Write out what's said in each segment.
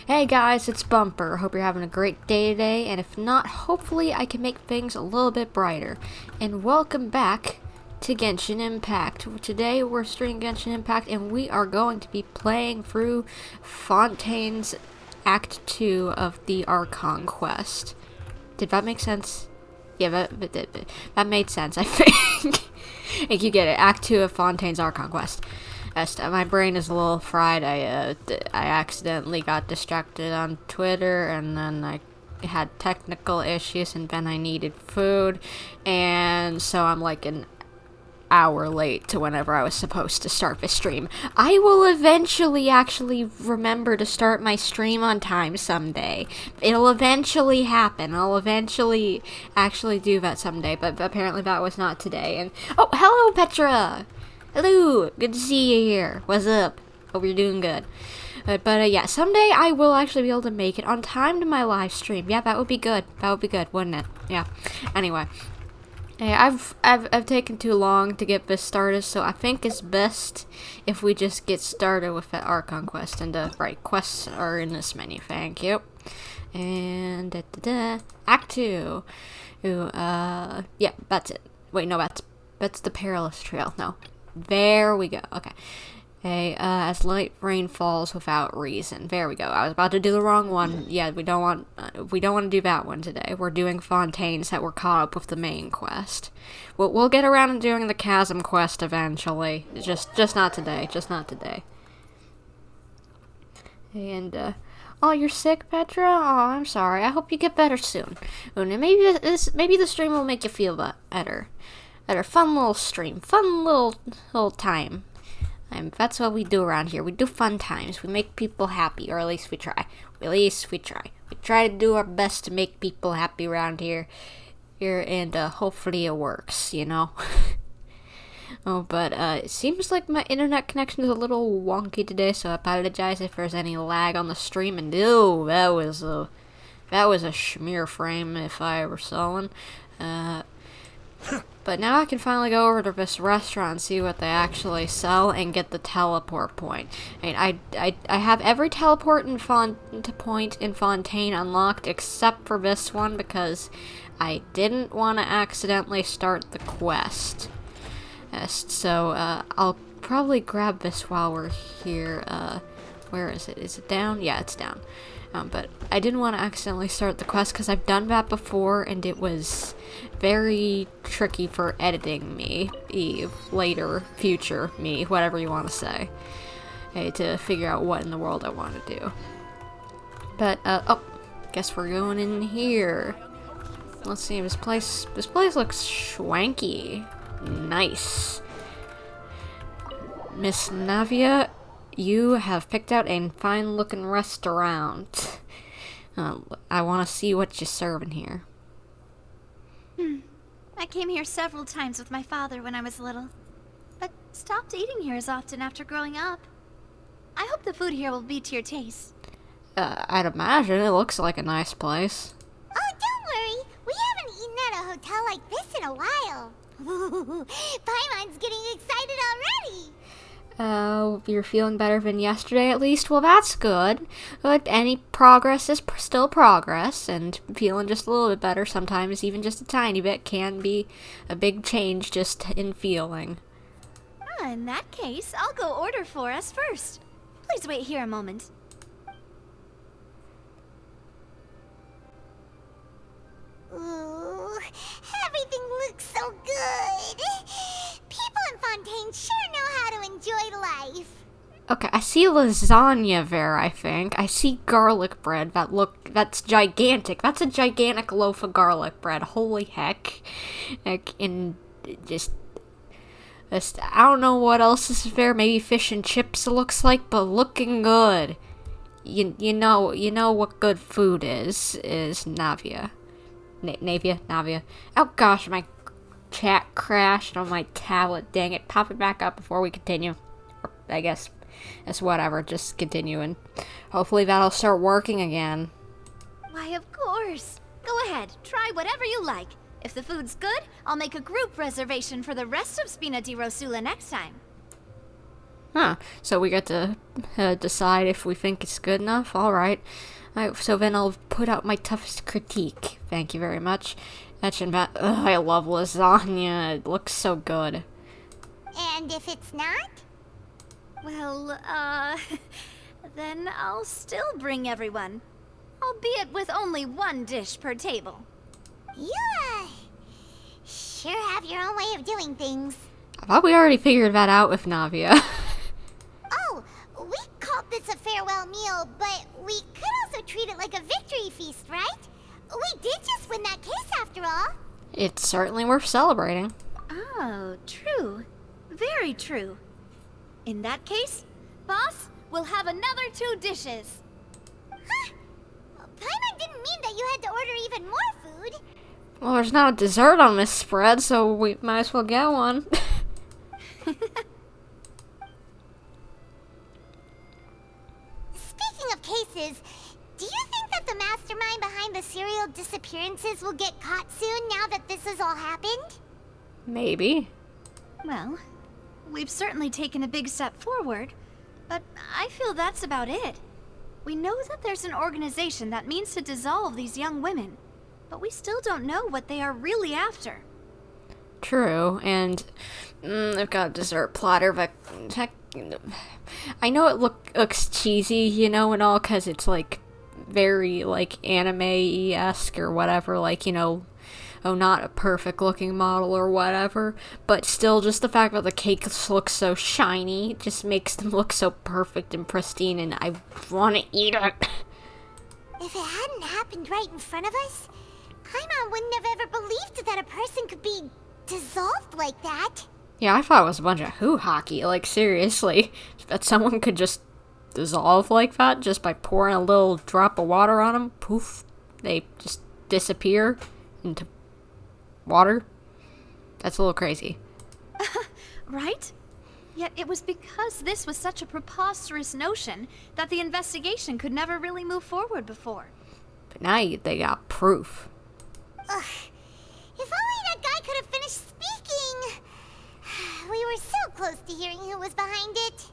Hey guys, it's Bumper. Hope you're having a great day today, and if not, hopefully I can make things a little bit brighter. And welcome back to Genshin Impact. Today we're streaming Genshin Impact, and we are going to be playing through Fontaine's Act 2 of the Archon quest. Did that make sense? Yeah, that made sense, I think. If you get it, Act 2 of Fontaine's Archon quest. My brain is a little fried. I accidentally got distracted on Twitter, and then I had technical issues, and then I needed food, and so I'm like an hour late to whenever I was supposed to start the stream. I will eventually actually remember to start my stream on time someday. It'll eventually happen. I'll eventually actually do that someday, but apparently that was not today. And oh, hello, Petra! Hello! Good to see you here. What's up? Hope you're doing good. But yeah, someday I will actually be able to make it on time to my live stream. Yeah, that would be good. That would be good, wouldn't it? Yeah. Anyway. Yeah, I've taken too long to get this started, so I think it's best if we just get started with that Archon quest. And right, quests are in this menu. Thank you. And Act 2. Ooh, yeah, that's it. Wait, no, that's the Perilous Trail. No. There we go. Okay. As light rain falls without reason. There we go. I was about to do the wrong one. Yeah, we don't want to do that one today. We're doing Fontaine's that we're caught up with the main quest. We'll get around to doing the Chasm quest eventually. Just not today. Just not today. And oh, you're sick, Petra? Oh, I'm sorry. I hope you get better soon. Maybe the stream will make you feel better. Fun little stream. Fun little time. That's what we do around here. We do fun times. We make people happy, or at least we try. We try to do our best to make people happy around here, and hopefully it works, you know? Oh, but it seems like my internet connection is a little wonky today, so I apologize if there's any lag on the stream. And ew, that was a schmear frame if I were selling. But now I can finally go over to this restaurant and see what they actually sell and get the teleport point. I mean, I have every teleport point in Fontaine unlocked except for this one because I didn't want to accidentally start the quest. So I'll probably grab this while we're here. Where is it? Is it down? Yeah, it's down. But I didn't want to accidentally start the quest because I've done that before and it was very tricky for editing me, later, future me, whatever you want to say, to figure out what in the world I want to do. But, oh, guess we're going in here. Let's see, this place looks swanky. Nice. Miss Navia, you have picked out a fine-looking restaurant. I want to see what you're serving here. I came here several times with my father when I was little, but stopped eating here as often after growing up. I hope the food here will be to your taste. I'd imagine it looks like a nice place. Oh, don't worry. We haven't eaten at a hotel like this in a while. Paimon's getting excited already. You're feeling better than yesterday at least? Well, that's good. But any progress is still progress, and feeling just a little bit better sometimes, even just a tiny bit, can be a big change just in feeling. In that case, I'll go order for us first. Please wait here a moment. Ooh, everything looks so good. People in Fontaine sure know how to enjoy life. Okay, I see lasagna there, I think. I see garlic bread. That's gigantic. That's a gigantic loaf of garlic bread. Holy heck. And just, I don't know what else is there. Maybe fish and chips it looks like, but looking good. You know what good food is Navia. Navia. Oh gosh, my chat crashed on my tablet. Dang it. Pop it back up before we continue. Or, I guess it's whatever. Just continue and hopefully that'll start working again. Why, of course. Go ahead. Try whatever you like. If the food's good, I'll make a group reservation for the rest of Spina di Rosula next time. Huh. So we get to decide if we think it's good enough? Alright. So then I'll put out my toughest critique. Thank you very much. I love lasagna. It looks so good. And if it's not? Well, then I'll still bring everyone. Albeit with only one dish per table. You, sure have your own way of doing things. I thought we already figured that out with Navia. Oh, we called this a farewell meal, but we could also treat it like a victory feast, right? We did just win that case after all. It's certainly worth celebrating. Oh, true. Very true. In that case, boss, we'll have another 2 dishes. Huh? Paimon didn't mean that you had to order even more food. Well, there's not a dessert on this spread, so we might as well get one. Speaking of cases, do you think that the mastermind behind the serial disappearances will get caught soon now that this has all happened? Maybe. Well, we've certainly taken a big step forward, but I feel that's about it. We know that there's an organization that means to dissolve these young women, but we still don't know what they are really after. True, and I've got a dessert platter, but I know it looks cheesy, you know, and all, because it's, like, very, like, anime-esque or whatever, like, you know, oh, not a perfect-looking model or whatever, but still, just the fact that the cakes look so shiny just makes them look so perfect and pristine, and I want to eat it. If it hadn't happened right in front of us, Paimon wouldn't have ever believed that a person could be dissolved like that. Yeah, I thought it was a bunch of hoo-hockey, like, seriously. That someone could just dissolve like that just by pouring a little drop of water on them. Poof. They just disappear into water. That's a little crazy. Right? Yet it was because this was such a preposterous notion that the investigation could never really move forward before. But now they got proof. Ugh. If only that guy could have finished speaking. We were so close to hearing who was behind it.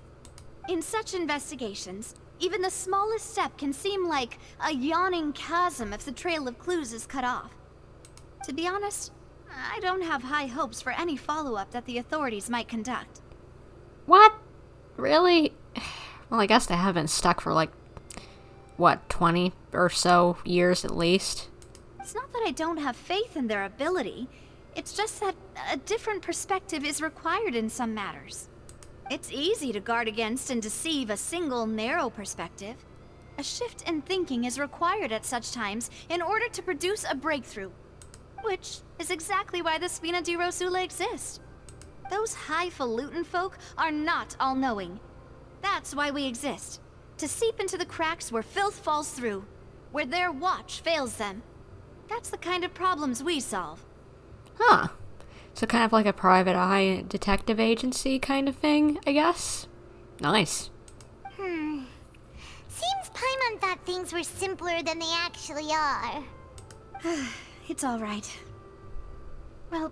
In such investigations, even the smallest step can seem like a yawning chasm if the trail of clues is cut off. To be honest, I don't have high hopes for any follow-up that the authorities might conduct. What? Really? Well, I guess they have been stuck for, like, what, 20 or so years at least? It's not that I don't have faith in their ability. It's just that a different perspective is required in some matters. It's easy to guard against and deceive a single narrow perspective. A shift in thinking is required at such times in order to produce a breakthrough. Which is exactly why the Spina di Rosula exists. Those highfalutin folk are not all-knowing. That's why we exist. To seep into the cracks where filth falls through. Where their watch fails them. That's the kind of problems we solve. Huh. So kind of like a private eye detective agency kind of thing, I guess? Nice. Seems Paimon thought things were simpler than they actually are. It's all right. Well,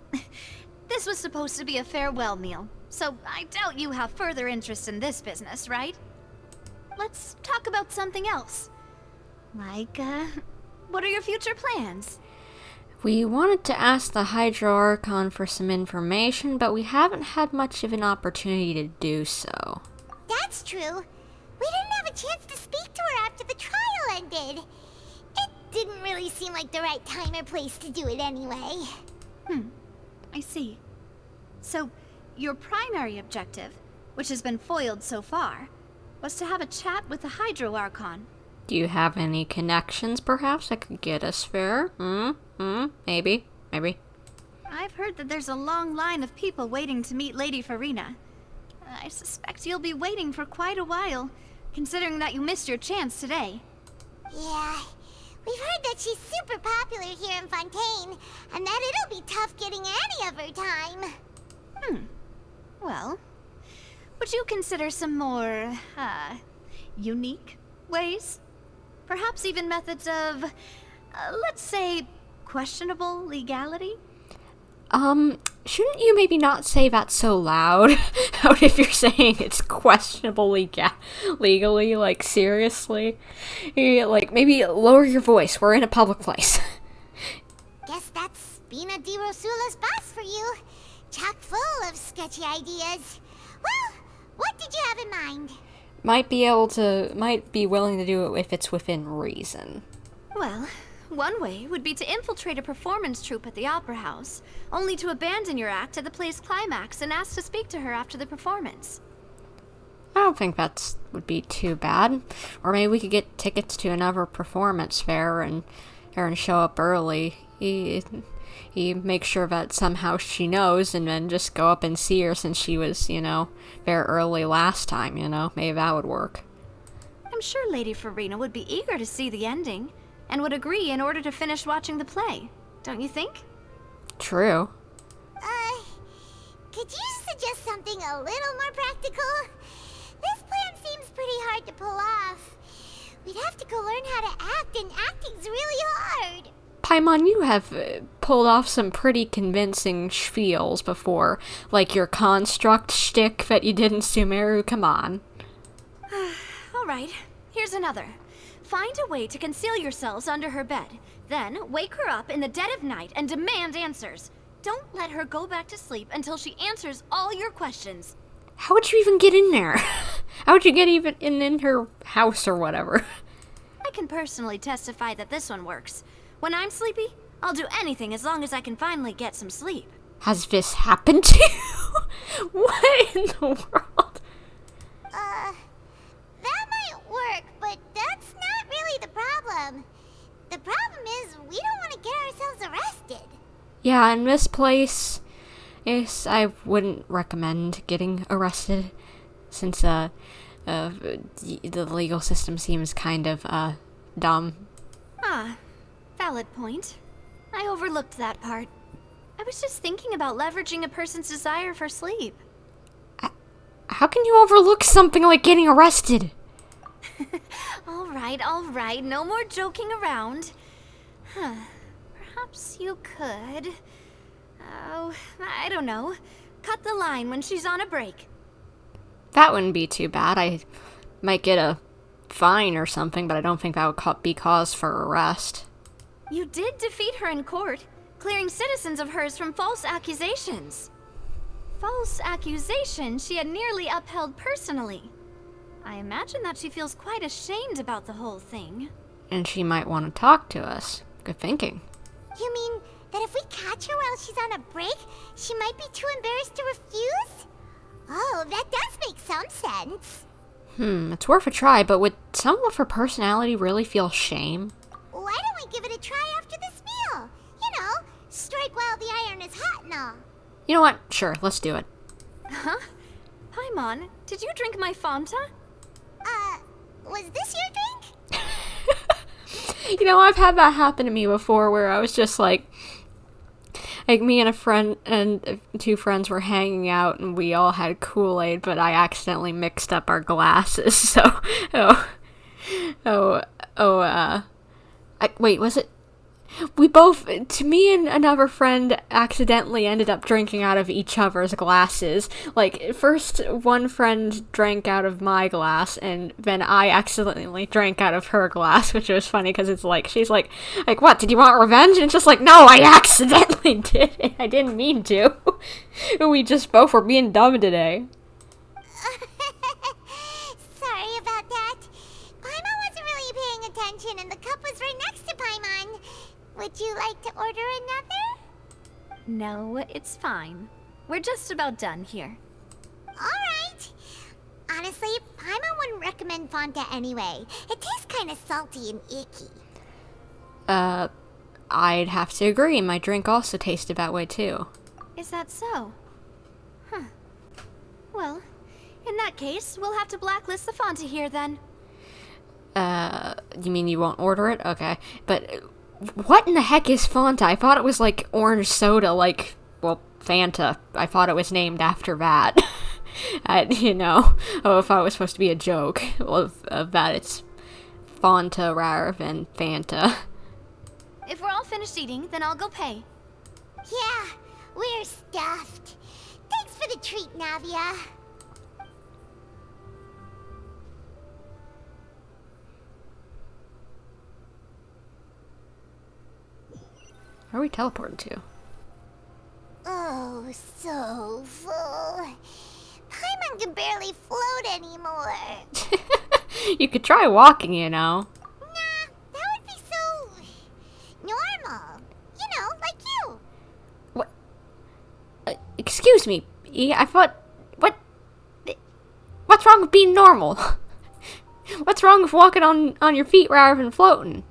this was supposed to be a farewell meal, so I doubt you have further interest in this business, right? Let's talk about something else. Like, what are your future plans? We wanted to ask the Hydro Archon for some information, but we haven't had much of an opportunity to do so. That's true. We didn't have a chance to speak to her after the trial ended. It didn't really seem like the right time or place to do it anyway. I see. So, your primary objective, which has been foiled so far, was to have a chat with the Hydro Archon. Do you have any connections, perhaps, that could get us there? Maybe. I've heard that there's a long line of people waiting to meet Lady Furina. I suspect you'll be waiting for quite a while, considering that you missed your chance today. Yeah, we've heard that she's super popular here in Fontaine, and that it'll be tough getting any of her time. Well, would you consider some more, unique ways? Perhaps even methods of, let's say, questionable legality? Shouldn't you maybe not say that so loud? Out if you're saying it's questionable legally, like, seriously? Like, maybe lower your voice, we're in a public place. Guess that's Spina di Rosula's boss for you. Chock full of sketchy ideas. Well, what did you have in mind? Might be willing to do it if it's within reason. Well, one way would be to infiltrate a performance troupe at the Opera House, only to abandon your act at the play's climax and ask to speak to her after the performance. I don't think that would be too bad. Or maybe we could get tickets to another performance fair and show up early. He makes sure that somehow she knows and then just go up and see her since she was, there early last time, Maybe that would work. I'm sure Lady Furina would be eager to see the ending, and would agree in order to finish watching the play. Don't you think? True. Could you suggest something a little more practical? This plan seems pretty hard to pull off. We'd have to go learn how to act, and acting's really hard. Paimon, you have pulled off some pretty convincing spiels before, like your construct shtick that you did in Sumeru. Come on. Alright, here's another. Find a way to conceal yourselves under her bed. Then, wake her up in the dead of night and demand answers. Don't let her go back to sleep until she answers all your questions. How would you even get in there? How would you get even in her house or whatever? I can personally testify that this one works. When I'm sleepy, I'll do anything as long as I can finally get some sleep. Has this happened to you? What in the world? That might work, but that's not really the problem. The problem is we don't want to get ourselves arrested. Yeah, in this place, yes, I wouldn't recommend getting arrested, since the legal system seems kind of dumb. Ah, valid point. I overlooked that part. I was just thinking about leveraging a person's desire for sleep. How can you overlook something like getting arrested? All right, no more joking around. Perhaps you could... Oh, I don't know. Cut the line when she's on a break. That wouldn't be too bad. I might get a fine or something, but I don't think that would be cause for arrest. You did defeat her in court, clearing citizens of hers from false accusations. False accusations she had nearly upheld personally. I imagine that she feels quite ashamed about the whole thing. And she might want to talk to us. Good thinking. You mean that if we catch her while she's on a break, she might be too embarrassed to refuse? Oh, that does make some sense. It's worth a try, but would someone of her personality really feel shame? Why don't we give it a try after this meal? Strike while the iron is hot and all. You know what? Sure, let's do it. Huh? Paimon, did you drink my Fanta? Was this your drink? I've had that happen to me before where I was just like me and a friend and two friends were hanging out and we all had Kool-Aid, but I accidentally mixed up our glasses. So, wait, was it? Me and another friend accidentally ended up drinking out of each other's glasses. Like, first one friend drank out of my glass, and then I accidentally drank out of her glass, which was funny because it's like, she's like, what, did you want revenge? And it's just like, no, I accidentally did it. I didn't mean to. We just both were being dumb today. Sorry about that. Paimon wasn't really paying attention, and the cup was right next to Paimon. Would you like to order another? No, it's fine. We're just about done here. Alright. Honestly, Paimon wouldn't recommend Fanta anyway. It tastes kind of salty and icky. I'd have to agree. My drink also tasted that way too. Is that so? Huh. Well, in that case, we'll have to blacklist the Fanta here then. You mean you won't order it? Okay. But what in the heck is Fanta? I thought it was like orange soda, Fanta. I thought it was named after that. I thought it was supposed to be a joke of that it's Fanta rather than Fanta. If we're all finished eating, then I'll go pay. Yeah, We're stuffed. Thanks for the treat, Navia. Where are we teleporting to? Oh, so full. Paimon can barely float anymore. You could try walking, you know. Nah, that would be so normal. You know, like you. What? Excuse me. I thought. What? What's wrong with being normal? What's wrong with walking on your feet rather than floating?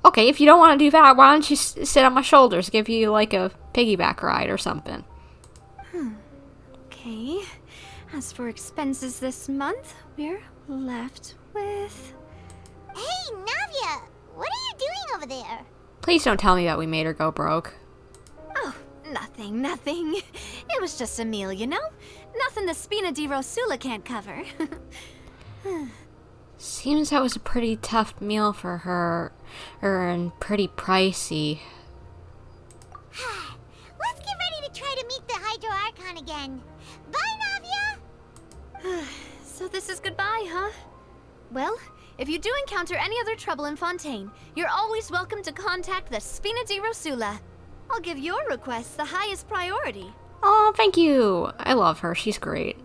Okay, if you don't want to do that, why don't you sit on my shoulders? Give you like a piggyback ride or something. Okay. As for expenses this month, we're left with... Hey, Navia, what are you doing over there? Please don't tell me that we made her go broke. Oh, nothing. It was just a meal, you know? Nothing the Spina di Rosula can't cover. Seems that was a pretty tough meal for her, and pretty pricey. Let's get ready to try to meet the Hydro Archon again. Bye, Navia! So this is goodbye, huh? Well, if you do encounter any other trouble in Fontaine, you're always welcome to contact the Spina di Rosula. I'll give your request the highest priority. Oh, thank you. I love her. She's great.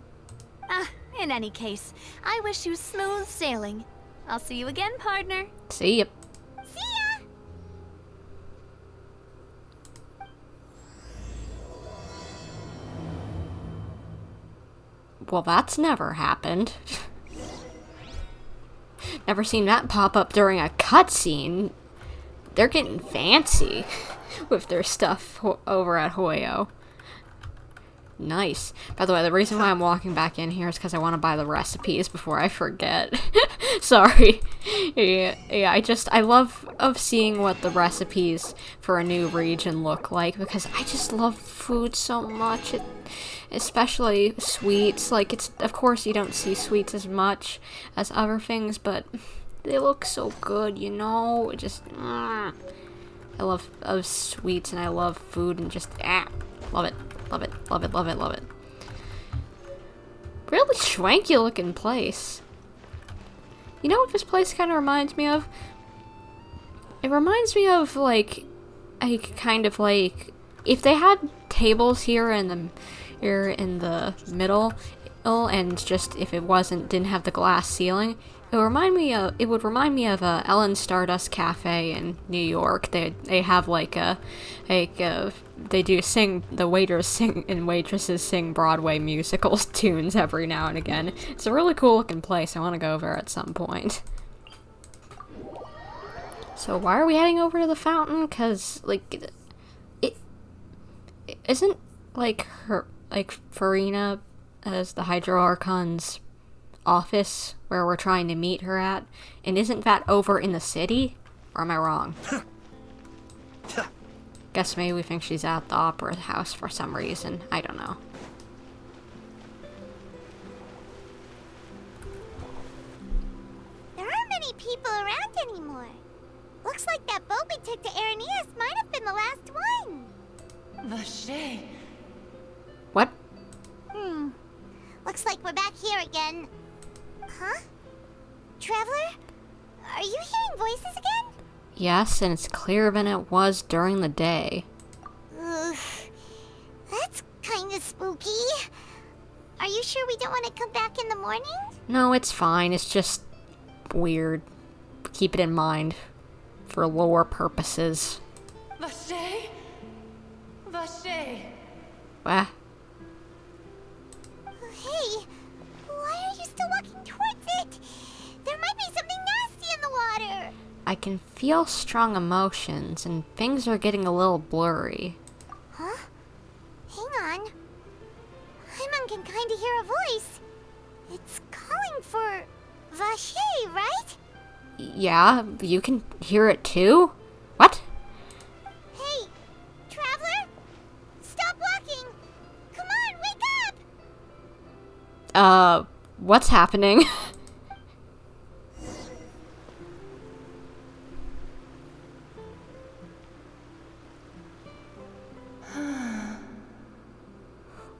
In any case, I wish you smooth sailing. I'll see you again, partner. See ya. See ya! Well, that's never happened. Never seen that pop up during a cutscene. They're getting fancy with their stuff over at Hoyo. Nice. By the way, the reason why I'm walking back in here is because I want to buy the recipes before I forget. Sorry. Yeah, I love seeing what the recipes for a new region look like, because I just love food so much. Especially sweets. Like, of course you don't see sweets as much as other things, but they look so good, you know? I love sweets, and I love food, and just love it. Love it, love it, love it, love it. Really schwanky looking place. You know what this place kind of reminds me of? It reminds me of, like, a kind of like, if they had tables here in the middle, and just if it didn't have the glass ceiling, it would remind me of Ellen Stardust Cafe in New York. They have the waiters sing and waitresses sing Broadway musical tunes every now and again. It's a really cool looking place. I want to go over at some point. So why are we heading over to the fountain? Cause like it isn't like Furina as the Hydro Archon's office where we're trying to meet her at, and isn't that over in the city? Or am I wrong? Guess maybe we think she's at the opera house for some reason. I don't know. There aren't many people around anymore. Looks like that boat we took to Araneus might have been the last one. Vache. What? Looks like we're back here again. Huh? Traveler? Are you hearing voices again? Yes, and it's clearer than it was during the day. Ugh. That's kinda spooky. Are you sure we don't want to come back in the morning? No, it's fine. It's just weird. Keep it in mind for lore purposes. Vache. Vache. What? Hey, why are you still walking towards it? There might be something nasty in the water. I can feel strong emotions, and things are getting a little blurry. Huh? Hang on. Paimon can kinda hear a voice. It's calling for Vache, right? Yeah, you can hear it too? What? Hey, Traveler? Stop walking! Come on, wake up! What's happening?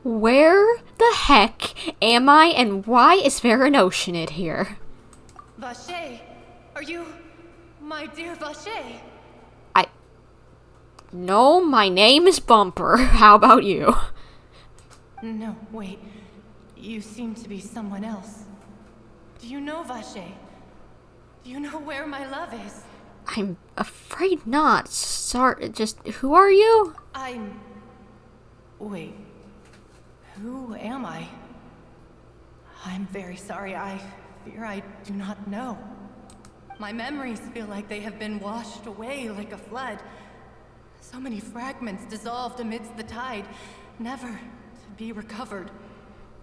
Where the heck am I, and why is there an Oceanid here? Vache, are you my dear Vache? No, my name is Bumper. How about you? No, wait. You seem to be someone else. Do you know Vache? Do you know where my love is? I'm afraid not. Sorry, just who are you? Wait. Who am I? I'm very sorry. I fear I do not know. My memories feel like they have been washed away like a flood. So many fragments dissolved amidst the tide, never to be recovered.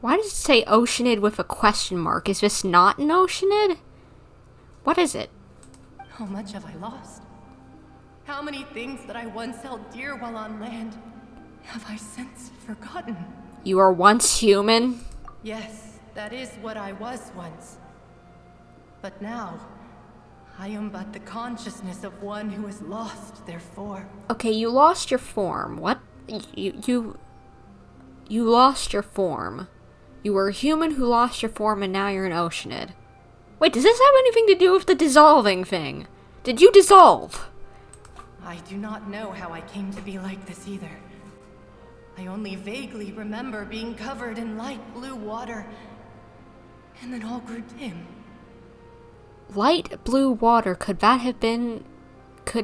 Why does it say Oceanid with a question mark? Is this not an Oceanid? What is it? How much have I lost? How many things that I once held dear while on land have I since forgotten? You were once human? Yes, that is what I was once. But now, I am but the consciousness of one who is lost, therefore. Okay, you lost your form. What? You lost your form. You were a human who lost your form and now you're an Oceanid. Wait, does this have anything to do with the dissolving thing? Did you dissolve? I do not know how I came to be like this either. I only vaguely remember being covered in light blue water, and then all grew dim. Light blue water, could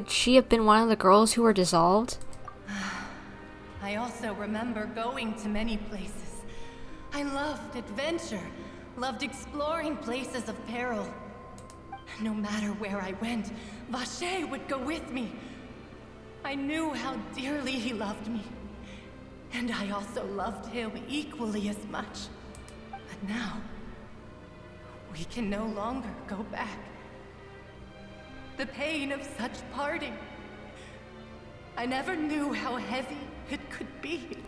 she have been one of the girls who were dissolved? I also remember going to many places. I loved adventure, loved exploring places of peril. No matter where I went, Vache would go with me. I knew how dearly he loved me, and I also loved him equally as much. But now, we can no longer go back. The pain of such parting. I never knew how heavy it could be.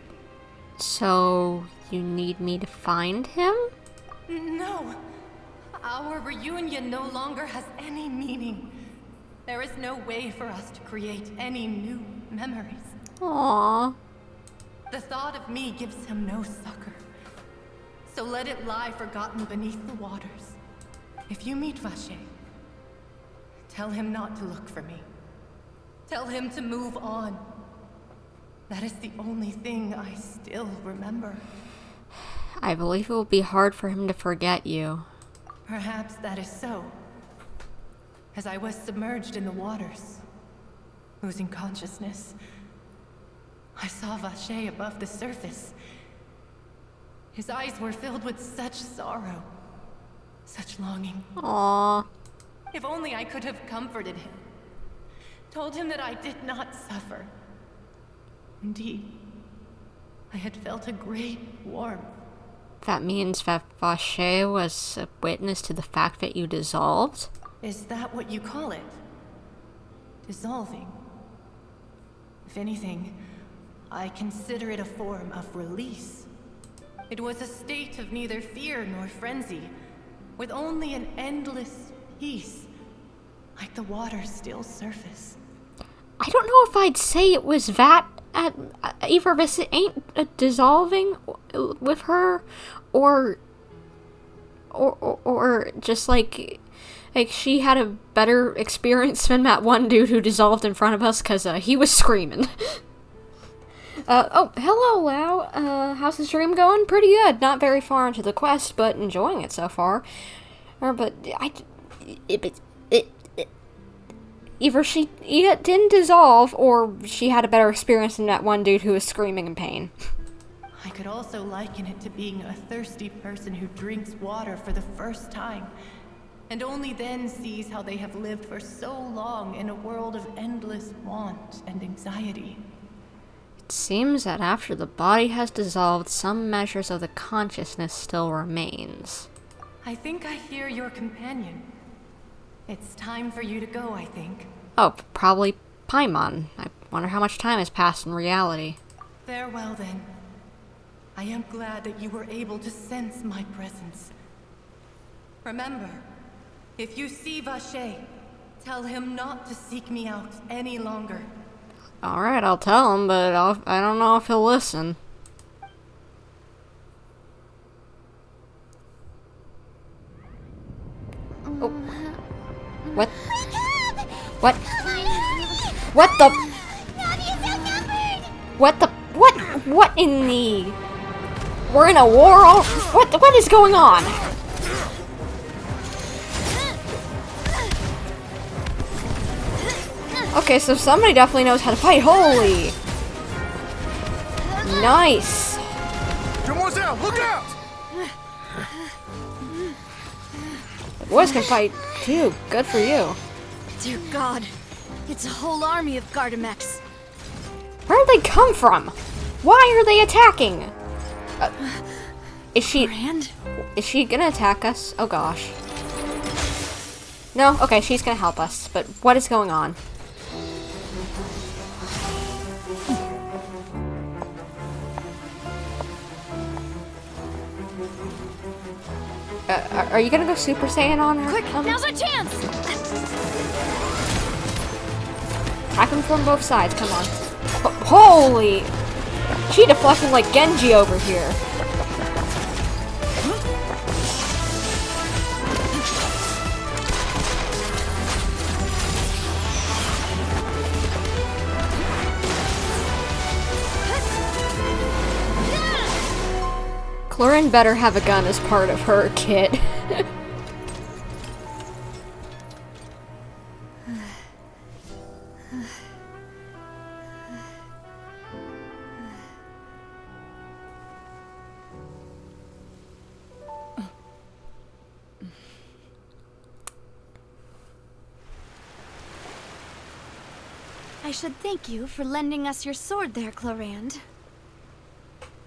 So, you need me to find him? No. Our reunion no longer has any meaning. There is no way for us to create any new memories. Aww. The thought of me gives him no succor. So let it lie forgotten beneath the waters. If you meet Vache, tell him not to look for me. Tell him to move on. That is the only thing I still remember. I believe it will be hard for him to forget you. Perhaps that is so. As I was submerged in the waters, losing consciousness, I saw Vache above the surface. His eyes were filled with such sorrow, such longing. Aww. If only I could have comforted him, told him that I did not suffer. Indeed, I had felt a great warmth. That means that Vache was a witness to the fact that you dissolved? Is that what you call it? Dissolving? If anything, I consider it a form of release. It was a state of neither fear nor frenzy, with only an endless peace, like the water's still surface. I don't know if I'd say it was that. Either this ain't dissolving with her, or just like she had a better experience than that one dude who dissolved in front of us, because he was screaming. Oh, hello, Lau. How's the stream going? Pretty good. Not very far into the quest, but enjoying it so far. But either she didn't dissolve, or she had a better experience than that one dude who was screaming in pain. I could also liken it to being a thirsty person who drinks water for the first time, and only then sees how they have lived for so long in a world of endless want and anxiety. It seems that after the body has dissolved, some measures of the consciousness still remains. I think I hear your companion. It's time for you to go, I think. Oh, probably Paimon. I wonder how much time has passed in reality. Farewell, then. I am glad that you were able to sense my presence. Remember, if you see Vache, tell him not to seek me out any longer. Alright, I'll tell him, but I don't know if he'll listen. What? Come on, hurry! What the? Navia's outnumbered! What the? What in the? We're in a war. What is going on? Okay, so somebody definitely knows how to fight. Holy! Nice. Demoiselle, look out! The boys can fight too. Good for you. Dear God, it's a whole army of Gardamex. Where did they come from? Why are they attacking? Is she gonna attack us? Oh gosh. No? Okay, she's gonna help us. But what is going on? Are you gonna go Super Saiyan on her? Quick, now's our chance! Attack him from both sides, come on. Holy! She deflecting like Genji over here. Clorin better have a gun as part of her kit. I should thank you for lending us your sword there, Clorand.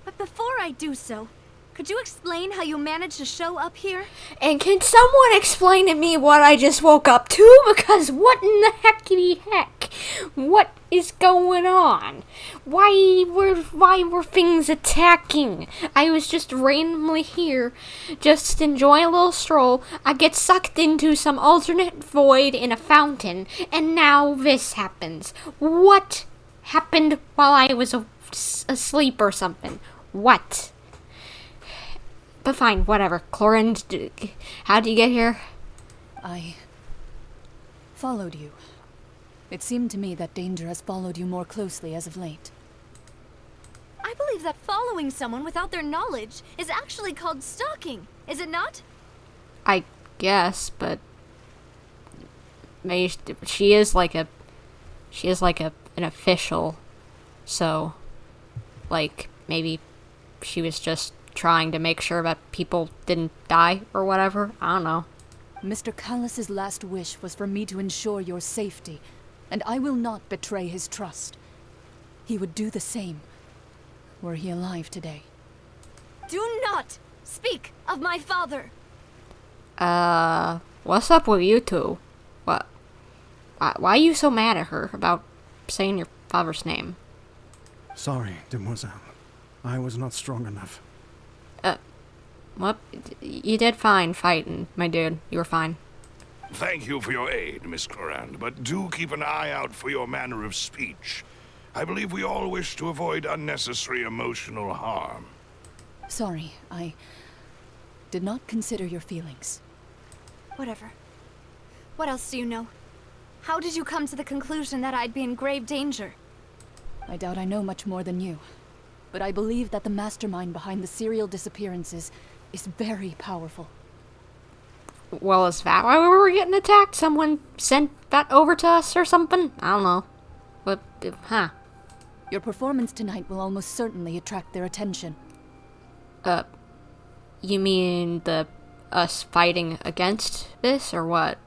But before I do so, could you explain how you managed to show up here? And can someone explain to me what I just woke up to? Because what in the heckity heck? What is going on? Why were things attacking? I was just randomly here, just enjoying a little stroll. I get sucked into some alternate void in a fountain, and now this happens. What happened while I was asleep or something? What? But fine, whatever. Clorin, how did you get here? I followed you. It seemed to me that danger has followed you more closely as of late. I believe that following someone without their knowledge is actually called stalking, is it not? I guess, but maybe she is like an official, so like maybe she was just trying to make sure that people didn't die or whatever. I don't know. Mr. Callus's last wish was for me to ensure your safety, and I will not betray his trust. He would do the same, were he alive today. Do not speak of my father! What's up with you two? What? Why are you so mad at her about saying your father's name? Sorry, demoiselle. I was not strong enough. Well, you did fine fighting, my dude. You were fine. Thank you for your aid, Miss Clorand, but do keep an eye out for your manner of speech. I believe we all wish to avoid unnecessary emotional harm. Sorry, I did not consider your feelings. Whatever. What else do you know? How did you come to the conclusion that I'd be in grave danger? I doubt I know much more than you, but I believe that the mastermind behind the serial disappearances is very powerful. Well, is that why we were getting attacked? Someone sent that over to us or something? I don't know. But, huh. Your performance tonight will almost certainly attract their attention. You mean us fighting against this, or what?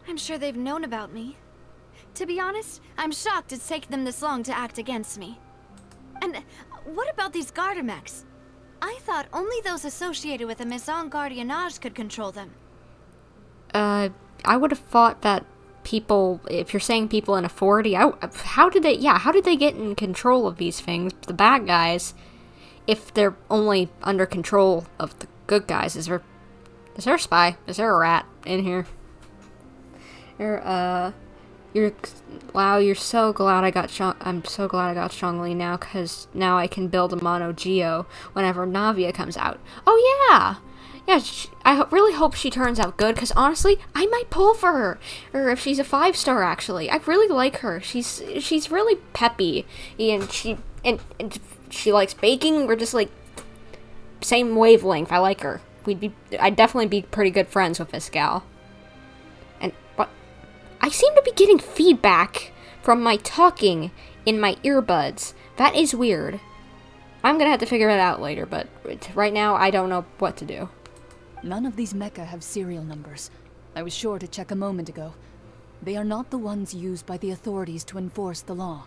I'm sure they've known about me. To be honest, I'm shocked it's taken them this long to act against me. And what about these Gardamex? I thought only those associated with the Maison Gardiennage could control them. I would have thought that people, if you're saying people in authority, how did they get in control of these things, the bad guys, if they're only under control of the good guys? Is there a spy? Is there a rat in here? You're so glad I got I'm so glad I got Strongly now, because now I can build a Mono Geo whenever Navia comes out. Oh yeah! yeah, really hope she turns out good, because honestly, I might pull for her. Or if she's a 5-star, actually. I really like her. She's really peppy, and she likes baking. We're just, like, same wavelength. I like her. I'd definitely be pretty good friends with this gal. And, but, I seem to be getting feedback from my talking in my earbuds. That is weird. I'm gonna have to figure it out later, but right now, I don't know what to do. None of these mecha have serial numbers. I was sure to check a moment ago. They are not the ones used by the authorities to enforce the law.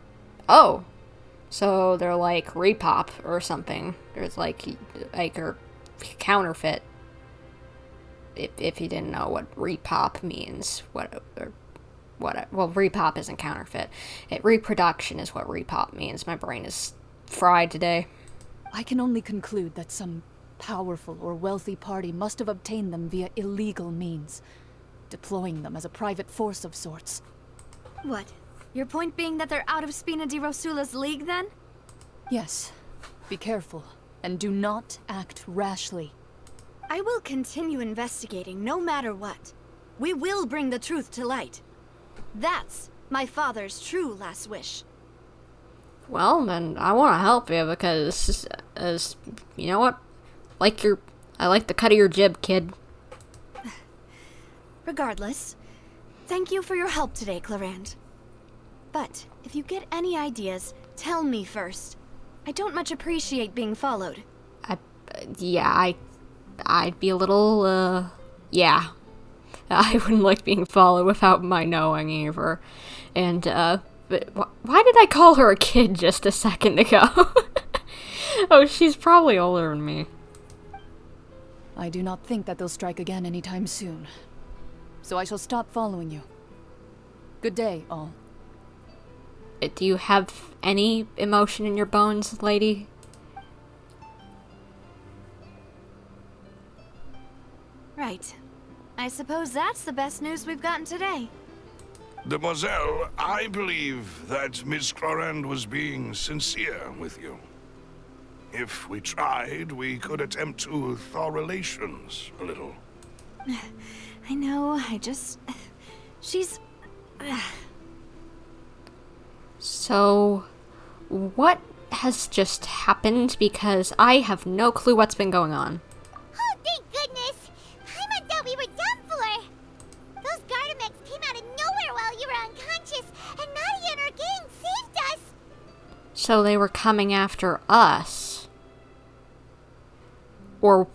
Oh. So they're like repop or something. There's like or counterfeit. If you didn't know what repop means. Well, repop isn't counterfeit. Reproduction is what repop means. My brain is fried today. I can only conclude that some powerful or wealthy party must have obtained them via illegal means, deploying them as a private force of sorts. What? Your point being that they're out of Spina di Rosula's league, then? Yes. Be careful, and do not act rashly. I will continue investigating no matter what. We will bring the truth to light. That's my father's true last wish. Well, then I want to help you because, you know what? I like the cut of your jib, kid. Regardless, thank you for your help today, Clarand. But if you get any ideas, tell me first. I don't much appreciate being followed. I'd be a little, yeah. I wouldn't like being followed without my knowing either. And, but why did I call her a kid just a second ago? Oh, she's probably older than me. I do not think that they'll strike again anytime soon. So I shall stop following you. Good day, all. Do you have any emotion in your bones, lady? Right. I suppose that's the best news we've gotten today. Demoiselle, I believe that Miss Clarand was being sincere with you. If we tried, we could attempt to thaw relations a little. I know, she's... So, what has just happened? Because I have no clue what's been going on. Oh, thank goodness! Paimon thought we were done for! Those Gardamex came out of nowhere while you were unconscious, and Navia and her gang saved us! So they were coming after us. Or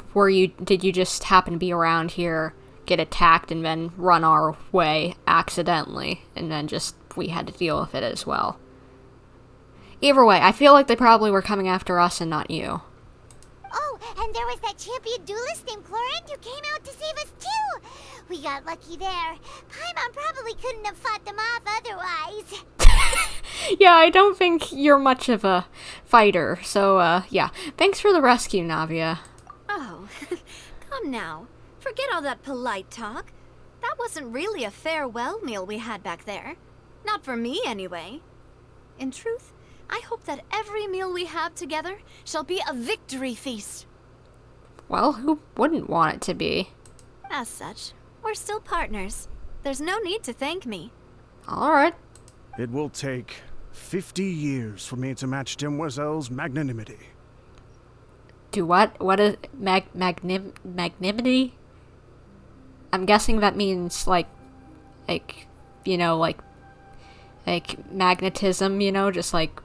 did you just happen to be around here, get attacked, and then run our way accidentally, and then we had to deal with it as well? Either way, I feel like they probably were coming after us and not you. Oh, and there was that champion duelist named Clarand who came out to save us too! We got lucky there. Paimon probably couldn't have fought them off otherwise. Yeah, I don't think you're much of a fighter, so, yeah. Thanks for the rescue, Navia. Oh, come now. Forget all that polite talk. That wasn't really a farewell meal we had back there. Not for me, anyway. In truth, I hope that every meal we have together shall be a victory feast. Well, who wouldn't want it to be? As such, we're still partners. There's no need to thank me. Alright. It will take 50 years for me to match Demoiselle's magnanimity. Do what? What is magnanimity? I'm guessing that means, like, you know, like magnetism, you know, just, like,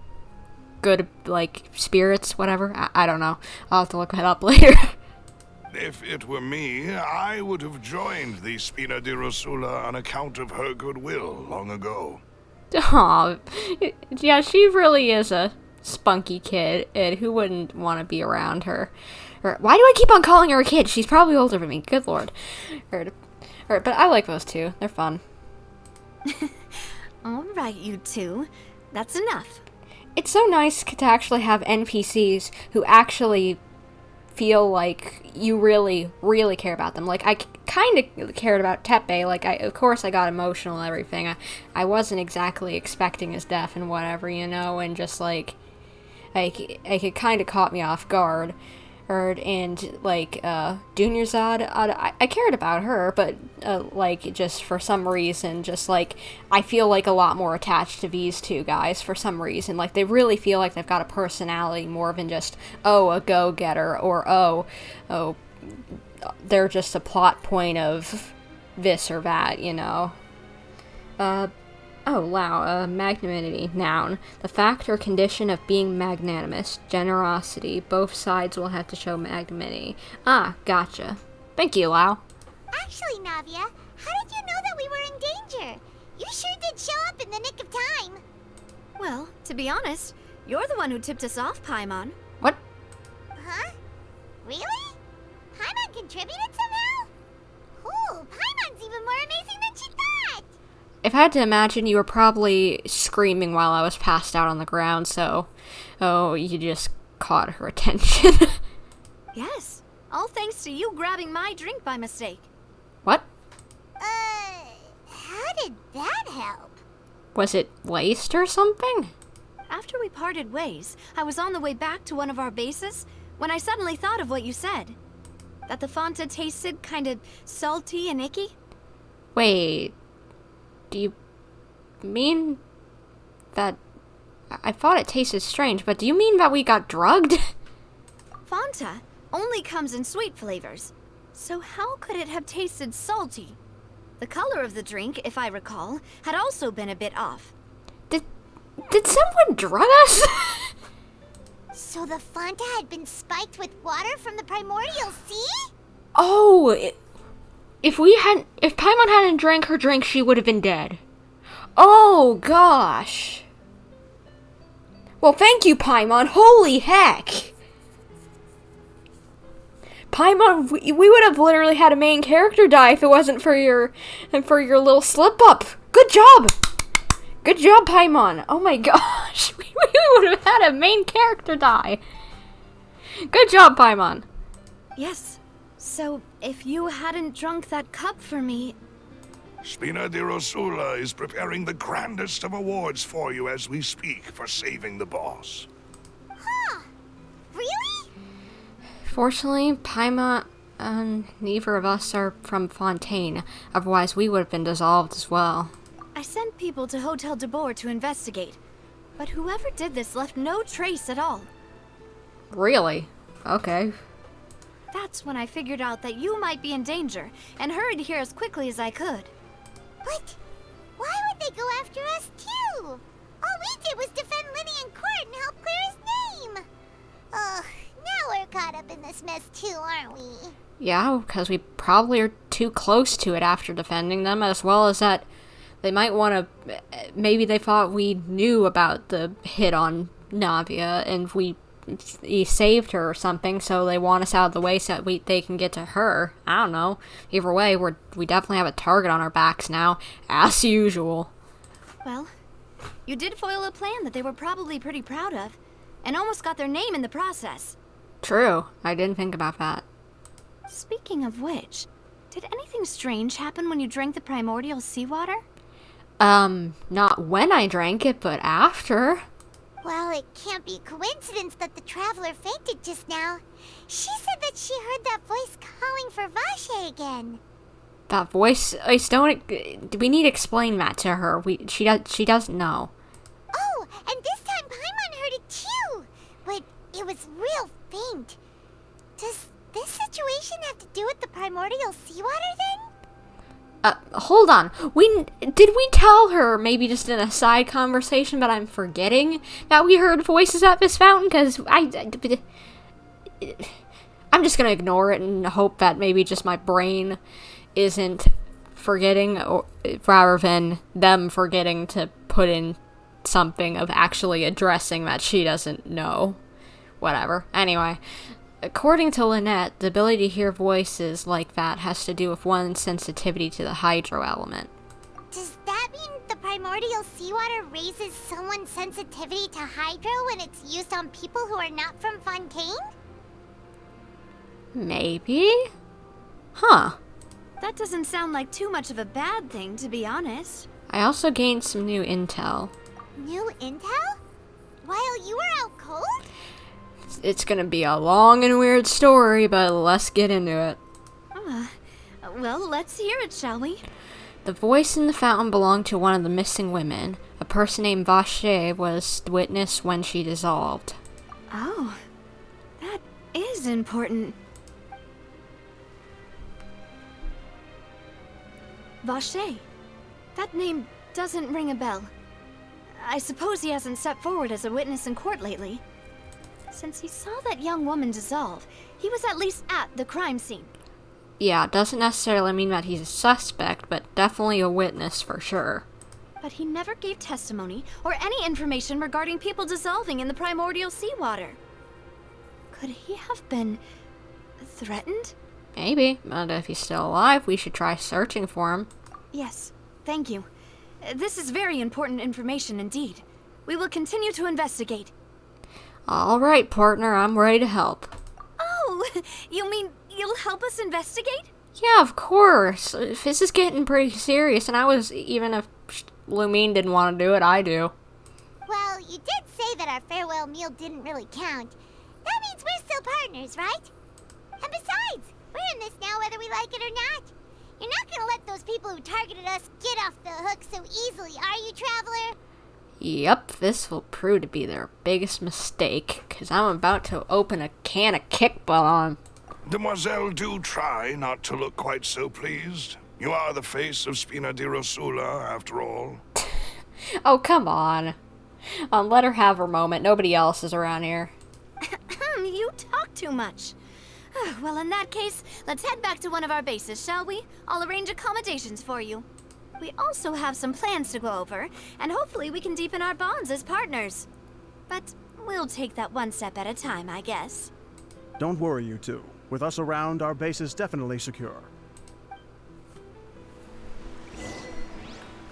good, like, spirits, whatever. I don't know. I'll have to look that up later. If it were me, I would have joined the Spina di Rosula on account of her goodwill long ago. Aw, yeah, she really is a spunky kid, and who wouldn't want to be around her? Why do I keep on calling her a kid? She's probably older than me. Good lord. But I like those two. They're fun. All right, you two. That's enough. It's so nice to actually have NPCs who actually feel like you really, really care about them. Like, I kind of cared about Tepe. Like, of course I got emotional and everything. I wasn't exactly expecting his death and whatever, you know, and just, like, it kind of caught me off guard. and like Dunyarzad, I cared about her, but like just for some reason, just like I feel like a lot more attached to these two guys for some reason. Like they really feel like they've got a personality more than just a go-getter, or they're just a plot point of this or that, you know. Magnanimity, noun. The fact or condition of being magnanimous, generosity. Both sides will have to show magnanimity. Ah, gotcha. Thank you, Lau. Actually, Navia, how did you know that we were in danger? You sure did show up in the nick of time. Well, to be honest, you're the one who tipped us off, Paimon. What? Huh? Really? Paimon contributed somehow? Ooh, Paimon's even more amazing than she thought! If I had to imagine, you were probably screaming while I was passed out on the ground, so... Oh, you just caught her attention. Yes, all thanks to you grabbing my drink by mistake. What? How did that help? Was it laced or something? After we parted ways, I was on the way back to one of our bases when I suddenly thought of what you said. That the Fonta tasted kind of salty and icky. Wait... Do you mean that... I thought it tasted strange, but do you mean that we got drugged? Fonta only comes in sweet flavors, so how could it have tasted salty? The color of the drink, if I recall, had also been a bit off. Did someone drug us? So the Fonta had been spiked with water from the primordial sea? Oh, if Paimon hadn't drank her drink, she would have been dead. Oh, gosh. Well, thank you, Paimon. Holy heck. Paimon, we would have literally had a main character die if it wasn't for your little slip-up. Good job. Good job, Paimon. Oh my gosh. We would have had a main character die. Good job, Paimon. Yes. So, if you hadn't drunk that cup for me... Spina di Rosula is preparing the grandest of awards for you as we speak for saving the boss. Huh. Really? Fortunately, Paimon and neither of us are from Fontaine. Otherwise, we would have been dissolved as well. I sent people to Hotel de Boer to investigate, but whoever did this left no trace at all. Really? Okay. That's when I figured out that you might be in danger, and hurried here as quickly as I could. But why would they go after us too? All we did was defend Linny in court and help clear his name. Ugh, now we're caught up in this mess too, aren't we? Yeah, because we probably are too close to it after defending them, as well as that they might want to... Maybe they thought we knew about the hit on Navia, and he saved her or something, so they want us out of the way so that they can get to her. I don't know. Either way, we definitely have a target on our backs now, as usual. Well, you did foil a plan that they were probably pretty proud of, and almost got their name in the process. True. I didn't think about that. Speaking of which, did anything strange happen when you drank the primordial seawater? Not when I drank it, but after. Well, it can't be coincidence that the traveler fainted just now. She said that she heard that voice calling for Vache again. That voice? We need to explain that to her. She doesn't know. Oh, and this time Paimon heard it too. But it was real faint. Does this situation have to do with the primordial seawater then? Hold on. Did we tell her, maybe just in a side conversation, but I'm forgetting that we heard voices at this fountain? Because I'm just gonna ignore it and hope that maybe just my brain isn't forgetting, or rather than them forgetting to put in something of actually addressing that she doesn't know. Whatever. Anyway. According to Lynette, the ability to hear voices like that has to do with one's sensitivity to the hydro element. Does that mean the primordial seawater raises someone's sensitivity to hydro when it's used on people who are not from Fontaine? Maybe? Huh. That doesn't sound like too much of a bad thing, to be honest. I also gained some new intel. New intel? While you were out cold? It's gonna be a long and weird story, but let's get into it. Well, let's hear it, shall we? The voice in the fountain belonged to one of the missing women. A person named Vache was witness when she dissolved. Oh, that is important. Vache. That name doesn't ring a bell. I suppose he hasn't stepped forward as a witness in court lately. Since he saw that young woman dissolve, he was at least at the crime scene. Yeah, it doesn't necessarily mean that he's a suspect, but definitely a witness for sure. But he never gave testimony or any information regarding people dissolving in the primordial seawater. Could he have been threatened? Maybe, but if he's still alive, we should try searching for him. Yes, thank you. This is very important information indeed. We will continue to investigate. All right, partner, I'm ready to help. Oh, you mean you'll help us investigate? Yeah, of course. This is getting pretty serious, and even if Lumine didn't want to do it, I do. Well, you did say that our farewell meal didn't really count. That means we're still partners, right? And besides, we're in this now whether we like it or not. You're not gonna let those people who targeted us get off the hook so easily, are you, Traveler? Yep, this will prove to be their biggest mistake, because I'm about to open a can of kickball on 'em. Demoiselle, do try not to look quite so pleased. You are the face of Spina di Rosula, after all. Oh, come on. Let her have her moment. Nobody else is around here. You talk too much. Well, in that case, let's head back to one of our bases, shall we? I'll arrange accommodations for you. We also have some plans to go over, and hopefully we can deepen our bonds as partners. But we'll take that one step at a time, I guess. Don't worry, you two. With us around, our base is definitely secure.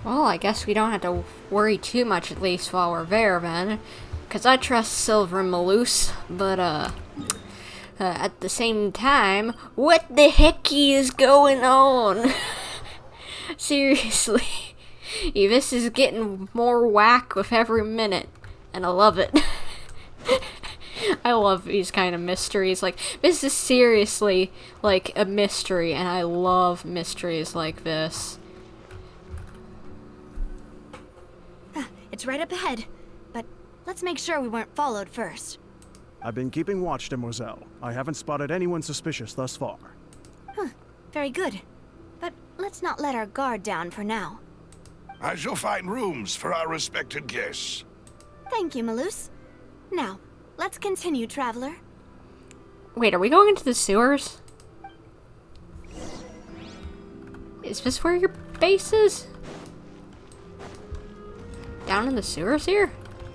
Well, I guess we don't have to worry too much, at least while we're there, then. Because I trust Silver and Malus, but, at the same time, what the heck is going on? Seriously. This is getting more whack with every minute, and I love it. I love these kind of mysteries. Like, this is seriously, like, a mystery, and I love mysteries like this. It's right up ahead, but let's make sure we weren't followed first. I've been keeping watch, Demoiselle. I haven't spotted anyone suspicious thus far. Very good. But let's not let our guard down for now. I shall find rooms for our respected guests. Thank you, Malus. Now, let's continue, Traveler. Wait, are we going into the sewers? Is this where your base is? Down in the sewers here?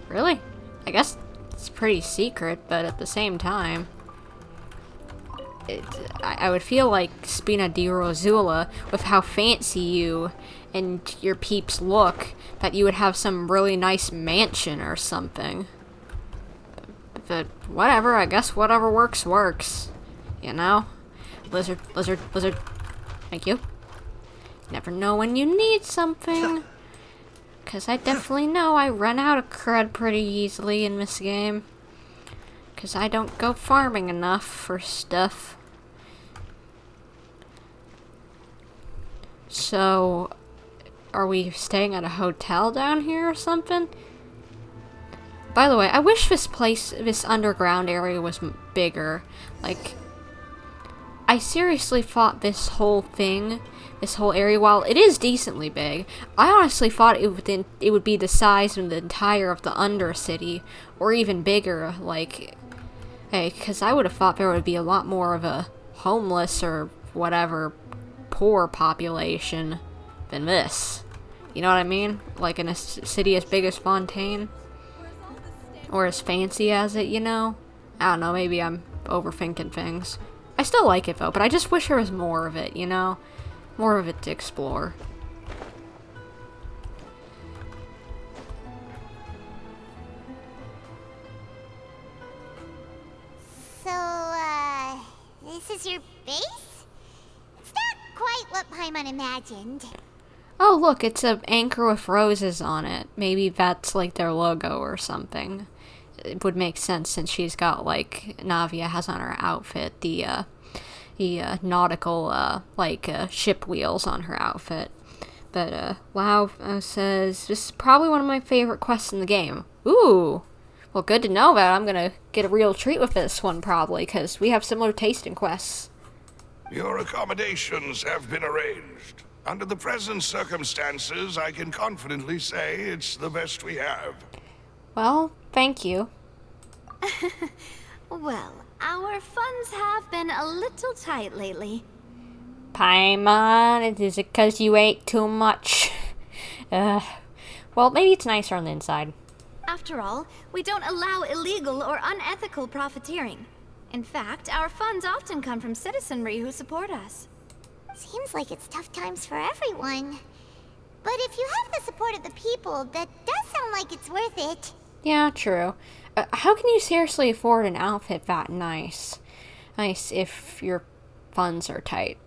Really? I guess it's pretty secret, but at the same time... I would feel like Spina di Rosula, with how fancy you and your peeps look, that you would have some really nice mansion or something. But whatever, I guess whatever works, works. You know? Lizard, lizard, lizard. Thank you. Never know when you need something. Because I definitely know I run out of crud pretty easily in this game. Because I don't go farming enough for stuff. So, are we staying at a hotel down here or something? By the way, I wish this underground area was bigger. Like, I seriously thought this whole area, while it is decently big, I honestly thought it would be the size of the entire of the Undercity, or even bigger, like, hey, because I would have thought there would be a lot more of a homeless or whatever poor population than this. You know what I mean? Like in a city as big as Fontaine? Or as fancy as it, you know? I don't know, maybe I'm overthinking things. I still like it though, but I just wish there was more of it, you know? More of it to explore. So, this is your base? It's not quite what Paimon imagined. Oh, look, it's an anchor with roses on it. Maybe that's like their logo or something. it would make sense since she's got, like, Navia has on her outfit, the nautical, ship wheels on her outfit. But, WoW says, this is probably one of my favorite quests in the game. Ooh! Well, good to know about. I'm gonna get a real treat with this one, probably, because we have similar taste in quests. Your accommodations have been arranged. Under the present circumstances, I can confidently say it's the best we have. Well, thank you. Well, our funds have been a little tight lately. Paimon, is it because you ate too much? Well, maybe it's nicer on the inside. After all, we don't allow illegal or unethical profiteering. In fact, our funds often come from citizenry who support us. Seems like it's tough times for everyone. But if you have the support of the people, that does sound like it's worth it. Yeah, true. How can you seriously afford an outfit that nice? Nice if your funds are tight.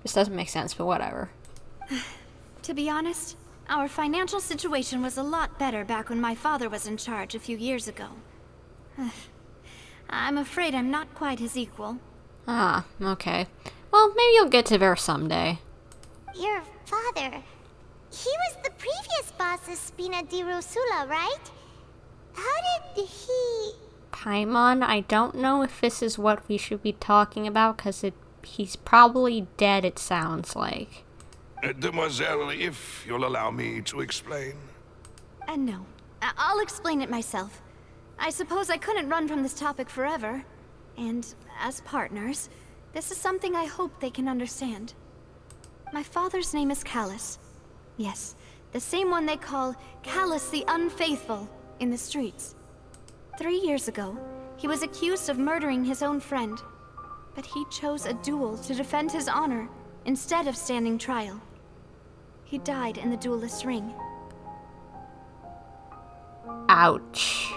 This doesn't make sense, but whatever. To be honest, our financial situation was a lot better back when my father was in charge a few years ago. I'm afraid I'm not quite his equal. Ah, okay. Well, maybe you'll get to there someday. Your father... he was the previous boss of Spina di Rosula, right? How did he... Paimon, I don't know if this is what we should be talking about, because he's probably dead, it sounds like. Demoiselle, if you'll allow me to explain. No. I'll explain it myself. I suppose I couldn't run from this topic forever. And, as partners, this is something I hope they can understand. My father's name is Callus. Yes, the same one they call Callus the Unfaithful in the streets. 3 years ago, he was accused of murdering his own friend. But he chose a duel to defend his honor instead of standing trial. He died in the duelist's ring. Ouch.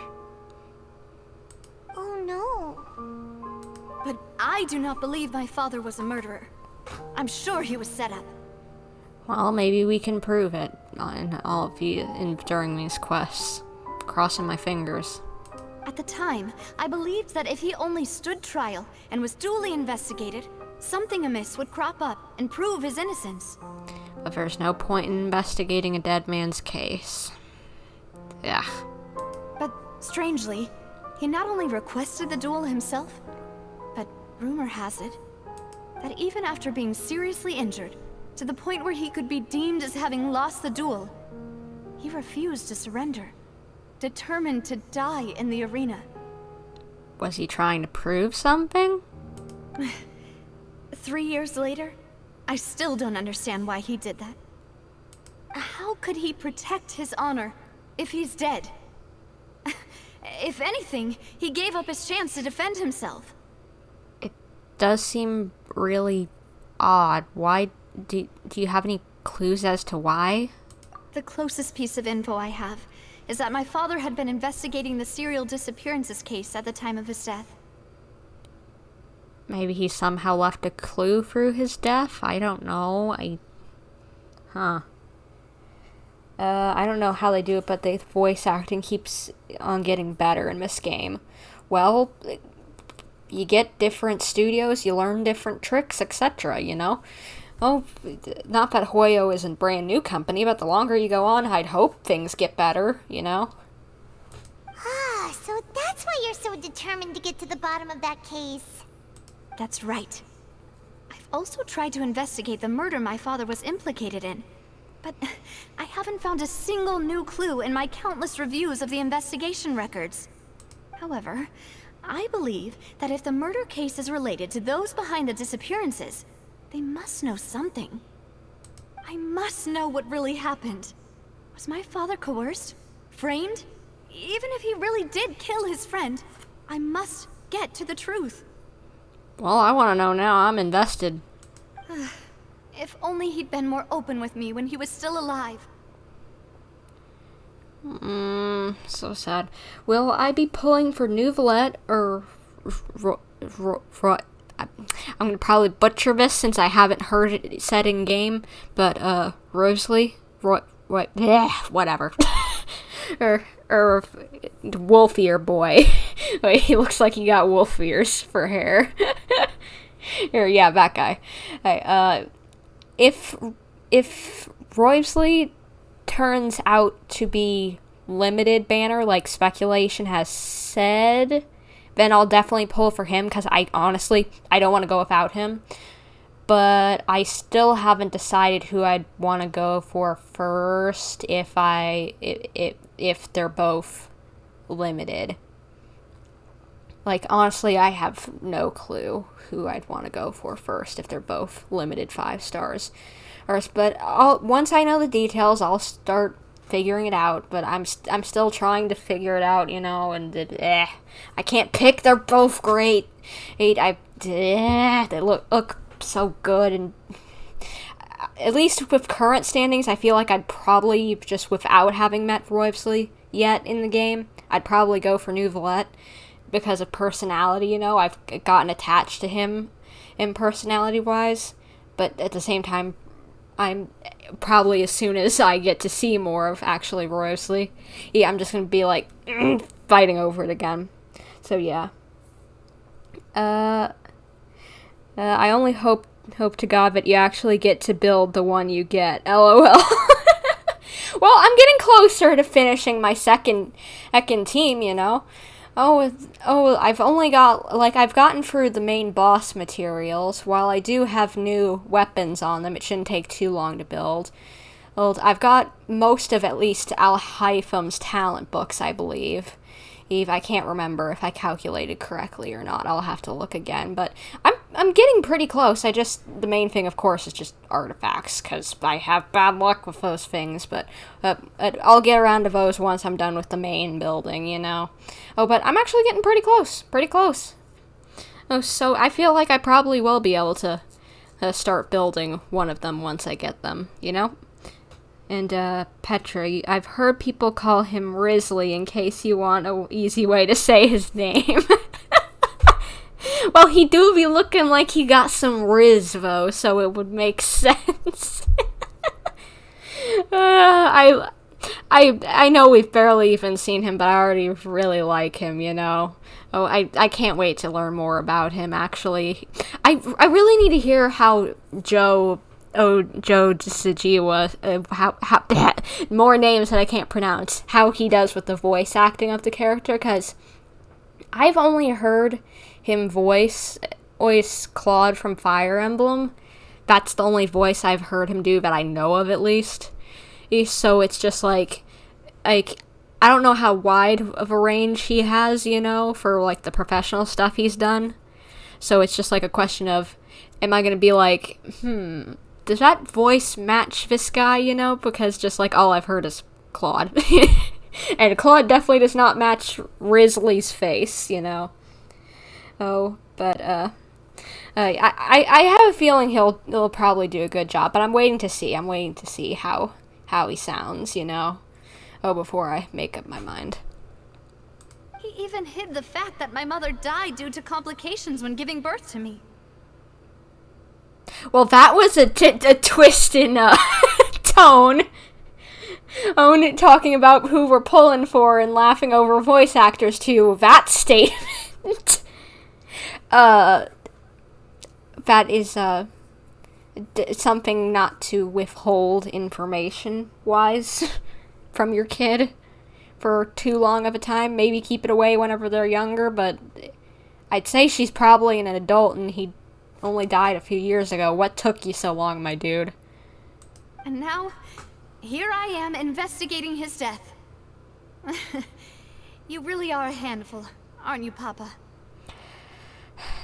Oh no. But I do not believe my father was a murderer. I'm sure he was set up. Well, maybe we can prove it in all of you during these quests. Crossing my fingers. At the time, I believed that if he only stood trial and was duly investigated, something amiss would crop up and prove his innocence. But there's no point in investigating a dead man's case. Yeah. But strangely, he not only requested the duel himself, but rumor has it that even after being seriously injured, to the point where he could be deemed as having lost the duel, he refused to surrender, determined to die in the arena. Was he trying to prove something? 3 years later, I still don't understand why he did that. How could he protect his honor if he's dead? If anything, he gave up his chance to defend himself. It does seem really odd. Why? Do you have any clues as to why? The closest piece of info I have is that my father had been investigating the serial disappearances case at the time of his death. Maybe he somehow left a clue through his death? I don't know. I don't know how they do it, but the voice acting keeps on getting better in this game. Well, you get different studios, you learn different tricks, etc., you know? Oh, not that Hoyo isn't a brand new company, but the longer you go on, I'd hope things get better, you know? Ah, so that's why you're so determined to get to the bottom of that case. That's right. I've also tried to investigate the murder my father was implicated in, but I haven't found a single new clue in my countless reviews of the investigation records. However, I believe that if the murder case is related to those behind the disappearances, they must know something. I must know what really happened. Was my father coerced? Framed? Even if he really did kill his friend, I must get to the truth. Well, I want to know now. I'm invested. If only he'd been more open with me when he was still alive. So sad. Will I be pulling for Neuvillette or... I'm gonna probably butcher this since I haven't heard it said in game, but, Rosalie? Whatever. or wolf ear boy. Wait, he looks like he got wolf ears for hair. Or yeah, that guy. If Roysley turns out to be limited banner, like speculation has said, then I'll definitely pull for him, because I don't want to go without him. But I still haven't decided who I'd want to go for first if they're both limited. Like, honestly, I have no clue who I'd want to go for first if they're both limited 5 stars. But once I know the details, I'll start figuring it out. But I'm still trying to figure it out, you know. And I can't pick. They're both great. They look so good, and at least with current standings, I feel like I'd probably, just without having met Roysley yet in the game, I'd probably go for Neuvillette because of personality, you know. I've gotten attached to him in personality-wise, but at the same time, I'm probably, as soon as I get to see more of actually Roysley, I'm just gonna be like fighting over it again. So yeah. I only hope to God that you actually get to build the one you get. LOL. Well, I'm getting closer to finishing my second team, you know. I've gotten through the main boss materials. While I do have new weapons on them, it shouldn't take too long to build. Well, I've got most of at least Al-Haitham's talent books, I believe. I can't remember if I calculated correctly or not. I'll have to look again, but I'm getting pretty close. The main thing, of course, is just artifacts, because I have bad luck with those things, but I'll get around to those once I'm done with the main building, you know. But I'm actually getting pretty close. So I feel like I probably will be able to start building one of them once I get them, you know. And, Petra, I've heard people call him Risley, in case you want an easy way to say his name. Well, he do be looking like he got some Riz, though, so it would make sense. I know we've barely even seen him, but I already really like him, you know. I can't wait to learn more about him, actually. I really need to hear how Joe Tsujiwa, how more names that I can't pronounce, how he does with the voice acting of the character, because I've only heard him voice Claude from Fire Emblem. That's the only voice I've heard him do that I know of, at least. So it's just like I don't know how wide of a range he has, you know, for like the professional stuff he's done. So it's just like a question of, am I gonna be like, does that voice match this guy, you know? Because just like all I've heard is Claude. And Claude definitely does not match Risley's face, you know. But I have a feeling he'll probably do a good job, but I'm waiting to see. I'm waiting to see how he sounds, you know. Before I make up my mind. He even hid the fact that my mother died due to complications when giving birth to me. Well, that was a twist in tone. Talking about who we're pulling for and laughing over voice actors to that statement. That is something not to withhold information-wise from your kid for too long of a time. Maybe keep it away whenever they're younger, but I'd say she's probably an adult and he only died a few years ago. What took you so long, my dude? And now, here I am investigating his death. You really are a handful, aren't you, Papa?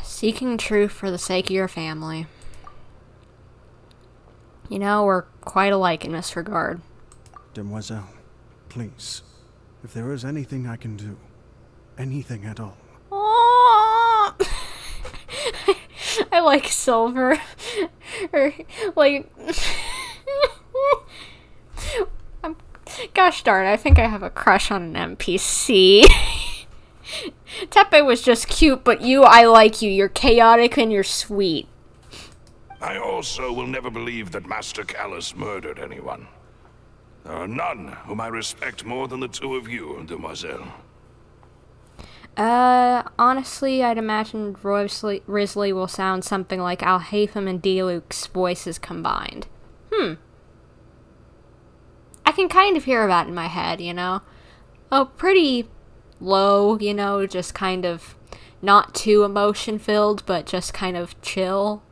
Seeking truth for the sake of your family. You know, we're quite alike in this regard. Demoiselle, please, if there is anything I can do, anything at all. Aww. I like Silver. Or, like... Gosh darn, I think I have a crush on an NPC. Tepe was just cute, but I like you. You're chaotic and you're sweet. I also will never believe that Master Callus murdered anyone. There are none whom I respect more than the two of you, demoiselle. Honestly, I'd imagine Risley will sound something like Alhaitham and Diluc's voices combined. I can kind of hear that in my head, you know? Oh, pretty low, you know, just kind of not too emotion-filled, but just kind of chill.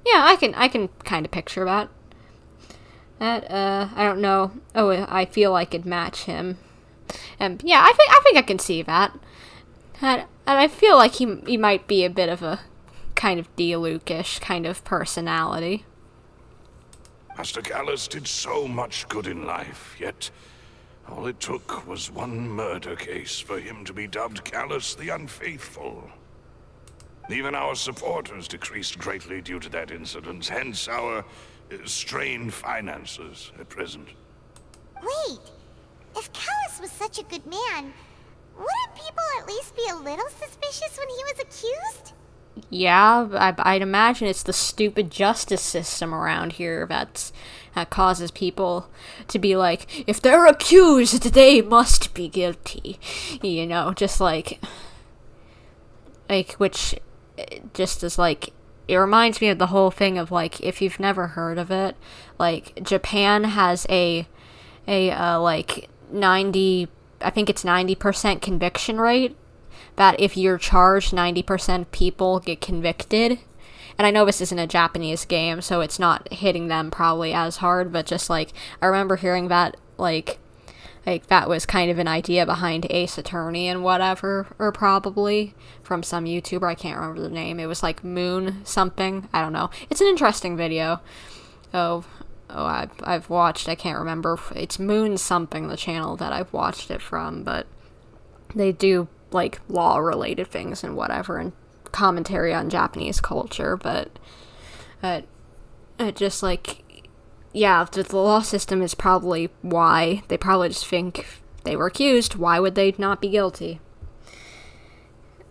Yeah, I can kind of picture that. I don't know. Oh, I feel like it'd match him. And yeah, I think I can see that. And I feel like he might be a bit of a kind of Diluc-ish kind of personality. Master Callus did so much good in life, yet all it took was one murder case for him to be dubbed Callus the Unfaithful. Even our supporters decreased greatly due to that incident, hence our strained finances at present. Wait, if Callus was such a good man, wouldn't people at least be a little suspicious when he was accused? Yeah, I'd imagine it's the stupid justice system around here that causes people to be like, if they're accused, they must be guilty. You know, just like which just is like, it reminds me of the whole thing of like, if you've never heard of it, like Japan has a like 90, I think it's 90% conviction rate, that if you're charged, 90% of people get convicted. And I know this isn't a Japanese game, so it's not hitting them probably as hard, but just like, I remember hearing that, like that was kind of an idea behind Ace Attorney and whatever, or probably from some YouTuber, I can't remember the name. It was like Moon something, I don't know. It's an interesting video. I've watched, I can't remember, it's Moon something, the channel that I've watched it from, but they do like law-related things and whatever, and commentary on Japanese culture, but just like, yeah, the law system is probably why they probably just think they were accused. Why would they not be guilty?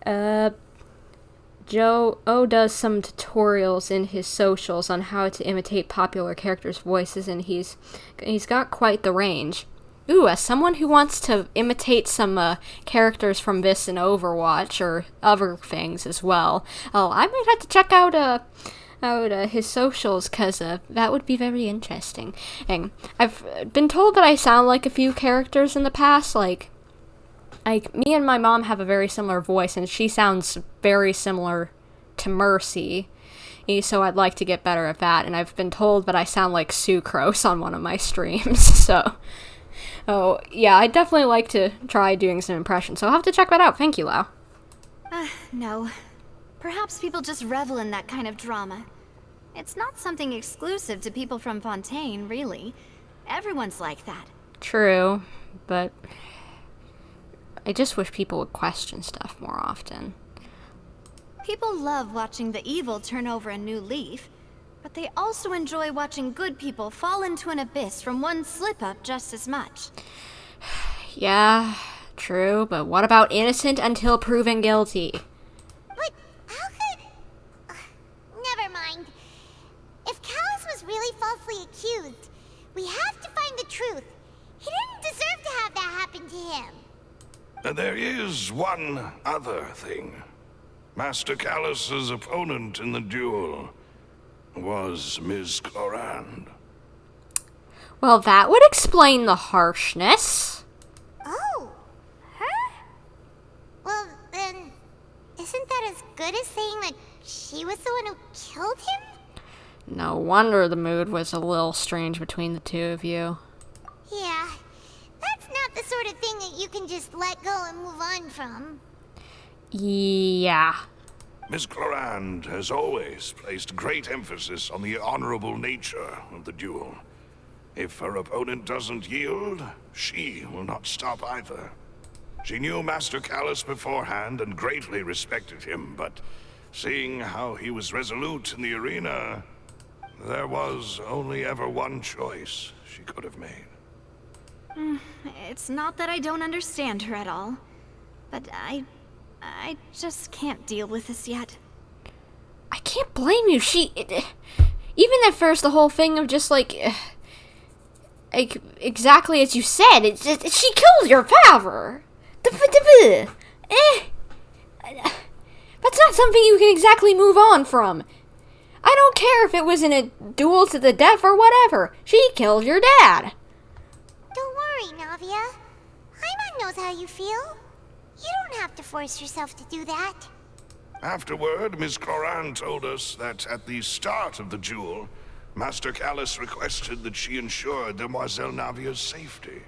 Joe does some tutorials in his socials on how to imitate popular characters' voices, and he's got quite the range. Ooh, as someone who wants to imitate some characters from this and Overwatch, or other things as well, I might have to check out his socials, because that would be very interesting. And I've been told that I sound like a few characters in the past, like me and my mom have a very similar voice, and she sounds very similar to Mercy, so I'd like to get better at that. And I've been told that I sound like Sucrose on one of my streams, so... Oh, yeah, I'd definitely like to try doing some impressions, so I'll have to check that out. Thank you, Lau. No. Perhaps people just revel in that kind of drama. It's not something exclusive to people from Fontaine, really. Everyone's like that. True, but I just wish people would question stuff more often. People love watching the evil turn over a new leaf, but they also enjoy watching good people fall into an abyss from one slip-up just as much. Yeah, true, but what about innocent until proven guilty? But how could... never mind. If Callus was really falsely accused, we have to find the truth. He didn't deserve to have that happen to him. There is one other thing. Master Callus's opponent in the duel was Ms. Clorand. Well, that would explain the harshness. Oh, her? Well, then, isn't that as good as saying that she was the one who killed him? No wonder the mood was a little strange between the two of you. Yeah, that's not the sort of thing that you can just let go and move on from. Yeah. Miss Clorand has always placed great emphasis on the honorable nature of the duel. If her opponent doesn't yield, she will not stop either. She knew Master Callus beforehand and greatly respected him, but seeing how he was resolute in the arena, there was only ever one choice she could have made. It's not that I don't understand her at all, but I just can't deal with this yet. I can't blame you. Even at first, the whole thing of just like... like, exactly as you said. It's just, she killed your father. That's not something you can exactly move on from. I don't care if it was in a duel to the death or whatever. She killed your dad. Don't worry, Navia. Paimon knows how you feel. You don't have to force yourself to do that. Afterward, Miss Cloran told us that at the start of the duel, Master Callus requested that she ensure Demoiselle Navia's safety.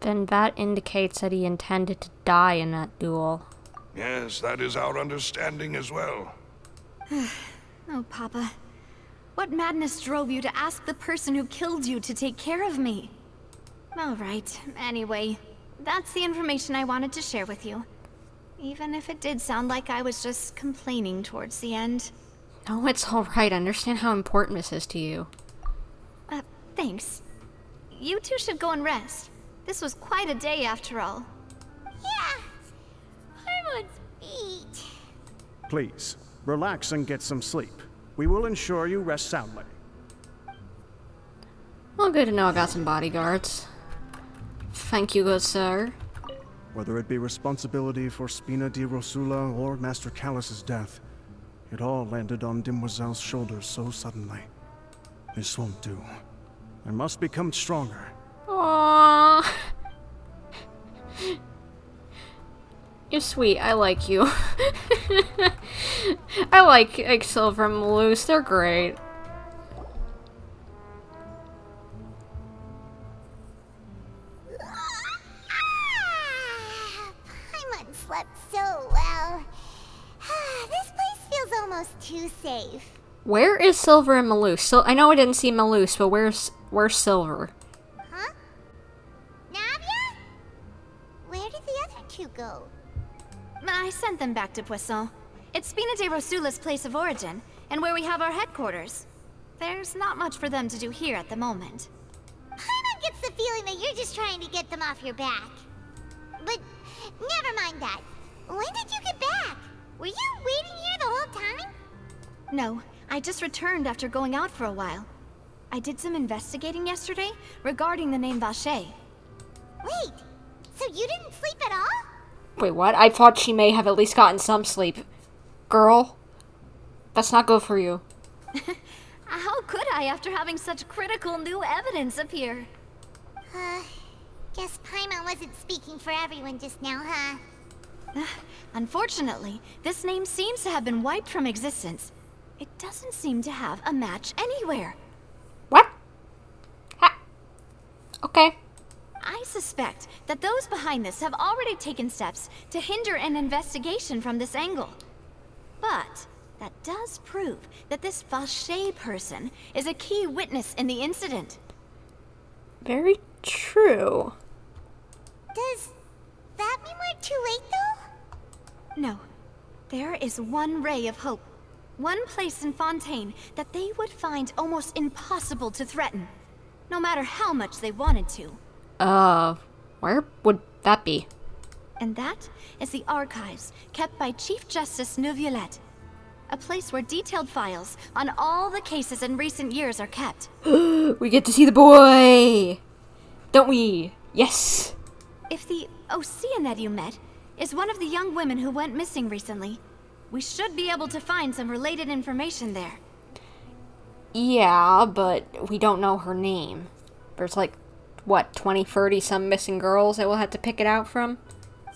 Then that indicates that he intended to die in that duel. Yes, that is our understanding as well. Oh, Papa. What madness drove you to ask the person who killed you to take care of me? All right, anyway, that's the information I wanted to share with you. Even if it did sound like I was just complaining towards the end. No, it's alright. I understand how important this is to you. Thanks. You two should go and rest. This was quite a day after all. Yeah. Paimon's beat. Please, relax and get some sleep. We will ensure you rest soundly. Well, good to know I got some bodyguards. Thank you, good sir. Whether it be responsibility for Spina di Rosula or Master Callus's death, it all landed on Demoiselle's shoulders so suddenly. This won't do. I must become stronger. Aww. You're sweet. I like you. I like Silver and Malus. They're great. Paimon slept so well. This place feels almost too safe. Where is Silver and Malus? I know I didn't see Malus, but where's Silver? Huh? Navia? Where did the other two go? I sent them back to Poisson. It's Spina de Rosula's place of origin, and where we have our headquarters. There's not much for them to do here at the moment. Paimon gets the feeling that you're just trying to get them off your back. But never mind that. When did you get back? Were you waiting here the whole time? No, I just returned after going out for a while. I did some investigating yesterday regarding the name Vache. Wait, so you didn't sleep at all? Wait, what? I thought she may have at least gotten some sleep. Girl, that's not good for you. How could I after having such critical new evidence appear? Guess Paimon wasn't speaking for everyone just now, huh? Unfortunately, this name seems to have been wiped from existence. It doesn't seem to have a match anywhere. What? Okay. I suspect that those behind this have already taken steps to hinder an investigation from this angle. But that does prove that this Vache person is a key witness in the incident. Very true. Does that mean we're too late, though? No. There is one ray of hope. One place in Fontaine that they would find almost impossible to threaten, no matter how much they wanted to. Where would that be? And that is the archives kept by Chief Justice Neuvillette. A place where detailed files on all the cases in recent years are kept. We get to see the boy! Don't we? Yes! If the Oceanette you met is one of the young women who went missing recently, we should be able to find some related information there. Yeah, but we don't know her name. There's like, what, 20, 30 some missing girls that we'll have to pick it out from?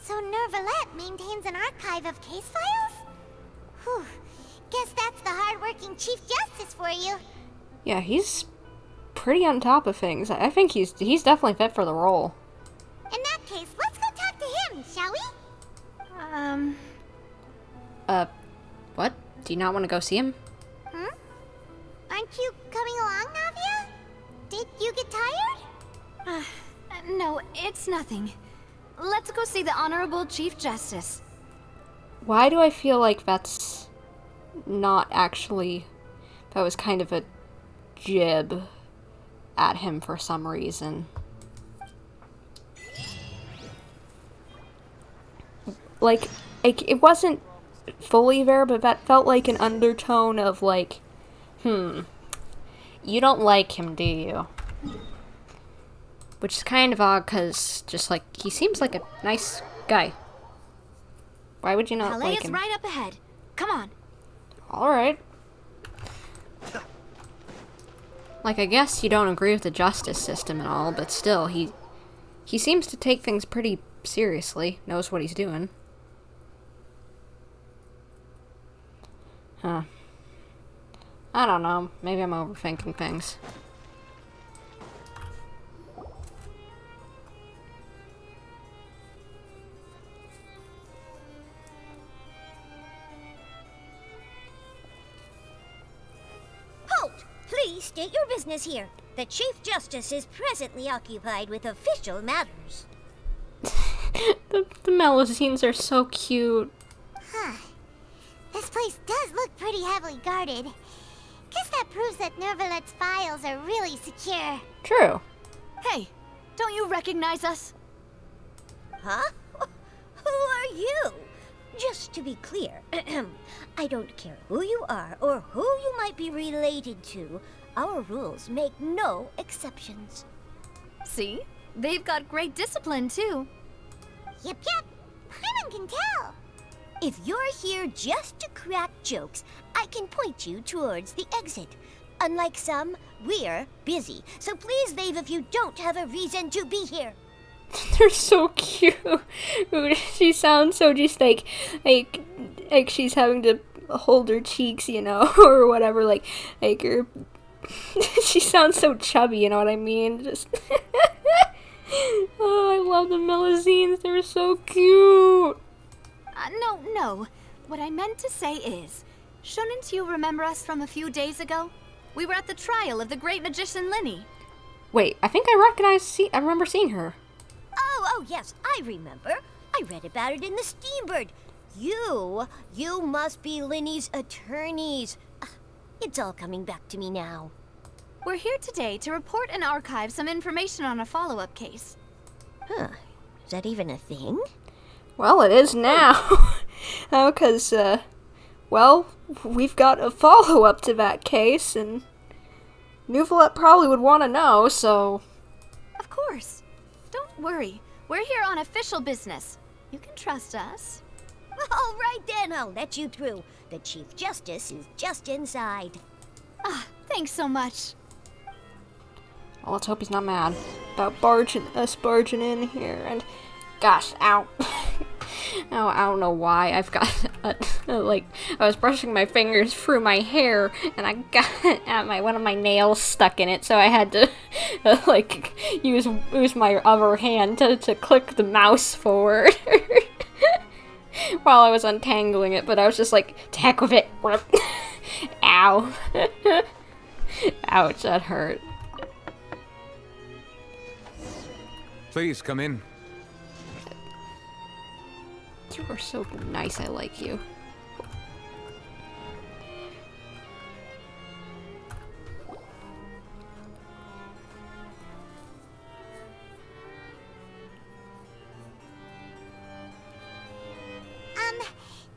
So Neuvillette maintains an archive of case files? Whew. Guess that's the hard-working Chief Justice for you. Yeah, he's pretty on top of things. I think he's definitely fit for the role. In that case, let's go talk to him, shall we? What? Do you not want to go see him? Aren't you coming along, Navia? Did you get tired? No, it's nothing. Let's go see the Honorable Chief Justice. Why do I feel like that's not actually... That was kind of a jib at him for some reason. Like, it wasn't fully there, but that felt like an undertone of like, you don't like him, do you? Which is kind of odd, because just like, he seems like a nice guy. Why would you not Palais like is him? right up ahead. Come on. Alright. Like, I guess you don't agree with the justice system and all, but still, he seems to take things pretty seriously, knows what he's doing. Huh. I don't know, maybe I'm overthinking things. Halt! Please state your business here. The Chief Justice is presently occupied with official matters. The Melusines are so cute. Huh. This place does look pretty heavily guarded. Guess that proves that Neuvillette's files are really secure. True. Hey, don't you recognize us? Huh? Who are you? Just to be clear, I don't care who you are or who you might be related to. Our rules make no exceptions. See? They've got great discipline, too. Yep. Paimon can tell. If you're here just to crack jokes, I can point you towards the exit. Unlike some, we're busy, so please leave if you don't have a reason to be here. They're so cute. She sounds so just like she's having to hold her cheeks, you know, or whatever. Like her. She sounds so chubby, you know what I mean? Just. Oh, I love the Melusines. They're so cute. No. What I meant to say is, shouldn't you remember us from a few days ago? We were at the trial of the great magician Linny. Wait, I think I remember seeing her. Oh, yes, I remember. I read about it in the Steambird. You must be Linny's attorneys. It's all coming back to me now. We're here today to report and archive some information on a follow-up case. Huh. Is that even a thing? Well, it is now. Because, well, we've got a follow-up to that case, and Neuvillette probably would want to know, so... Of course. Don't worry. We're here on official business. You can trust us. All right then, I'll let you through. The Chief Justice is just inside. Thanks so much. Well, let's hope he's not mad about barging in here, and... Gosh, ow. Oh, I don't know why. I've got, I was brushing my fingers through my hair, and I got one of my nails stuck in it, so I had to, use my other hand to click the mouse forward while I was untangling it, but I was just like, to heck with it. Ow. Ouch, that hurt. Please, come in. You are so nice, I like you.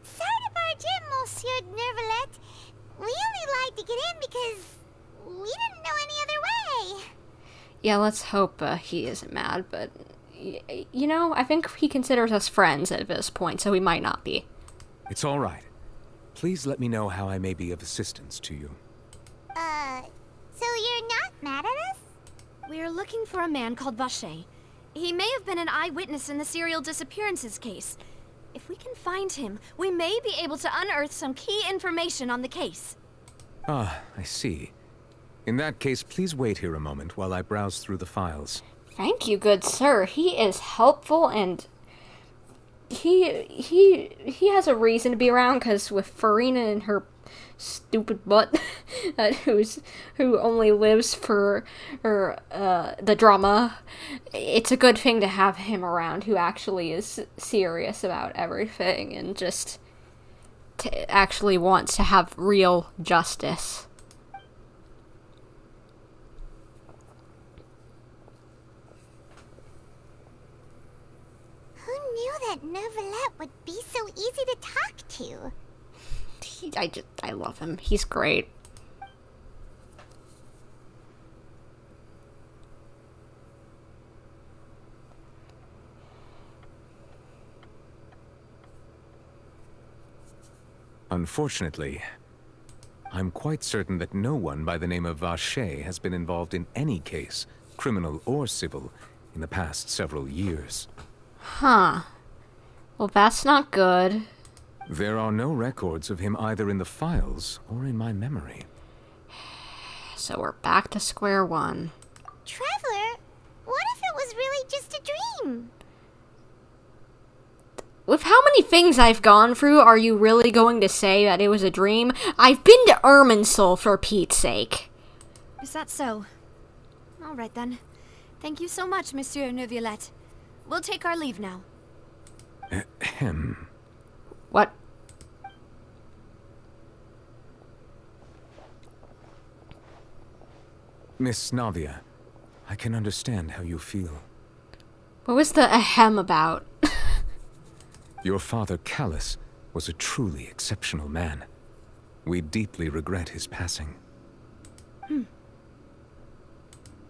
Sorry to barge in, Monsieur Neuvillette. We only lied to get in because we didn't know any other way. Yeah, let's hope he isn't mad, but... You know, I think he considers us friends at this point, so he might not be. It's all right. Please let me know how I may be of assistance to you. So you're not mad at us? We're looking for a man called Vacher. He may have been an eyewitness in the serial disappearances case. If we can find him, we may be able to unearth some key information on the case. Ah, I see. In that case, please wait here a moment while I browse through the files. Thank you, good sir. He is helpful, and he has a reason to be around, because with Furina and her stupid butt, who only lives for the drama, it's a good thing to have him around, who actually is serious about everything and just actually wants to have real justice. That Neuvillette would be so easy to talk to. I love him. He's great. Unfortunately, I'm quite certain that no one by the name of Vache has been involved in any case, criminal or civil, in the past several years. Huh. Well, that's not good. There are no records of him either in the files or in my memory. So we're back to square one. Traveler, what if it was really just a dream? With how many things I've gone through, are you really going to say that it was a dream? I've been to Irminsul, for Pete's sake. Is that so? All right then. Thank you so much, Monsieur Neuvillette. We'll take our leave now. Ahem. What? Miss Navia, I can understand how you feel. What was the ahem about? Your father, Callus, was a truly exceptional man. We deeply regret his passing.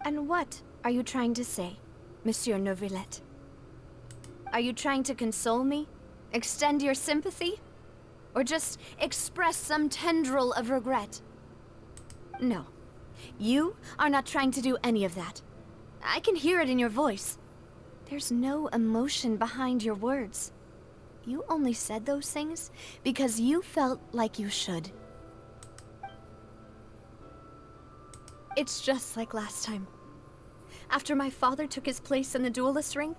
And what are you trying to say, Monsieur Neuvillette? Are you trying to console me? Extend your sympathy? Or just express some tendril of regret? No. You are not trying to do any of that. I can hear it in your voice. There's no emotion behind your words. You only said those things because you felt like you should. It's just like last time. After my father took his place in the duelist ring,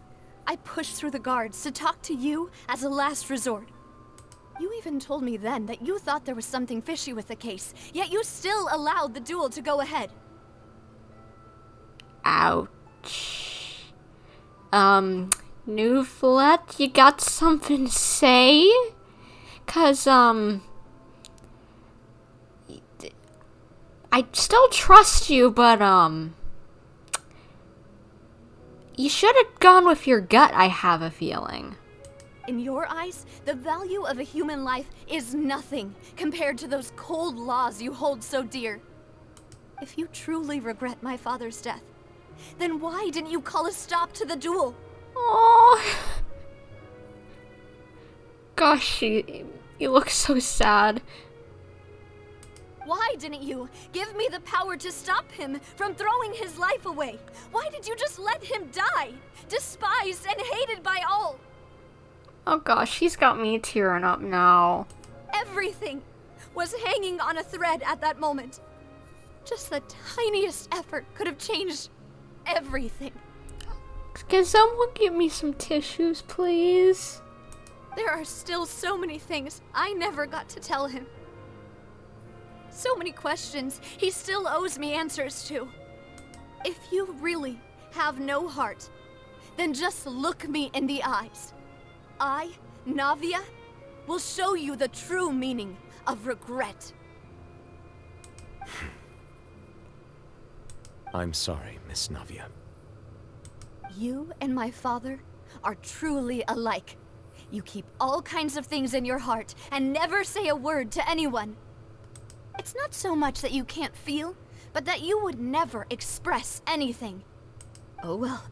I pushed through the guards to talk to you as a last resort. You even told me then that you thought there was something fishy with the case, yet you still allowed the duel to go ahead. Ouch. Neuvillette, you got something to say? 'Cause, I still trust you, but, you should have gone with your gut, I have a feeling. In your eyes, the value of a human life is nothing compared to those cold laws you hold so dear. If you truly regret my father's death, then why didn't you call a stop to the duel? Oh, gosh, you look so sad. Why didn't you give me the power to stop him from throwing his life away? Why did you just let him die, despised and hated by all? Oh gosh, he's got me tearing up now. Everything was hanging on a thread at that moment. Just the tiniest effort could have changed everything. Can someone give me some tissues, please? There are still so many things I never got to tell him. So many questions he still owes me answers to. If you really have no heart, then just look me in the eyes. I, Navia, will show you the true meaning of regret. I'm sorry, Miss Navia. You and my father are truly alike. You keep all kinds of things in your heart and never say a word to anyone. It's not so much that you can't feel, but that you would never express anything. Oh well.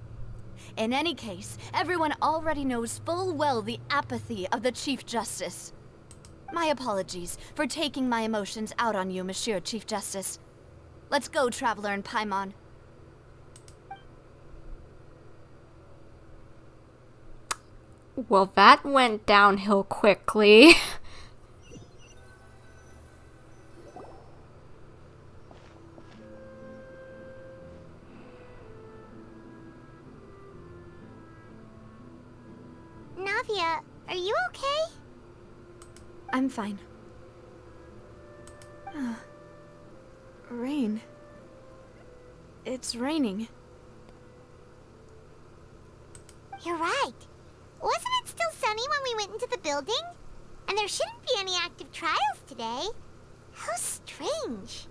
In any case, everyone already knows full well the apathy of the Chief Justice. My apologies for taking my emotions out on you, Monsieur Chief Justice. Let's go, Traveler and Paimon. Well, that went downhill quickly. Navia, are you okay? I'm fine. Rain. It's raining. You're right. Wasn't it still sunny when we went into the building? And there shouldn't be any active trials today. How strange.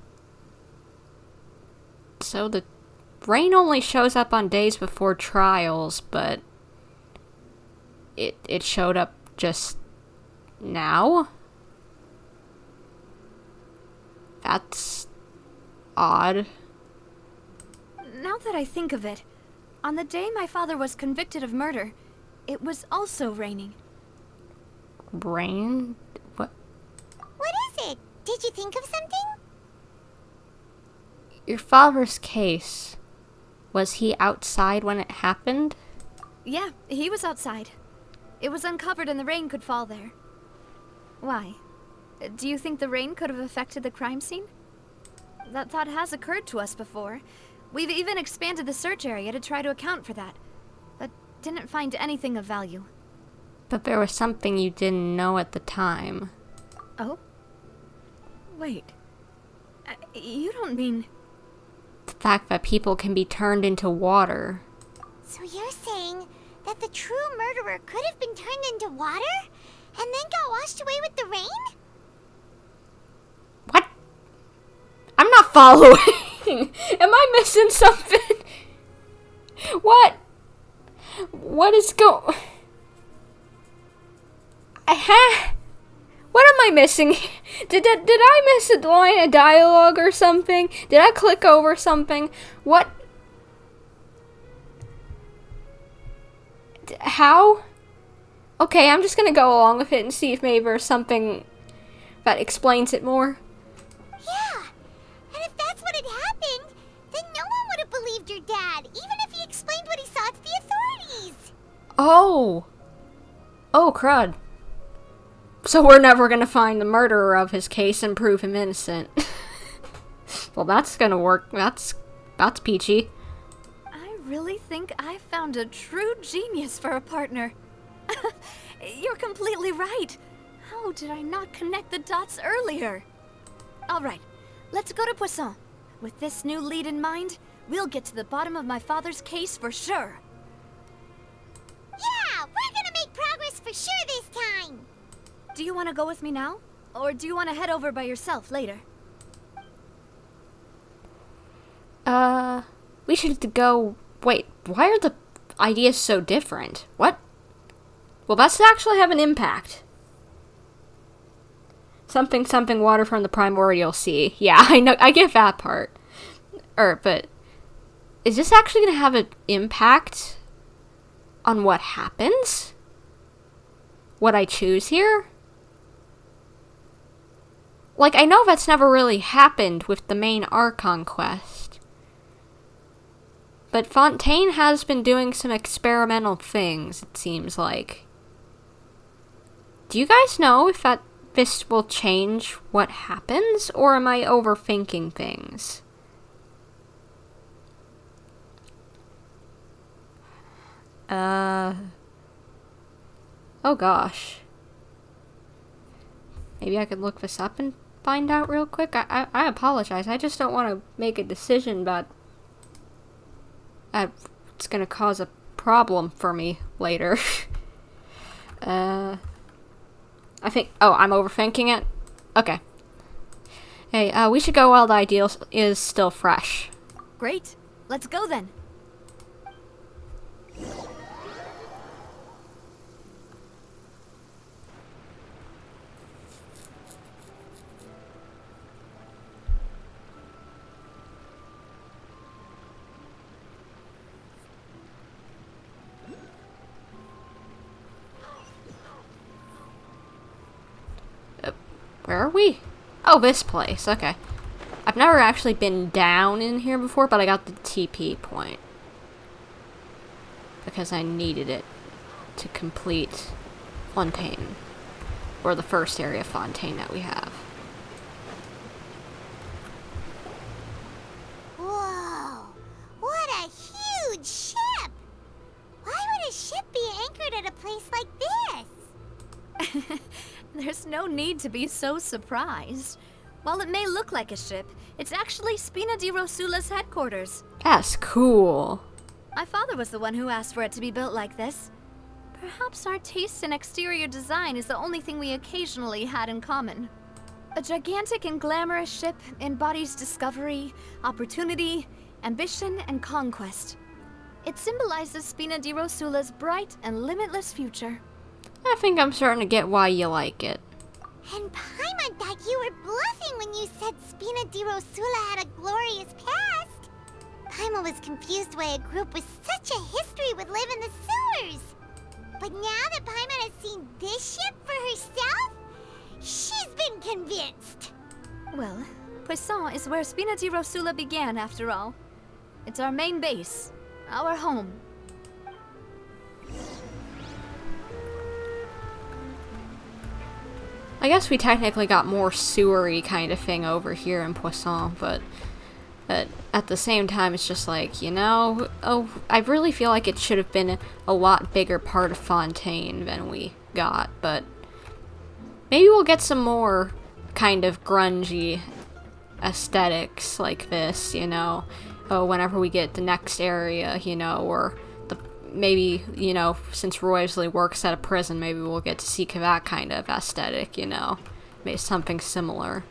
So the rain only shows up on days before trials, but it showed up just now? That's odd. Now that I think of it, on the day my father was convicted of murder, it was also raining. Rain? What? Did you think of something? Your father's case. Was he outside when it happened? Yeah, he was outside. It was uncovered and the rain could fall there. Why? Do you think the rain could have affected the crime scene? That thought has occurred to us before. We've even expanded the search area to try to account for that, but didn't find anything of value. But there was something you didn't know at the time. Oh? Wait. You don't mean... The fact that people can be turned into water. So you're saying that the true murderer could have been turned into water and then got washed away with the rain? What? I'm not following. Am I missing something? What? What is What am I missing? Did I miss a line of dialogue or something? Did I click over something? What? How? Okay, I'm just gonna go along with it and see if maybe there's something that explains it more. Yeah, and if that's what had happened, then no one would have believed your dad, even if he explained what he saw to the authorities. Oh. Oh, crud. So we're never gonna find the murderer of his case and prove him innocent. Well, that's gonna work. That's peachy. I really think I found a true genius for a partner. You're completely right. How did I not connect the dots earlier? Alright, let's go to Poisson. With this new lead in mind, we'll get to the bottom of my father's case for sure. Yeah, we're gonna make progress for sure this time. Do you want to go with me now? Or do you want to head over by yourself later? We should go... Wait, why are the ideas so different? What? Well, that's actually have an impact. Something water from the primordial sea. Yeah, I know, I get that part. But is this actually gonna have an impact on what happens? What I choose here? Like, I know that's never really happened with the main Archon quest. But Fontaine has been doing some experimental things, it seems like. Do you guys know if this will change what happens, or am I overthinking things? Oh gosh. Maybe I could look this up and find out real quick. I apologize. I just don't want to make a decision that it's gonna cause a problem for me later. I think... Oh, I'm overthinking it? Okay. Hey, we should go while the ideal is still fresh. Great. Let's go then. Where are we? Oh, this place. Okay. I've never actually been down in here before, but I got the TP point. Because I needed it to complete Fontaine. Or the first area of Fontaine that we have. Whoa! What a huge ship! Why would a ship be anchored at a place like this? There's no need to be so surprised. While it may look like a ship, it's actually Spina di Rosula's headquarters. That's cool. My father was the one who asked for it to be built like this. Perhaps our taste in exterior design is the only thing we occasionally had in common. A gigantic and glamorous ship embodies discovery, opportunity, ambition, and conquest. It symbolizes Spina di Rosula's bright and limitless future. I think I'm starting to get why you like it. And Paimon thought you were bluffing when you said Spina di Rosula had a glorious past. Paimon was confused why a group with such a history would live in the sewers. But now that Paimon has seen this ship for herself, she's been convinced. Well, Poisson is where Spina di Rosula began, after all. It's our main base, our home. I guess we technically got more sewery kind of thing over here in Poisson, but at the same time, it's just like, you know, I really feel like it should have been a lot bigger part of Fontaine than we got, but maybe we'll get some more kind of grungy aesthetics like this, you know, whenever we get the next area, you know, or maybe, you know, since Roysley works at a prison, maybe we'll get to see that kind of aesthetic, you know, maybe something similar.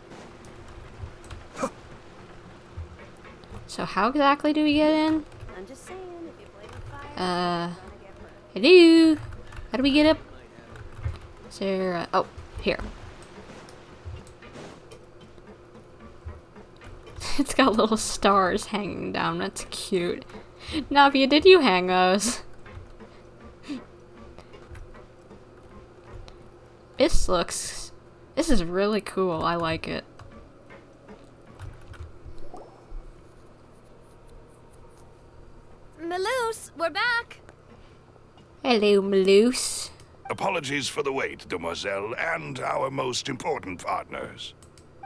So how exactly do we get in? I'm just saying, if you play with fire, hello? How do we get up? Is there, oh, here. It's got little stars hanging down, that's cute. Navia, did you hang those? This is really cool, I like it. Maloose, we're back! Hello, Maloose. Apologies for the wait, demoiselle, and our most important partners.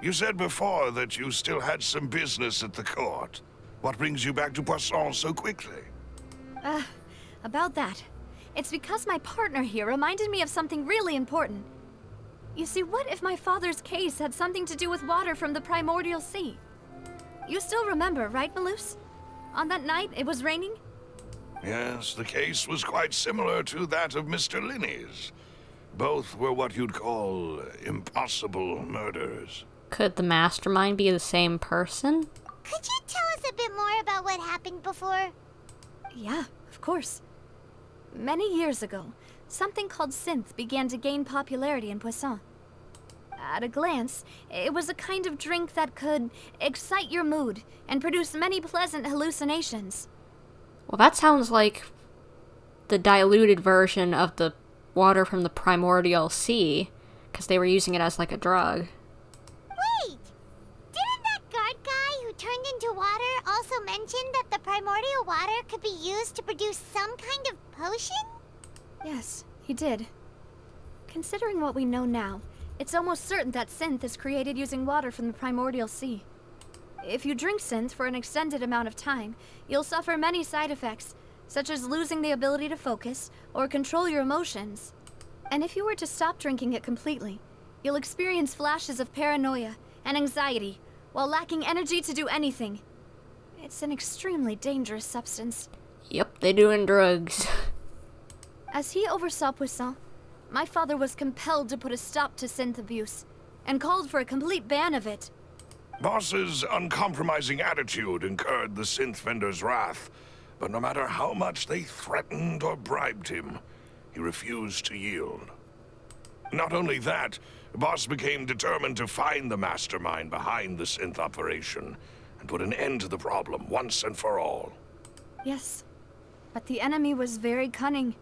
You said before that you still had some business at the court. What brings you back to Poisson so quickly? About that. It's because my partner here reminded me of something really important. You see, what if my father's case had something to do with water from the primordial sea? You still remember, right, Maloose? On that night, it was raining? Yes, the case was quite similar to that of Mr. Linney's. Both were what you'd call impossible murders. Could the mastermind be the same person? Could you tell us a bit more about what happened before? Yeah, of course. Many years ago, something called synth began to gain popularity in Poisson. At a glance, it was a kind of drink that could excite your mood and produce many pleasant hallucinations. Well, that sounds like the diluted version of the water from the primordial sea, because they were using it as like a drug. Wait! Didn't that guard guy who turned into water also mention that the primordial water could be used to produce some kind of potion? Yes, he did. Considering what we know now, it's almost certain that synth is created using water from the primordial sea. If you drink synth for an extended amount of time, you'll suffer many side effects, such as losing the ability to focus or control your emotions. And if you were to stop drinking it completely, you'll experience flashes of paranoia and anxiety while lacking energy to do anything. It's an extremely dangerous substance. Yep, they doing drugs. As he oversaw Poisson, my father was compelled to put a stop to synth abuse and called for a complete ban of it. Boss's uncompromising attitude incurred the synth vendor's wrath, but no matter how much they threatened or bribed him, he refused to yield. Not only that, Boss became determined to find the mastermind behind the synth operation and put an end to the problem once and for all. Yes, but the enemy was very cunning.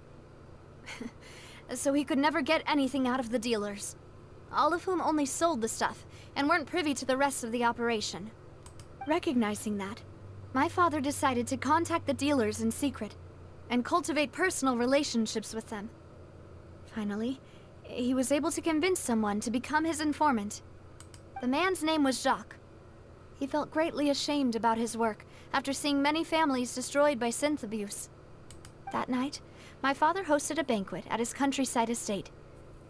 So he could never get anything out of the dealers, all of whom only sold the stuff and weren't privy to the rest of the operation. Recognizing that, my father decided to contact the dealers in secret and cultivate personal relationships with them. Finally, he was able to convince someone to become his informant. The man's name was Jacques. He felt greatly ashamed about his work after seeing many families destroyed by synth abuse. That night, my father hosted a banquet at his countryside estate.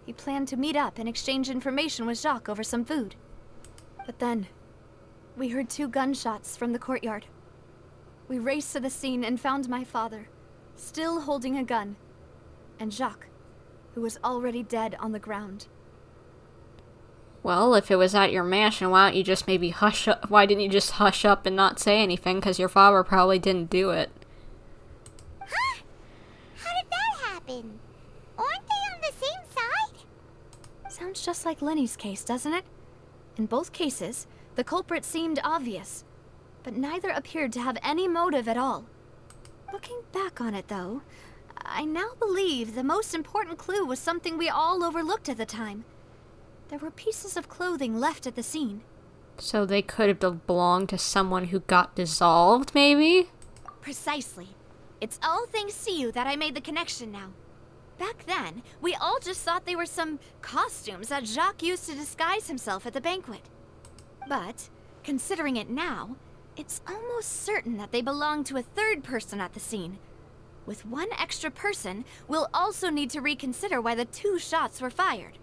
He planned to meet up and exchange information with Jacques over some food. But then, we heard 2 gunshots from the courtyard. We raced to the scene and found my father, still holding a gun, and Jacques, who was already dead on the ground. Well, if it was at your mansion, why don't you just maybe hush up? Why didn't you just hush up and not say anything? Because your father probably didn't do it. Huh? How did that happen? Aren't they on the same side? Sounds just like Lenny's case, doesn't it? In both cases, the culprit seemed obvious, but neither appeared to have any motive at all. Looking back on it, though, I now believe the most important clue was something we all overlooked at the time. There were pieces of clothing left at the scene. So they could have belonged to someone who got dissolved, maybe? Precisely. It's all thanks to you that I made the connection now. Back then, we all just thought they were some costumes that Jacques used to disguise himself at the banquet. But, considering it now, it's almost certain that they belong to a third person at the scene. With one extra person, we'll also need to reconsider why the 2 shots were fired.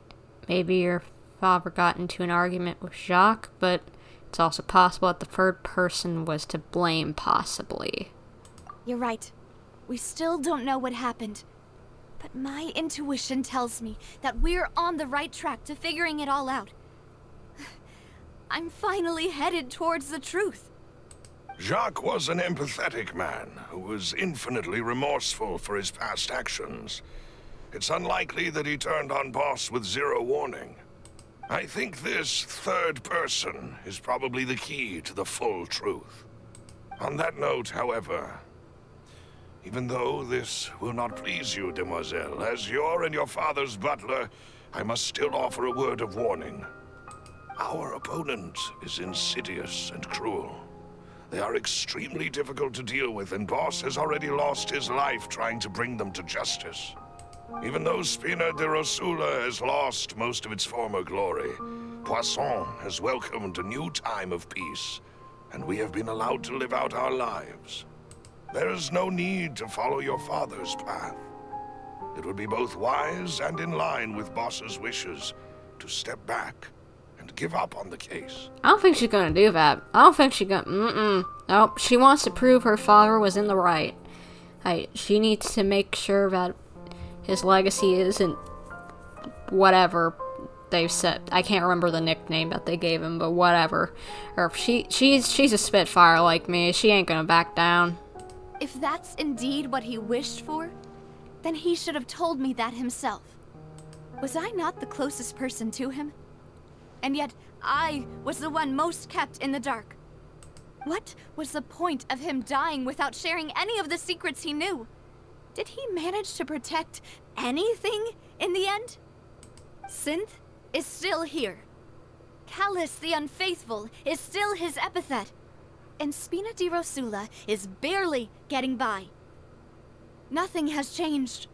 Maybe your father got into an argument with Jacques, but it's also possible that the third person was to blame, possibly. You're right. We still don't know what happened. But my intuition tells me that we're on the right track to figuring it all out. I'm finally headed towards the truth. Jacques was an empathetic man who was infinitely remorseful for his past actions. It's unlikely that he turned on Boss with 0 warning. I think this third person is probably the key to the full truth. On that note, however, even though this will not please you, demoiselle, as your and your father's butler, I must still offer a word of warning. Our opponent is insidious and cruel. They are extremely difficult to deal with, and Boss has already lost his life trying to bring them to justice. Even though Spina de Rosula has lost most of its former glory, Poisson has welcomed a new time of peace, and we have been allowed to live out our lives. There is no need to follow your father's path. It would be both wise and in line with Boss's wishes to step back and give up on the case. I don't think she's gonna do that. I don't think she's gonna... Nope, she wants to prove her father was in the right. She needs to make sure that his legacy isn't whatever they've said. I can't remember the nickname that they gave him, but whatever. Or if she's a Spitfire like me. She ain't gonna back down. If that's indeed what he wished for, then he should have told me that himself. Was I not the closest person to him? And yet, I was the one most kept in the dark. What was the point of him dying without sharing any of the secrets he knew? Did he manage to protect anything in the end? Synth is still here. Callus the Unfaithful is still his epithet. And Spina di Rosula is barely getting by. Nothing has changed.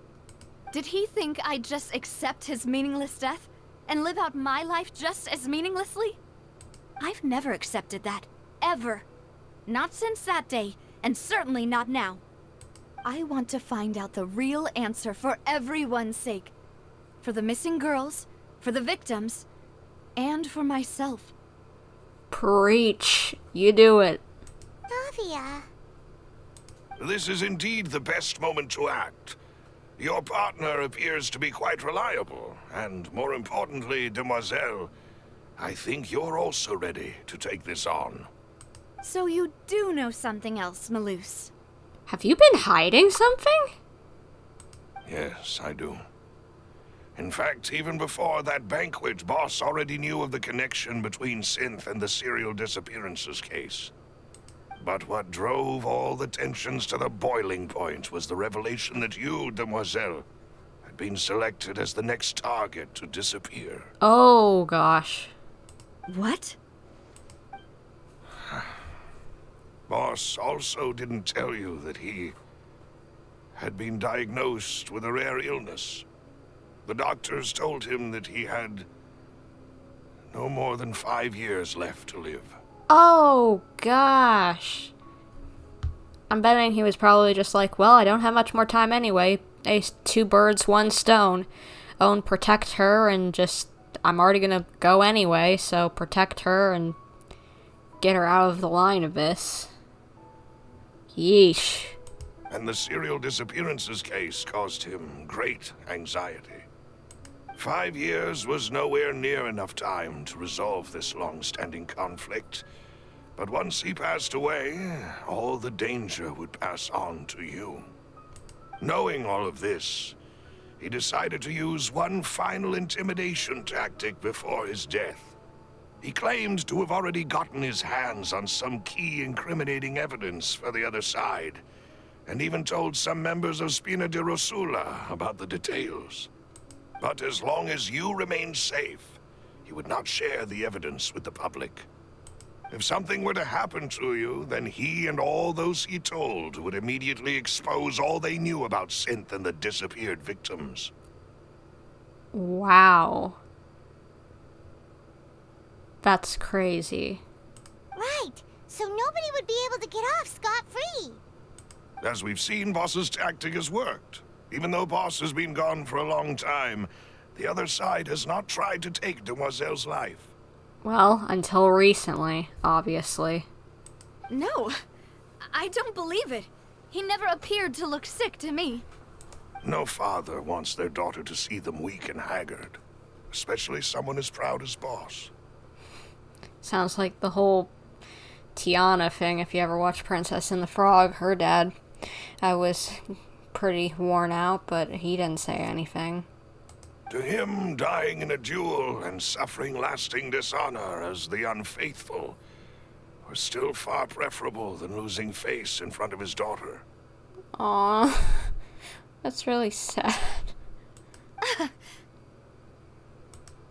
Did he think I'd just accept his meaningless death and live out my life just as meaninglessly? I've never accepted that, ever. Not since that day, and certainly not now. I want to find out the real answer for everyone's sake. For the missing girls, for the victims, and for myself. Preach. You do it. Navia. This is indeed the best moment to act. Your partner appears to be quite reliable, and more importantly, demoiselle, I think you're also ready to take this on. So you do know something else, Malouse. Have you been hiding something? Yes, I do. In fact, even before that banquet, Boss already knew of the connection between Synth and the serial disappearances case. But what drove all the tensions to the boiling point was the revelation that you, demoiselle, had been selected as the next target to disappear. Oh, gosh. What? Boss also didn't tell you that he had been diagnosed with a rare illness. The doctors told him that he had no more than 5 years left to live. Oh, gosh. I'm betting he was probably just like, well, I don't have much more time anyway. Hey, 2 birds, 1 stone. Oh, and protect her and just... I'm already gonna go anyway, so protect her and get her out of the line of this. Yeesh. And the serial disappearances case caused him great anxiety. 5 years was nowhere near enough time to resolve this long-standing conflict. But once he passed away, all the danger would pass on to you. Knowing all of this, he decided to use one final intimidation tactic before his death. He claimed to have already gotten his hands on some key incriminating evidence for the other side, and even told some members of Spina di Rosula about the details. But as long as you remained safe, he would not share the evidence with the public. If something were to happen to you, then he and all those he told would immediately expose all they knew about Synth and the disappeared victims. Wow. That's crazy. Right, so nobody would be able to get off scot-free. As we've seen, Boss's tactic has worked. Even though Boss has been gone for a long time, the other side has not tried to take Demoiselle's life. Well, until recently, obviously. No, I don't believe it. He never appeared to look sick to me. No father wants their daughter to see them weak and haggard, especially someone as proud as Boss. Sounds like the whole Tiana thing. If you ever watch Princess and the Frog, her dad was pretty worn out, but he didn't say anything. To him, dying in a duel and suffering lasting dishonor as the unfaithful was still far preferable than losing face in front of his daughter. Aww. That's really sad.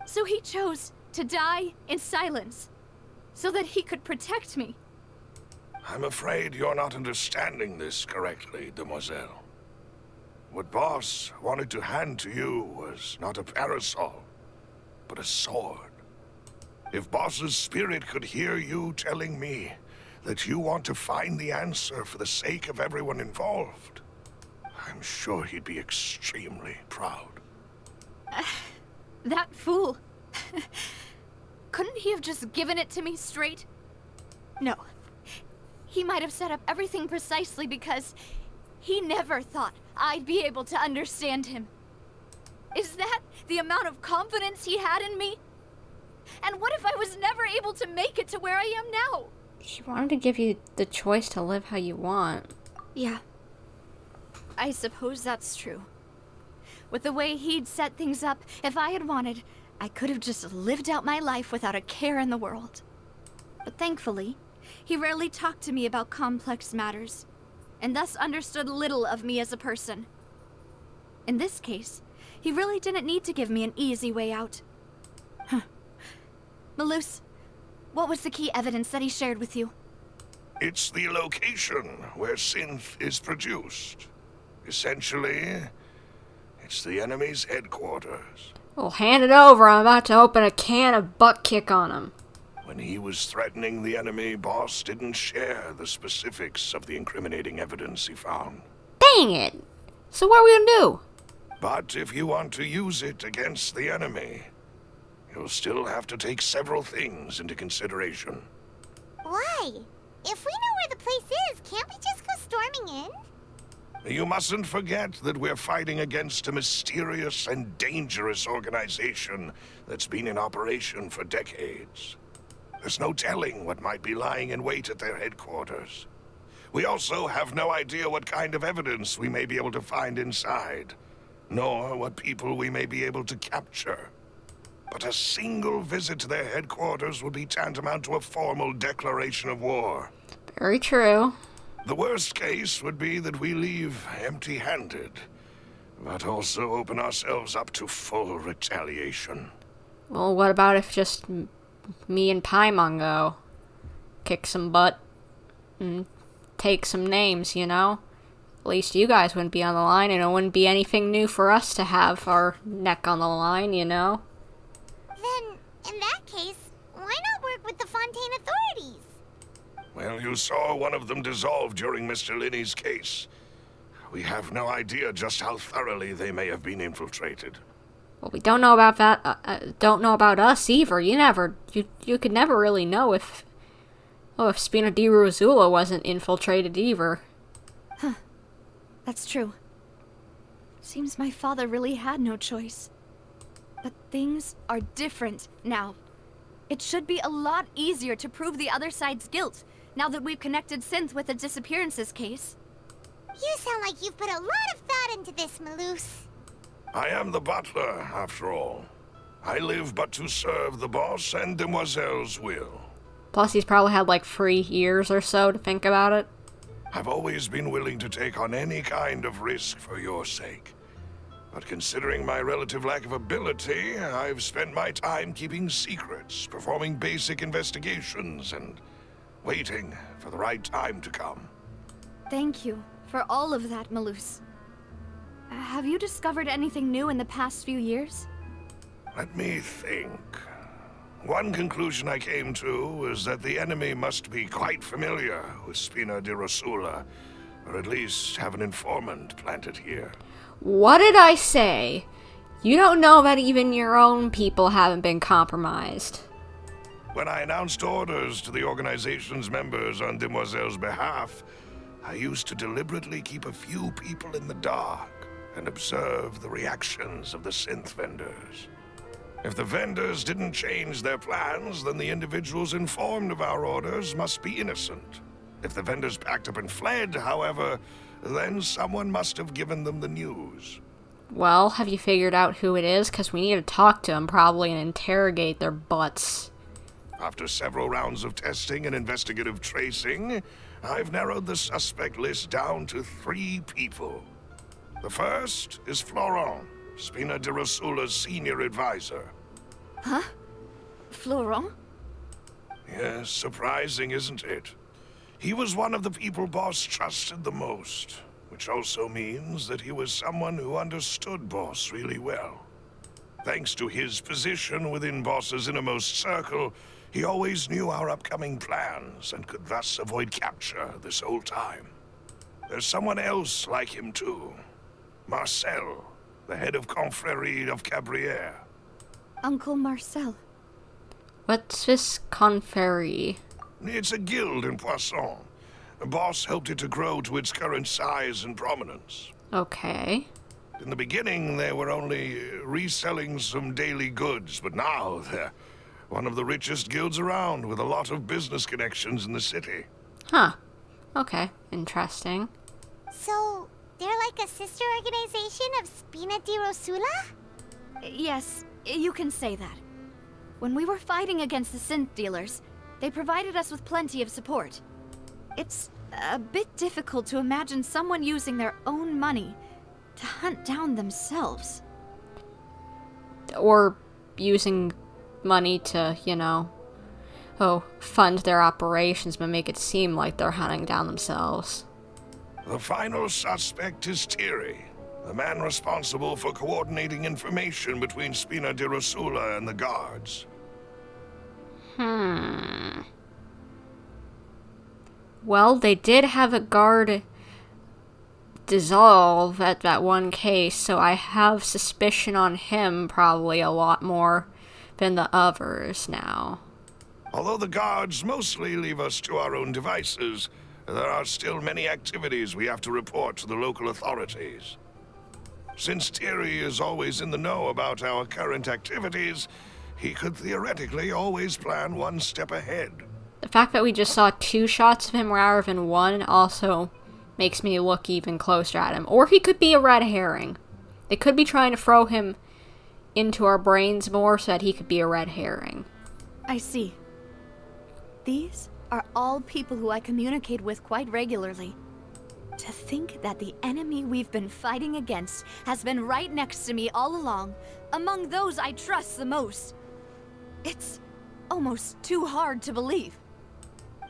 So he chose to die in silence, so that he could protect me. I'm afraid you're not understanding this correctly, Demoiselle. What Boss wanted to hand to you was not a parasol, but a sword. If Boss's spirit could hear you telling me that you want to find the answer for the sake of everyone involved, I'm sure he'd be extremely proud. That fool. Couldn't he have just given it to me straight? No. He might have set up everything precisely because he never thought I'd be able to understand him. Is that the amount of confidence he had in me? And what if I was never able to make it to where I am now? He wanted to give you the choice to live how you want. Yeah. I suppose that's true. With the way he'd set things up, if I had wanted, I could have just lived out my life without a care in the world. But thankfully, he rarely talked to me about complex matters, and thus understood little of me as a person. In this case, he really didn't need to give me an easy way out. Malus, what was the key evidence that he shared with you? It's the location where Synth is produced. Essentially, it's the enemy's headquarters. Well, hand it over. I'm about to open a can of butt kick on him. When he was threatening the enemy, Boss didn't share the specifics of the incriminating evidence he found. Dang it! So what are we gonna do? But if you want to use it against the enemy, you'll still have to take several things into consideration. Why? If we know where the place is, can't we just go storming in? You mustn't forget that we're fighting against a mysterious and dangerous organization that's been in operation for decades. There's no telling what might be lying in wait at their headquarters. We also have no idea what kind of evidence we may be able to find inside, nor what people we may be able to capture. But a single visit to their headquarters would be tantamount to a formal declaration of war. Very true. The worst case would be that we leave empty-handed, but also open ourselves up to full retaliation. Well, what about if just me and Paimon go? Kick some butt and take some names, you know? At least you guys wouldn't be on the line, and it wouldn't be anything new for us to have our neck on the line, you know? Then, in that case, why not work with the Fontaine authorities? Well, you saw one of them dissolve during Mr. Linney's case. We have no idea just how thoroughly they may have been infiltrated. Well, we don't know about that. Don't know about us either. You could never really know if Spina di Rosula wasn't infiltrated either. Huh. That's true. Seems my father really had no choice. But things are different now. It should be a lot easier to prove the other side's guilt, now that we've connected Synth with the disappearances case. You sound like you've put a lot of thought into this, Malus. I am the butler, after all. I live but to serve the boss and Demoiselle's will. Plus, he's probably had like 3 years or so to think about it. I've always been willing to take on any kind of risk for your sake. But considering my relative lack of ability, I've spent my time keeping secrets, performing basic investigations, and waiting for the right time to come. Thank you for all of that, Malus. Have you discovered anything new in the past few years? Let me think. One conclusion I came to was that the enemy must be quite familiar with Spina di Rosula, or at least have an informant planted here. What did I say? You don't know that even your own people haven't been compromised. When I announced orders to the organization's members on Demoiselle's behalf, I used to deliberately keep a few people in the dark and observe the reactions of the synth vendors. If the vendors didn't change their plans, then the individuals informed of our orders must be innocent. If the vendors packed up and fled, however, then someone must have given them the news. Well, have you figured out who it is? Because we need to talk to them probably and interrogate their butts. After several rounds of testing and investigative tracing, I've narrowed the suspect list down to 3 people. The first is Florent, Spina di Rosula's senior advisor. Huh? Florent? Yes, surprising, isn't it? He was one of the people Boss trusted the most, which also means that he was someone who understood Boss really well. Thanks to his position within Boss's innermost circle, he always knew our upcoming plans and could thus avoid capture this whole time. There's someone else like him too. Marcel, the head of Confrérie of Cabrières. Uncle Marcel. What's this confrérie? It's a guild in Poisson. Boss helped it to grow to its current size and prominence. Okay. In the beginning, they were only reselling some daily goods, but now they're one of the richest guilds around with a lot of business connections in the city. Huh. Okay. Interesting. So, they're like a sister organization of Spina di Rosula? Yes, you can say that. When we were fighting against the synth dealers, they provided us with plenty of support. It's a bit difficult to imagine someone using their own money to hunt down themselves. Or using money to, fund their operations but make it seem like they're hunting down themselves. The final suspect is Thierry, the man responsible for coordinating information between Spina di Rosula and the guards. Well, they did have a guard dissolve at that one case, so I have suspicion on him probably a lot more than the others now. Although the guards mostly leave us to our own devices, there are still many activities we have to report to the local authorities. Since Thierry is always in the know about our current activities, he could theoretically always plan one step ahead. The fact that we just saw 2 shots of him rather than 1 also makes me look even closer at him. Or he could be a red herring. They could be trying to throw him into our brains more so that he could be a red herring. I see. These are all people who I communicate with quite regularly. To think that the enemy we've been fighting against has been right next to me all along, among those I trust the most. It's almost too hard to believe.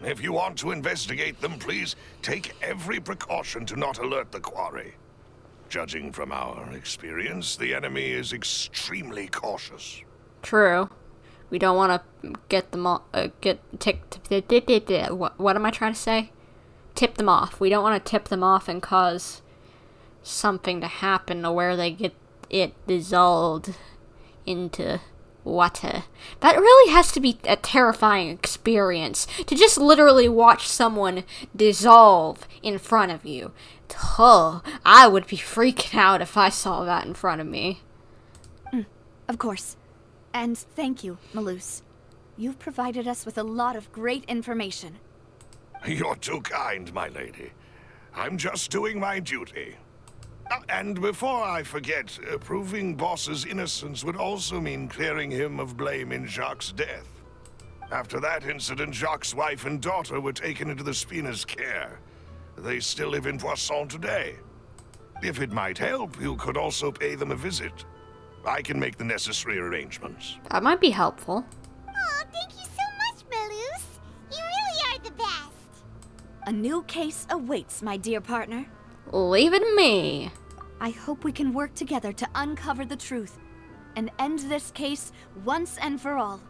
If you want to investigate them, please take every precaution to not alert the quarry. Judging from our experience, the enemy is extremely cautious. True. We don't want to get them all, what am I trying to say? Tip them off. We don't want to tip them off and cause something to happen to where they get it dissolved into water. That really has to be a terrifying experience, to just literally watch someone dissolve in front of you. Oh, I would be freaking out if I saw that in front of me. Of course. And thank you, Malus. You've provided us with a lot of great information. You're too kind, my lady. I'm just doing my duty. And before I forget, proving Boss's innocence would also mean clearing him of blame in Jacques' death. After that incident, Jacques' wife and daughter were taken into the Spina's care. They still live in Poisson today. If it might help, you could also pay them a visit. I can make the necessary arrangements. That might be helpful. Aw, thank you so much, Malus. You really are the best. A new case awaits, my dear partner. Leave it to me. I hope we can work together to uncover the truth and end this case once and for all.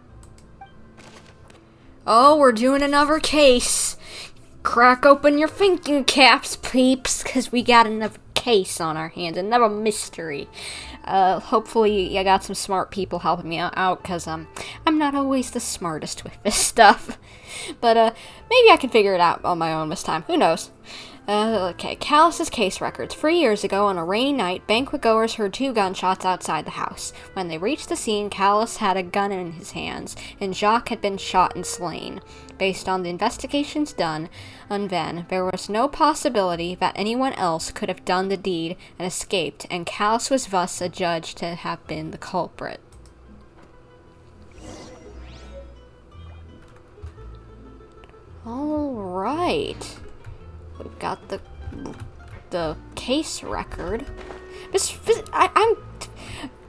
Oh, we're doing another case. Crack open your thinking caps, peeps, because we got another case on our hands, another mystery. Hopefully I got some smart people helping me out, because I'm not always the smartest with this stuff. But maybe I can figure it out on my own this time. Who knows? Okay, Callus's case records. 3 years ago, on a rainy night, banquet-goers heard 2 gunshots outside the house. When they reached the scene, Callus had a gun in his hands, and Jacques had been shot and slain. Based on the investigations done on Van, there was no possibility that anyone else could have done the deed and escaped, and Callus was thus adjudged to have been the culprit. Alright. We've got the case record.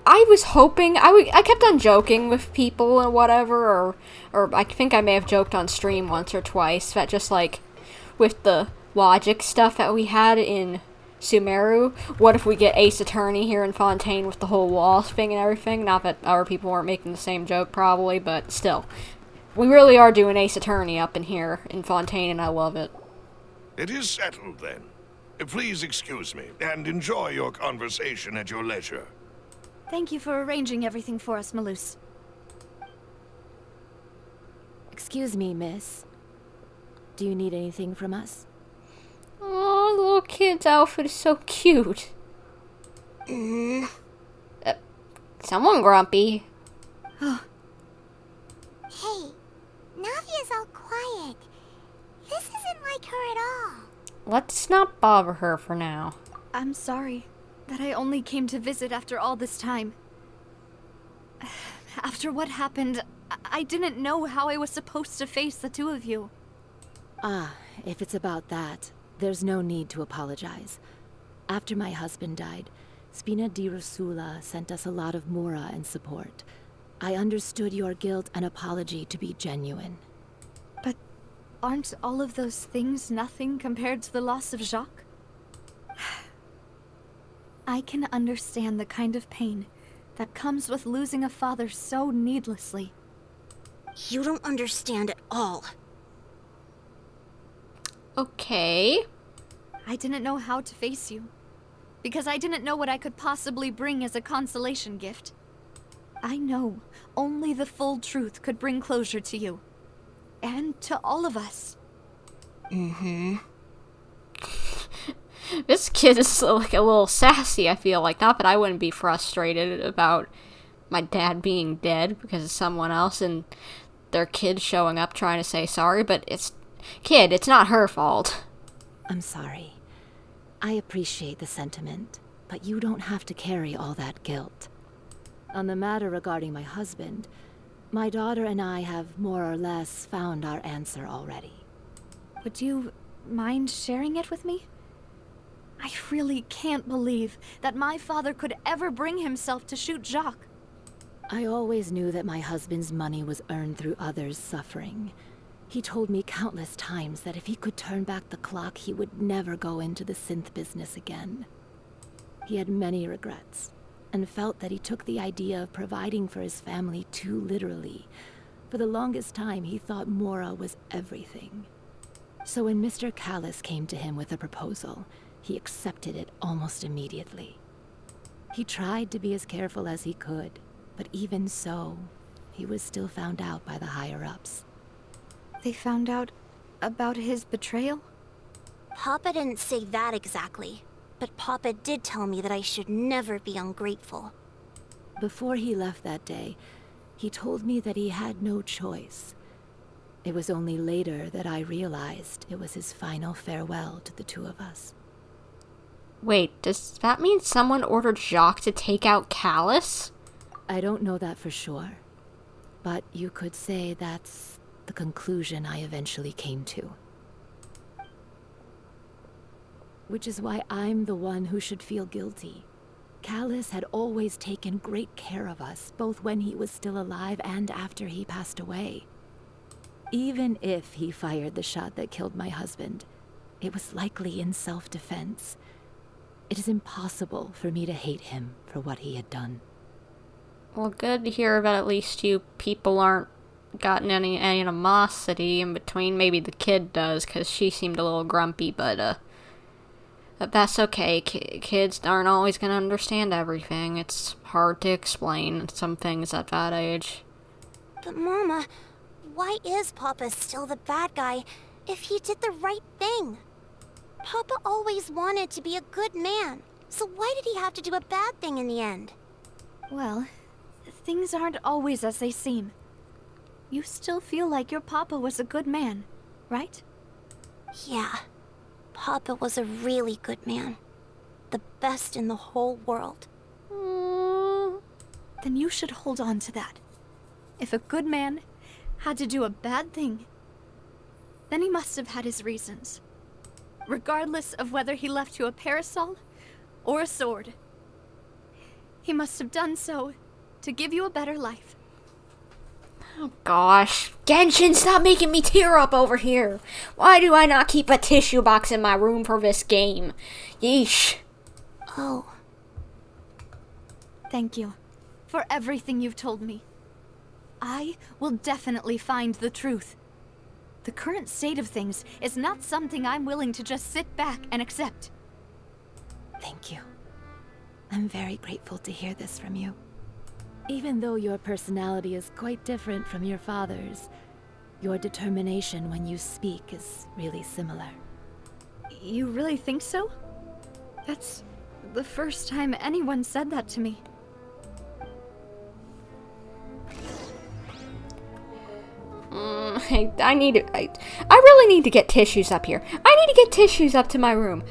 I was hoping, I kept on joking with people and whatever, or I think I may have joked on stream once or twice, that just like, with the logic stuff that we had in Sumeru, what if we get Ace Attorney here in Fontaine with the whole wall thing and everything? Not that other people weren't making the same joke, probably, but still. We really are doing Ace Attorney up in here in Fontaine, and I love it. It is settled, then. Please excuse me, and enjoy your conversation at your leisure. Thank you for arranging everything for us, Malus. Excuse me, miss. Do you need anything from us? Oh, the little kid's outfit is so cute. Someone grumpy. Hey, Navia's all quiet. This isn't like her at all. Let's not bother her for now. I'm sorry that I only came to visit after all this time. After what happened, I didn't know how I was supposed to face the 2 of you. Ah, if it's about that, there's no need to apologize. After my husband died, Spina di Rosula sent us a lot of mora and support. I understood your guilt and apology to be genuine. But aren't all of those things nothing compared to the loss of Jacques? I can understand the kind of pain that comes with losing a father so needlessly. You don't understand at all. Okay. I didn't know how to face you, because I didn't know what I could possibly bring as a consolation gift. I know only the full truth could bring closure to you. And to all of us. This kid is like a little sassy, I feel like. Not that I wouldn't be frustrated about my dad being dead because of someone else and their kid showing up trying to say sorry, but it's not her fault. I'm sorry. I appreciate the sentiment, but you don't have to carry all that guilt. On the matter regarding my husband, my daughter and I have more or less found our answer already. Would you mind sharing it with me? I really can't believe that my father could ever bring himself to shoot Jacques. I always knew that my husband's money was earned through others' suffering. He told me countless times that if he could turn back the clock, he would never go into the synth business again. He had many regrets, and felt that he took the idea of providing for his family too literally. For the longest time, he thought mora was everything. So when Mr. Callus came to him with a proposal, he accepted it almost immediately. He tried to be as careful as he could, but even so, he was still found out by the higher-ups. They found out about his betrayal? Papa didn't say that exactly, but Papa did tell me that I should never be ungrateful. Before he left that day, he told me that he had no choice. It was only later that I realized it was his final farewell to the 2 of us. Wait, does that mean someone ordered Jacques to take out Callus? I don't know that for sure, but you could say that's the conclusion I eventually came to. Which is why I'm the one who should feel guilty. Callus had always taken great care of us, both when he was still alive and after he passed away. Even if he fired the shot that killed my husband, it was likely in self-defense. It is impossible for me to hate him for what he had done. Well, good to hear that at least you people aren't gotten any animosity in between. Maybe the kid does, because she seemed a little grumpy, but that's okay. Kids aren't always going to understand everything. It's hard to explain some things at that age. But Mama, why is Papa still the bad guy if he did the right thing? Papa always wanted to be a good man, so why did he have to do a bad thing in the end? Well, things aren't always as they seem. You still feel like your Papa was a good man, right? Yeah, Papa was a really good man. The best in the whole world. Then you should hold on to that. If a good man had to do a bad thing, then he must have had his reasons. Regardless of whether he left you a parasol or a sword. He must have done so to give you a better life. Oh gosh. Genshin, stop making me tear up over here. Why do I not keep a tissue box in my room for this game? Yeesh. Oh. Thank you for everything you've told me. I will definitely find the truth. The current state of things is not something I'm willing to just sit back and accept. Thank you. I'm very grateful to hear this from you. Even though your personality is quite different from your father's, your determination when you speak is really similar. You really think so? That's the first time anyone said that to me. I really need to get tissues up here. I need to get tissues up to my room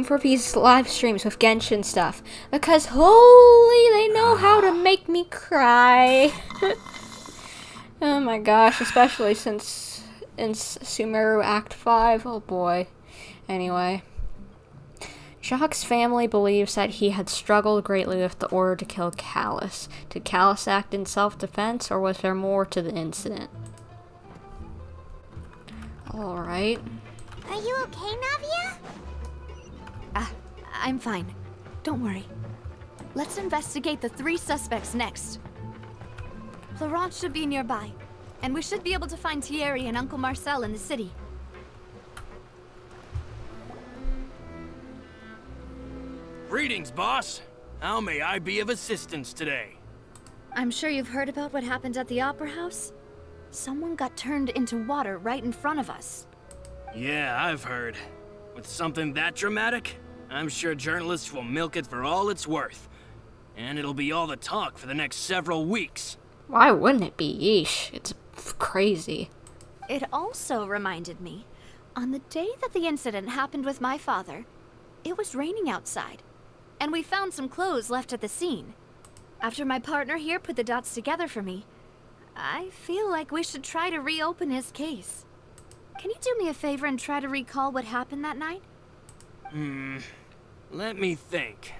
for these live streams with Genshin stuff, because holy, they know how to make me cry. Oh my gosh, especially since in Sumeru Act 5. Oh boy. Anyway, Jacques' family believes that he had struggled greatly with the order to kill Callus. Did Callus act in self-defense, or was there more to the incident? Alright. Are you okay, Navia? I'm fine. Don't worry. Let's investigate the 3 suspects next. Florent should be nearby, and we should be able to find Thierry and Uncle Marcel in the city. Greetings, boss. How may I be of assistance today? I'm sure you've heard about what happened at the Opera House. Someone got turned into water right in front of us. Yeah, I've heard. With something that dramatic, I'm sure journalists will milk it for all it's worth. And it'll be all the talk for the next several weeks. Why wouldn't it be? Yeesh, it's crazy. It also reminded me, on the day that the incident happened with my father, it was raining outside, and we found some clothes left at the scene. After my partner here put the dots together for me, I feel like we should try to reopen his case. Can you do me a favor and try to recall what happened that night? Let me think.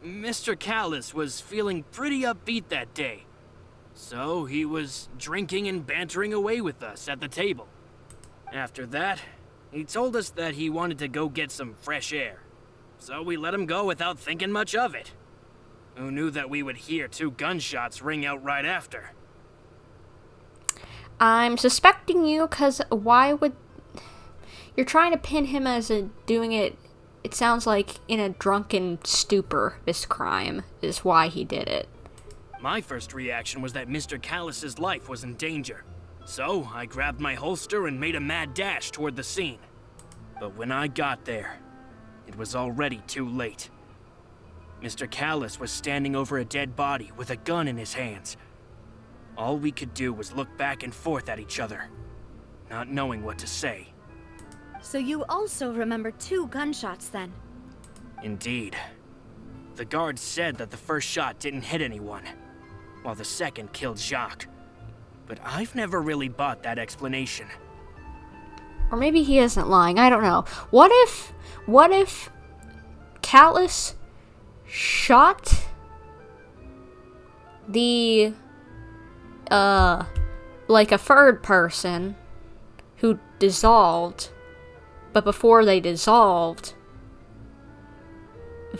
Mr. Callus was feeling pretty upbeat that day. So he was drinking and bantering away with us at the table. After that, he told us that he wanted to go get some fresh air. So we let him go without thinking much of it. Who knew that we would hear 2 gunshots ring out right after? I'm suspecting you, because why would... You're trying to pin him as doing it, it sounds like, in a drunken stupor. This crime is why he did it. My first reaction was that Mr. Callus's life was in danger. So I grabbed my holster and made a mad dash toward the scene. But when I got there, it was already too late. Mr. Callus was standing over a dead body with a gun in his hands. All we could do was look back and forth at each other, not knowing what to say. So you also remember 2 gunshots then? Indeed. The guard said that the first shot didn't hit anyone, while the second killed Jacques. But I've never really bought that explanation. Or maybe he isn't lying, I don't know. What if Callus shot the, like a third person who dissolved, But before they dissolved,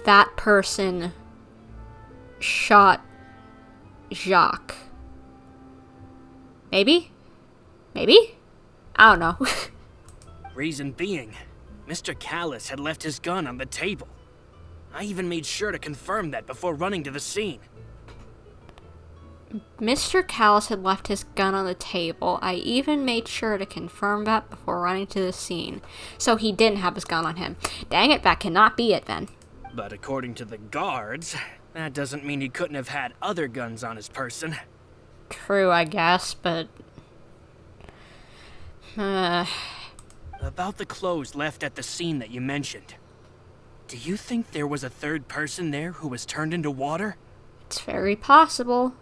that person shot Jacques. Maybe? Maybe? I don't know. Reason being, Mr. Callus had left his gun on the table. I even made sure to confirm that before running to the scene. Mr. Callus had left his gun on the table. I even made sure to confirm that before running to the scene. So he didn't have his gun on him. Dang it, that cannot be it then. But according to the guards, that doesn't mean he couldn't have had other guns on his person. True, I guess, but... About the clothes left at the scene that you mentioned. Do you think there was a third person there who was turned into water? It's very possible.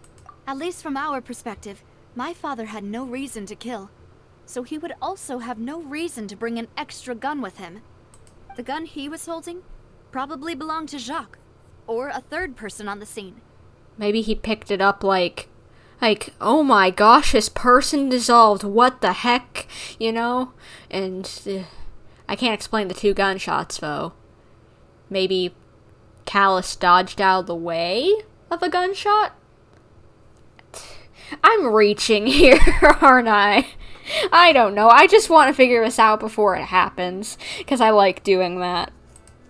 At least from our perspective, my father had no reason to kill. So he would also have no reason to bring an extra gun with him. The gun he was holding probably belonged to Jacques, or a third person on the scene. Maybe he picked it up like, oh my gosh, this person dissolved, what the heck, you know? And I can't explain the 2 gunshots, though. Maybe Callus dodged out of the way of a gunshot? I'm reaching here, aren't I? I don't know. I just want to figure this out before it happens, because I like doing that.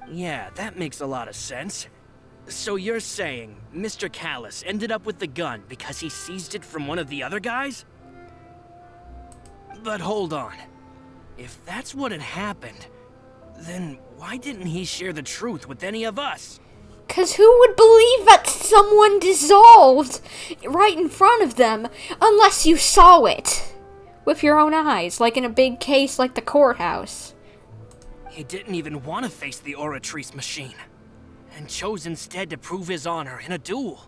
Yeah, that makes a lot of sense. So you're saying Mr. Callus ended up with the gun because he seized it from one of the other guys? But hold on. If that's what had happened, then why didn't he share the truth with any of us? 'Cause who would believe that someone dissolved right in front of them unless you saw it with your own eyes, like in a big case like the courthouse? He didn't even want to face the Oratrice machine, and chose instead to prove his honor in a duel.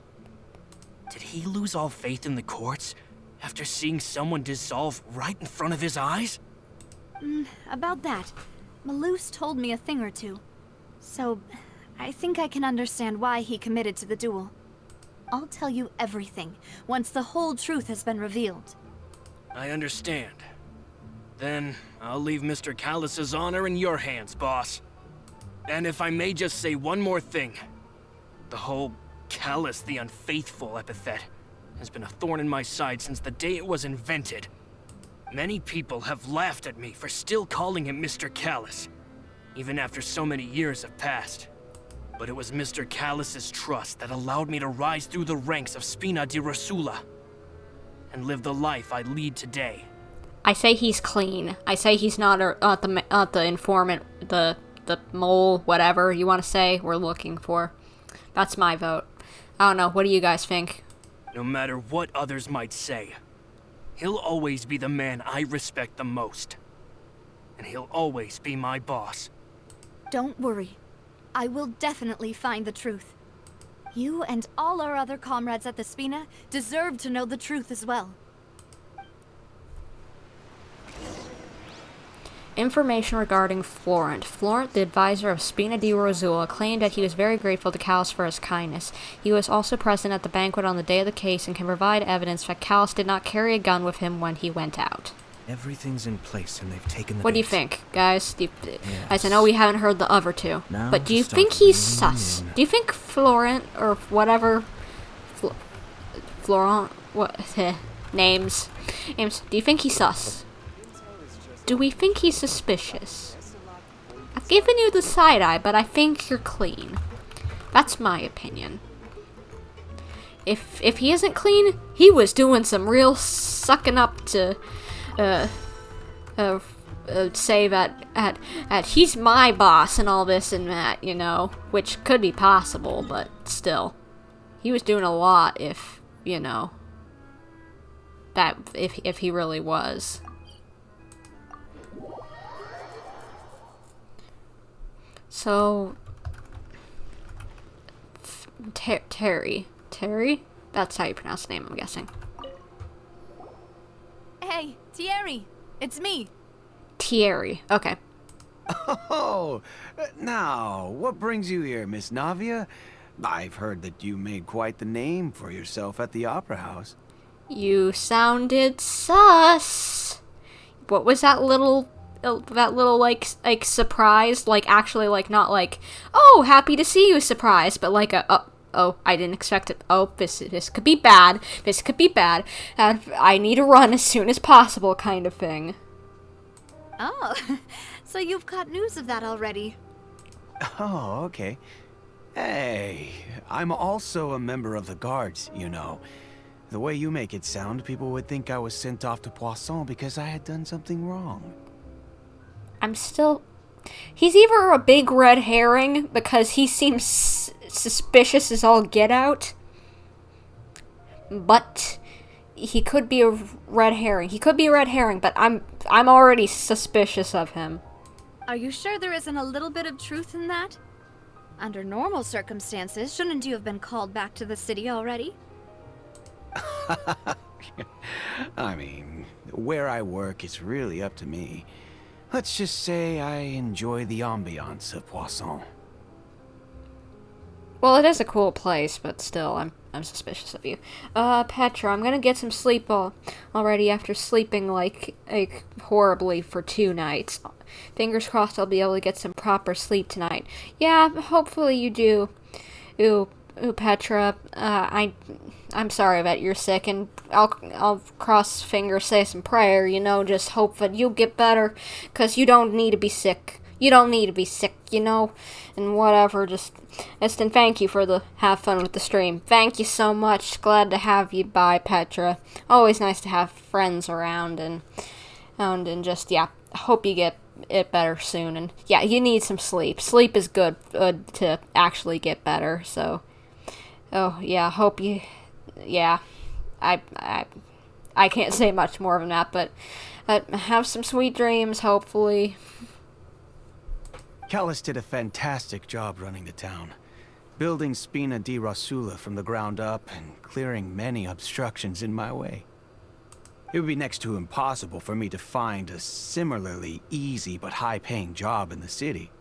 Did he lose all faith in the courts after seeing someone dissolve right in front of his eyes? About that, Malus told me a thing or two. So, I think I can understand why he committed to the duel. I'll tell you everything once the whole truth has been revealed. I understand. Then, I'll leave Mr. Callus's honor in your hands, boss. And if I may just say one more thing. The whole Callus the Unfaithful epithet has been a thorn in my side since the day it was invented. Many people have laughed at me for still calling him Mr. Callus, even after so many years have passed. But it was Mr. Callus's trust that allowed me to rise through the ranks of Spina di Rosula and live the life I lead today. I say he's clean. I say he's not the informant, the mole, whatever you want to say we're looking for. That's my vote. I don't know. What do you guys think? No matter what others might say, he'll always be the man I respect the most. And he'll always be my boss. Don't worry. I will definitely find the truth. You and all our other comrades at the Spina deserve to know the truth as well. Information regarding Florent. Florent, the advisor of Spina di Rosula, claimed that he was very grateful to Callus for his kindness. He was also present at the banquet on the day of the case and can provide evidence that Callus did not carry a gun with him when he went out. Everything's in place and they've taken the What do you bait. think, guys? Yes. Guys, I know we haven't heard the other two, Now but do you to start think he's reeling sus? in. Do you think Florent, or whatever, Florent, what, names, do you think he's sus? Do we think he's suspicious? I've given you the side eye, but I think you're clean. That's my opinion. If he isn't clean, he was doing some real sucking up to, say that he's my boss and all this and that, you know, which could be possible, but still, he was doing a lot if, you know, that if he really was. So, Terry? That's how you pronounce the name, I'm guessing. Hey, Thierry, it's me. Thierry, okay. Oh, now, what brings you here, Miss Navia? I've heard that you made quite the name for yourself at the Opera House. You sounded sus. What was that little like surprise, like actually like not like, oh, happy to see you surprise, but like a oh, I didn't expect it. Oh, this could be bad. This could be bad. I need to run as soon as possible kind of thing. Oh, so you've got news of that already. Oh, okay. Hey, I'm also a member of the guards, you know. The way you make it sound, people would think I was sent off to Poisson because I had done something wrong. He's either a big red herring because he seems suspicious as all get out, but he could be a red herring. He could be a red herring, but I'm already suspicious of him. Are you sure there isn't a little bit of truth in that? Under normal circumstances, shouldn't you have been called back to the city already? I mean, where I work is really up to me. Let's just say I enjoy the ambiance of Poisson. Well, it is a cool place, but still, I'm suspicious of you. Petra, I'm gonna get some sleep already after sleeping like horribly for 2 nights. Fingers crossed I'll be able to get some proper sleep tonight. Yeah, hopefully you do. Ooh, Petra, I'm sorry that you're sick, and I'll cross fingers, say some prayer, you know, just hope that you'll get better, 'cause you don't need to be sick. You don't need to be sick, you know, and whatever, just and thank you for have fun with the stream. Thank you so much. Glad to have you by, Petra. Always nice to have friends around, and just, yeah, hope you get it better soon, and yeah, you need some sleep. Sleep is good to actually get better, so, oh, yeah, hope you, yeah, I can't say much more than that, but have some sweet dreams, hopefully. Callis did a fantastic job running the town, building Spina di Rosula from the ground up and clearing many obstructions in my way. It would be next to impossible for me to find a similarly easy but high-paying job in the city.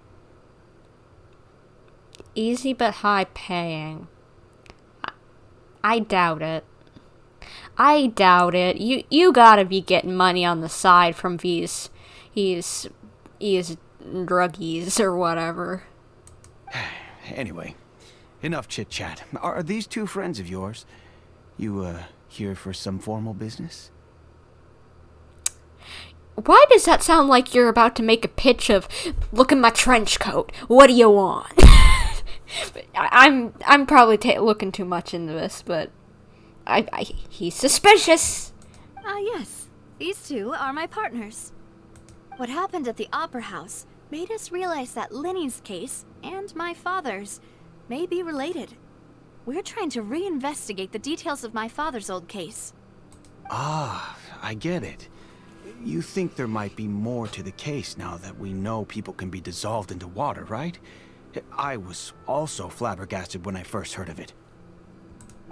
Easy but high-paying. I doubt it. I doubt it. You gotta be getting money on the side from these druggies or whatever. Anyway, enough chit-chat. Are these 2 friends of yours? You, here for some formal business? Why does that sound like you're about to make a pitch of, look at my trench coat, what do you want? I'm probably looking too much into this, but he's suspicious. Yes. These 2 are my partners. What happened at the Opera House made us realize that Linny's case and my father's may be related. We're trying to reinvestigate the details of my father's old case. Ah, I get it. You think there might be more to the case now that we know people can be dissolved into water, right? I was also flabbergasted when I first heard of it.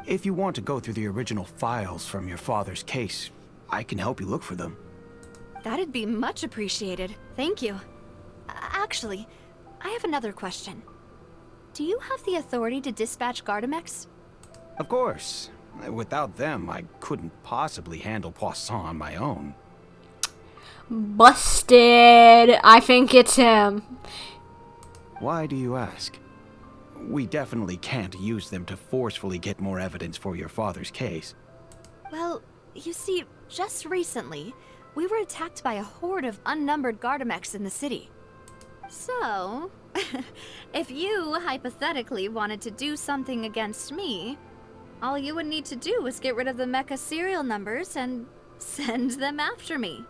If you want to go through the original files from your father's case, I can help you look for them. That'd be much appreciated. Thank you. Actually, I have another question. Do you have the authority to dispatch Gardamex? Of course. Without them, I couldn't possibly handle Poisson on my own. Busted! I think it's him. Why do you ask? We definitely can't use them to forcefully get more evidence for your father's case. Well, you see, just recently, we were attacked by a horde of unnumbered Gardamex in the city. So, if you hypothetically wanted to do something against me, all you would need to do is get rid of the mecha serial numbers and send them after me.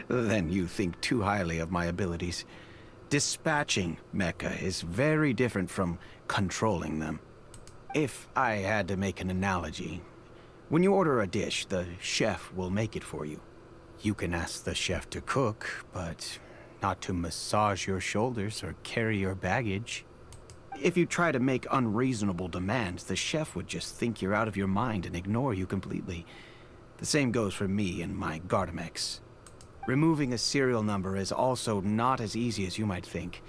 Then you think too highly of my abilities. Dispatching mecha is very different from controlling them. If I had to make an analogy, when you order a dish, the chef will make it for you. You can ask the chef to cook, but not to massage your shoulders or carry your baggage. If you try to make unreasonable demands, the chef would just think you're out of your mind and ignore you completely. The same goes for me and my Gardamex. Removing a serial number is also not as easy as you might think.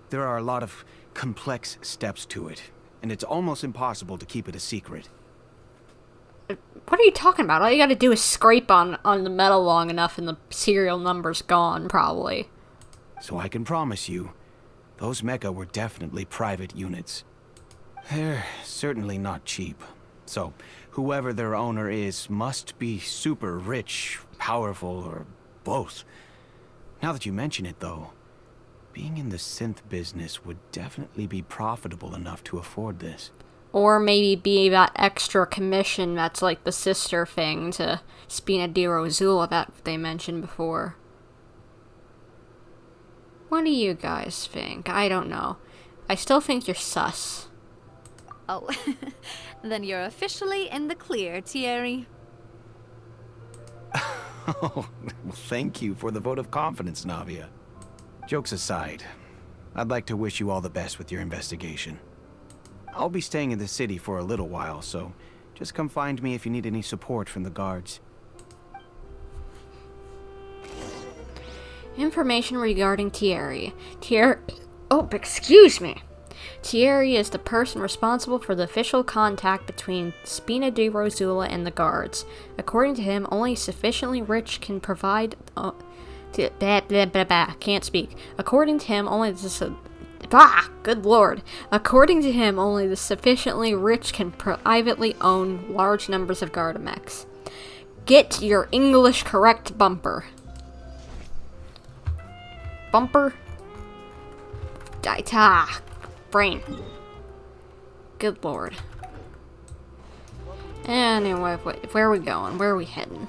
There are a lot of complex steps to it, and it's almost impossible to keep it a secret. What are you talking about? All you gotta do is scrape on the metal long enough and the serial number's gone, probably. So I can promise you, those mecha were definitely private units. They're certainly not cheap. So, whoever their owner is must be super rich, powerful, or both. Now that you mention it, though, being in the synth business would definitely be profitable enough to afford this. Or maybe be that extra commission that's like the sister thing to Spina di Rosula that they mentioned before. What do you guys think? I don't know. I still think you're sus. Oh, then you're officially in the clear, Thierry. Oh, well, thank you for the vote of confidence, Navia. Jokes aside, I'd like to wish you all the best with your investigation. I'll be staying in the city for a little while, so just come find me if you need any support from the guards. Information regarding Thierry. Oh, excuse me. Thierry is the person responsible for the official contact between Spina di Rosula and the guards. According to him, only sufficiently rich can provide... Can't speak. According to him, only the... good lord. According to him, only the sufficiently rich can privately own large numbers of Gardamex. Get your English correct, Bumper. Bumper? Brain. Good lord. Anyway, where are we going? Where are we heading?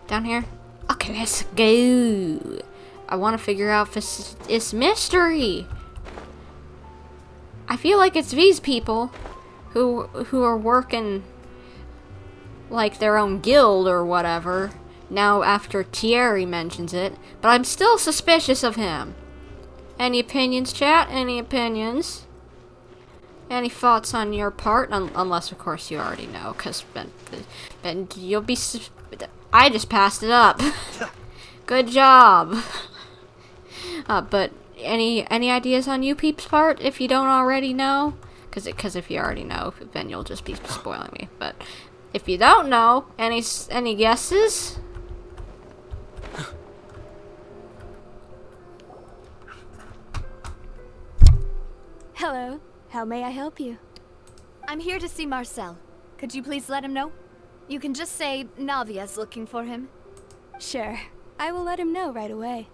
Down here? Okay, let's go. I want to figure out this mystery. I feel like it's these people who are working like their own guild or whatever now after Thierry mentions it, but I'm still suspicious of him. Any opinions, chat? Any opinions? Any thoughts on your part? Unless, of course, you already know, because Ben, you'll be... I just passed it up. Good job. But any ideas on you peeps' part, if you don't already know? Because if you already know, then you'll just be spoiling me. But if you don't know, any guesses? Hello. How may I help you? I'm here to see Marcel. Could you please let him know? You can just say Navia's looking for him. Sure. I will let him know right away.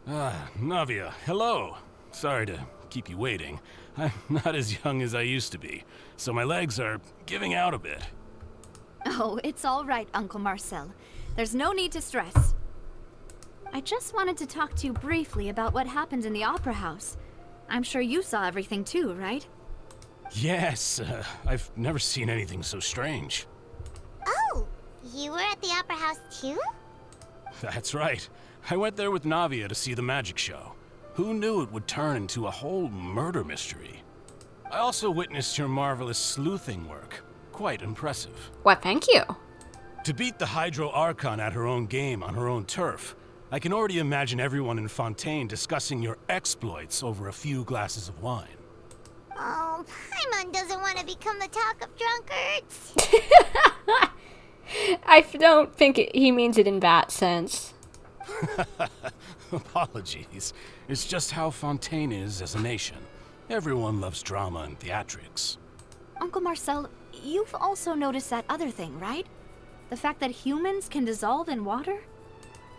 Navia, hello. Sorry to keep you waiting. I'm not as young as I used to be, so my legs are giving out a bit. Oh, it's all right, Uncle Marcel. There's no need to stress. I just wanted to talk to you briefly about what happened in the Opera House. I'm sure you saw everything too, right? Yes, I've never seen anything so strange. Oh, you were at the Opera House too? That's right. I went there with Navia to see the magic show. Who knew it would turn into a whole murder mystery? I also witnessed your marvelous sleuthing work. Quite impressive. Well, thank you. To beat the Hydro Archon at her own game on her own turf, I can already imagine everyone in Fontaine discussing your exploits over a few glasses of wine. Oh, Paimon doesn't want to become the talk of drunkards. I don't think he means it in that sense. Apologies. It's just how Fontaine is as a nation. Everyone loves drama and theatrics. Uncle Marcel, you've also noticed that other thing, right? The fact that humans can dissolve in water?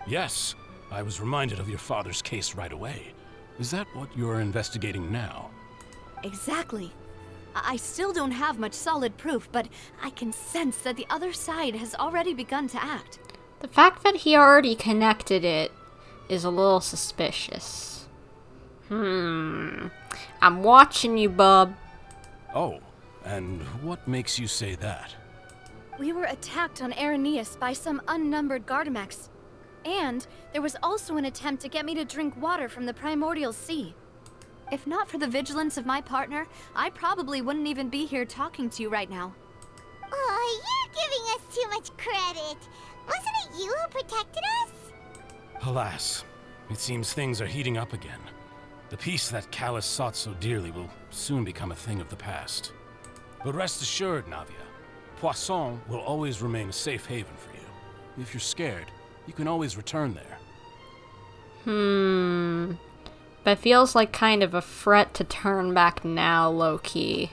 Yes. I was reminded of your father's case right away. Is that what you're investigating now? Exactly. I still don't have much solid proof, but I can sense that the other side has already begun to act. The fact that he already connected it is a little suspicious. I'm watching you, bub. Oh, and what makes you say that? We were attacked on Araneus by some unnumbered Gardamex. And there was also an attempt to get me to drink water from the primordial sea. If not for the vigilance of my partner, I probably wouldn't even be here talking to you right now. Oh, you're giving us too much credit. Wasn't it you who protected us? Alas, it seems things are heating up again. The peace that Callus sought so dearly will soon become a thing of the past. But rest assured, Navia, Poisson will always remain a safe haven for you. If you're scared, you can always return there. But it feels like kind of a threat to turn back now, low-key.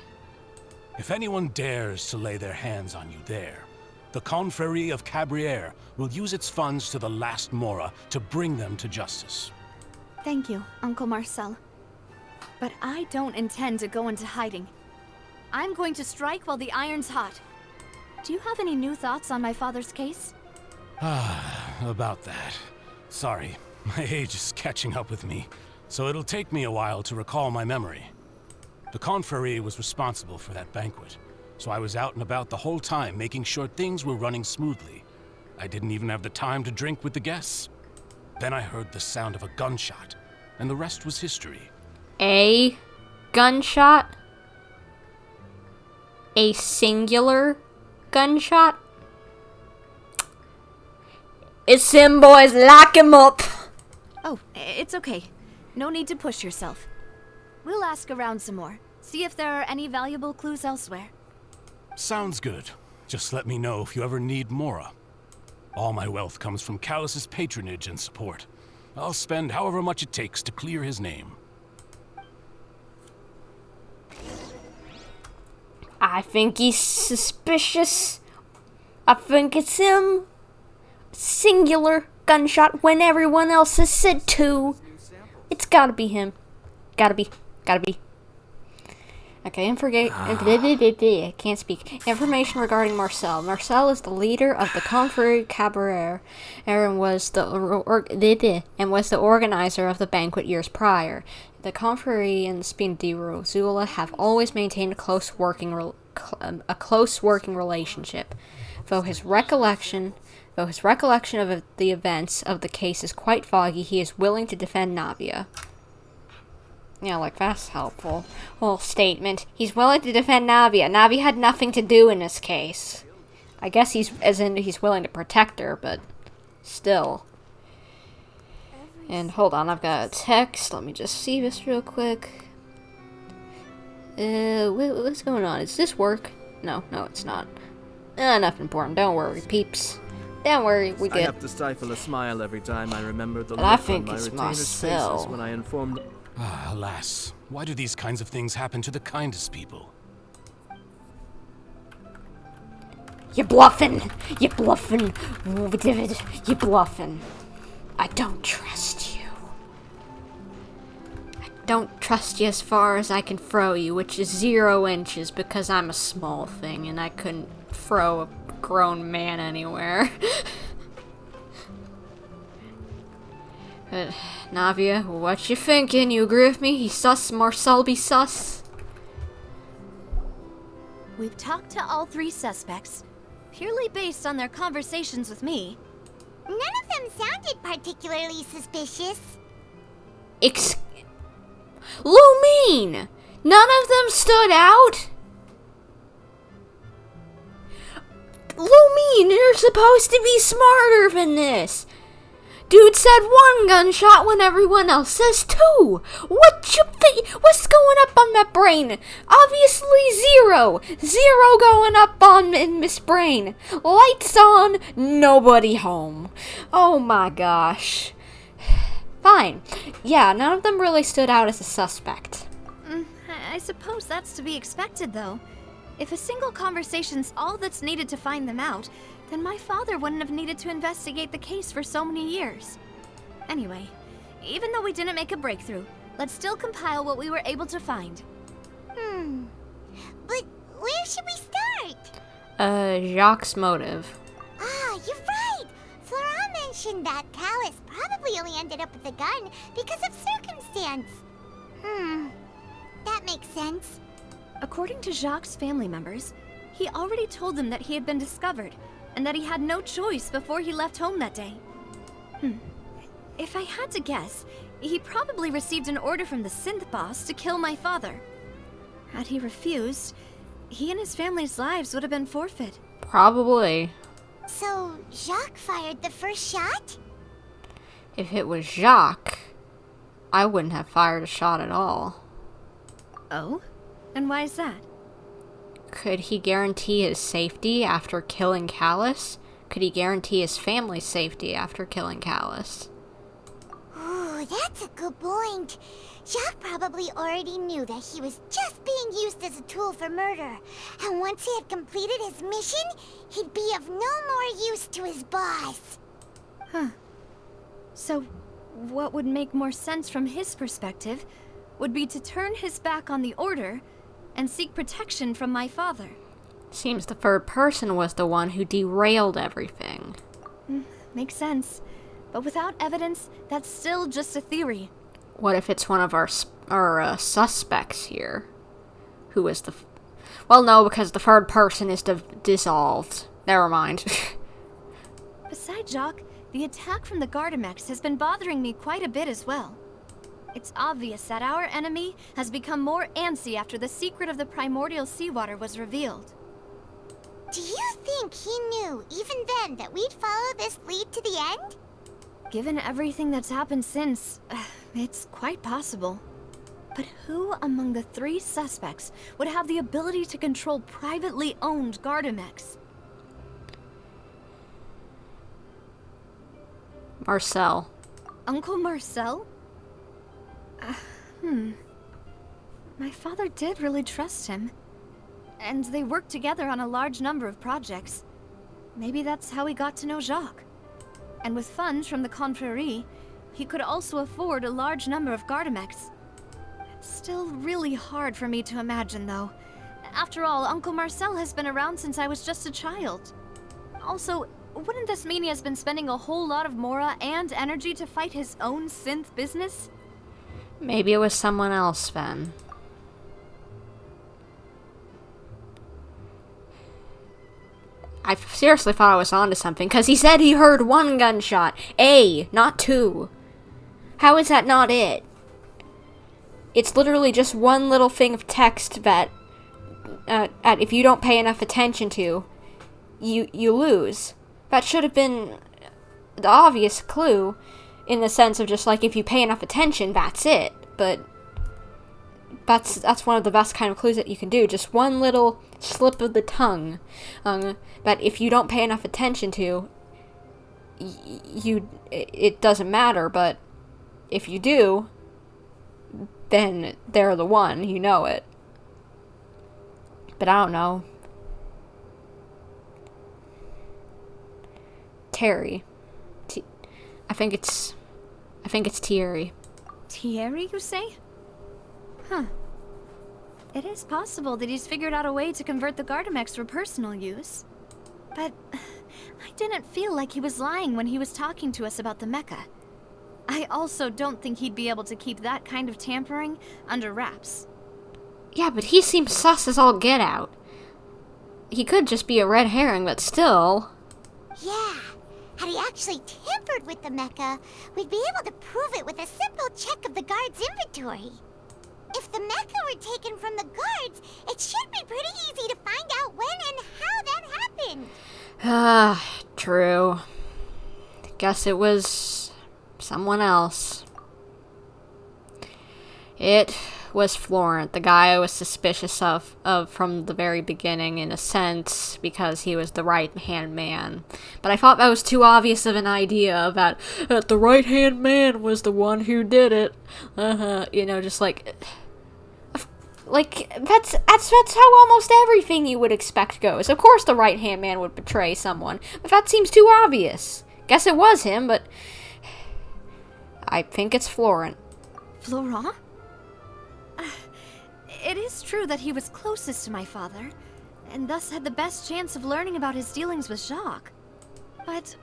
If anyone dares to lay their hands on you there, the Confrérie of Cabrières will use its funds to the last Mora to bring them to justice. Thank you, Uncle Marcel. But I don't intend to go into hiding. I'm going to strike while the iron's hot. Do you have any new thoughts on my father's case? About that. Sorry, my age is catching up with me, so it'll take me a while to recall my memory. The Confrérie was responsible for that banquet, so I was out and about the whole time making sure things were running smoothly. I didn't even have the time to drink with the guests. Then I heard the sound of a gunshot, and the rest was history. A gunshot? A singular gunshot? It's him, boys. Lock him up. Oh, it's okay. No need to push yourself. We'll ask around some more. See if there are any valuable clues elsewhere. Sounds good. Just let me know if you ever need Mora. All my wealth comes from Callus's patronage and support. I'll spend however much it takes to clear his name. I think he's suspicious. I think it's him. Singular gunshot when everyone else has said two. It's gotta be him. Gotta be. Okay, I can't speak. Information regarding Marcel. Marcel is the leader of the Confrérie Cabrières and was the organizer of the banquet years prior. The Confrérie and the Spina di Rosula have always maintained a close working relationship. Though his recollection of the events of the case is quite foggy, he is willing to defend Navia. Yeah, like, that's helpful. Whole statement. He's willing to defend Navia. Navia had nothing to do in this case. I guess he's willing to protect her, but still. And hold on, I've got a text. Let me just see this real quick. What's going on? Is this work? No, it's not. Nothing important. Don't worry, peeps. Don't worry, we good. I have to stifle a smile every time I remember the I look think on my it's retainers' Marcel. faces when I informed. Alas, why do these kinds of things happen to the kindest people? You're bluffing. You're bluffing. You're bluffing. I don't trust you. I don't trust you as far as I can throw you, which is 0 inches because I'm a small thing and I couldn't throw a grown man anywhere. Navia, what you thinking? You agree with me? He's sus, Marcel be sus? We've talked to all 3 suspects, purely based on their conversations with me. None of them sounded particularly suspicious. Lumine! None of them stood out? Lumine, you're supposed to be smarter than this. Dude said 1 gunshot when everyone else says 2. What you think? What's going up on that brain? Obviously 0. 0 going up in Miss Brain. Lights on, nobody home. Oh my gosh. Fine. Yeah, none of them really stood out as a suspect. I suppose that's to be expected, though. If a single conversation's all that's needed to find them out, then my father wouldn't have needed to investigate the case for so many years. Anyway, even though we didn't make a breakthrough, let's still compile what we were able to find. But where should we start? Jacques' motive. You're right! Flora mentioned that Callus probably only ended up with the gun because of circumstance. That makes sense. According to Jacques' family members, he already told them that he had been discovered, and that he had no choice before he left home that day. If I had to guess, he probably received an order from the synth boss to kill my father. Had he refused, he and his family's lives would have been forfeit. Probably. So, Jacques fired the first shot? If it was Jacques, I wouldn't have fired a shot at all. Oh? And why is that? Could he guarantee his safety after killing Callus? Could he guarantee his family's safety after killing Callus? Ooh, that's a good point. Jacques probably already knew that he was just being used as a tool for murder. And once he had completed his mission, he'd be of no more use to his boss. Huh. So, what would make more sense from his perspective would be to turn his back on the Order and seek protection from my father. Seems the third person was the one who derailed everything. Makes sense. But without evidence, that's still just a theory. What if it's one of our suspects here? Who is the... Well, no, because the third person is dissolved. Never mind. Besides Jacques, the attack from the Gardamex has been bothering me quite a bit as well. It's obvious that our enemy has become more antsy after the secret of the primordial seawater was revealed. Do you think he knew, even then, that we'd follow this lead to the end? Given everything that's happened since, it's quite possible. But who among the 3 suspects would have the ability to control privately owned Gardamex? Marcel. Uncle Marcel? My father did really trust him. And they worked together on a large number of projects. Maybe that's how he got to know Jacques. And with funds from the Confrérie, he could also afford a large number of Gardamex. It's still really hard for me to imagine, though. After all, Uncle Marcel has been around since I was just a child. Also, wouldn't this mean he has been spending a whole lot of mora and energy to fight his own synth business? Maybe it was someone else, then. I seriously thought I was onto something, because he said he heard 1 gunshot. Not 2. How is that not it? It's literally just one little thing of text that, if you don't pay enough attention to, you lose. That should have been the obvious clue, in the sense of just like, if you pay enough attention, that's it. But that's one of the best kind of clues that you can do. Just one little slip of the tongue. That if you don't pay enough attention to, it doesn't matter. But if you do, then they're the one. You know it. But I don't know. Terry. I think it's Thierry. Thierry, you say? Huh. It is possible that he's figured out a way to convert the Gardamex for personal use. But I didn't feel like he was lying when he was talking to us about the mecha. I also don't think he'd be able to keep that kind of tampering under wraps. Yeah, but he seems sus as all get out. He could just be a red herring, but still... Yeah. Had he actually tampered with the mecha, we'd be able to prove it with a simple check of the guard's inventory. If the mecha were taken from the guards, it should be pretty easy to find out when and how that happened. True. Guess it was someone else. It was Florent, the guy I was suspicious of from the very beginning, in a sense, because he was the right-hand man. But I thought that was too obvious of an idea, that the right-hand man was the one who did it. You know, just like that's how almost everything you would expect goes. Of course the right-hand man would betray someone, but that seems too obvious. Guess it was him, but I think it's Florent. Florent? It is true that he was closest to my father, and thus had the best chance of learning about his dealings with Jacques. But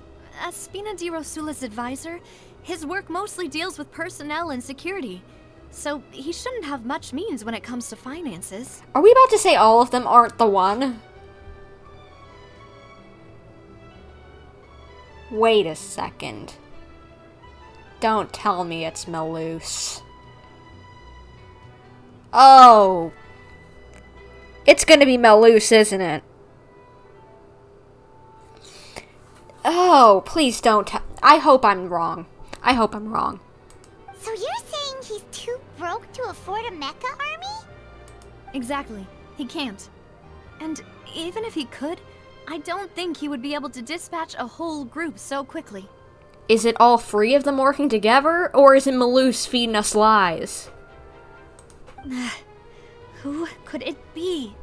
as Spina di Rosula's advisor, his work mostly deals with personnel and security, so he shouldn't have much means when it comes to finances. Are we about to say all of them aren't the one? Wait a second. Don't tell me it's Melus. Oh. It's gonna be Melus, isn't it? Oh, please don't tell. I hope I'm wrong. I hope I'm wrong. So you're saying he's too broke to afford a mecha army? Exactly. He can't. And even if he could, I don't think he would be able to dispatch a whole group so quickly. Is it all three of them working together, or is it Malus feeding us lies? Who could it be?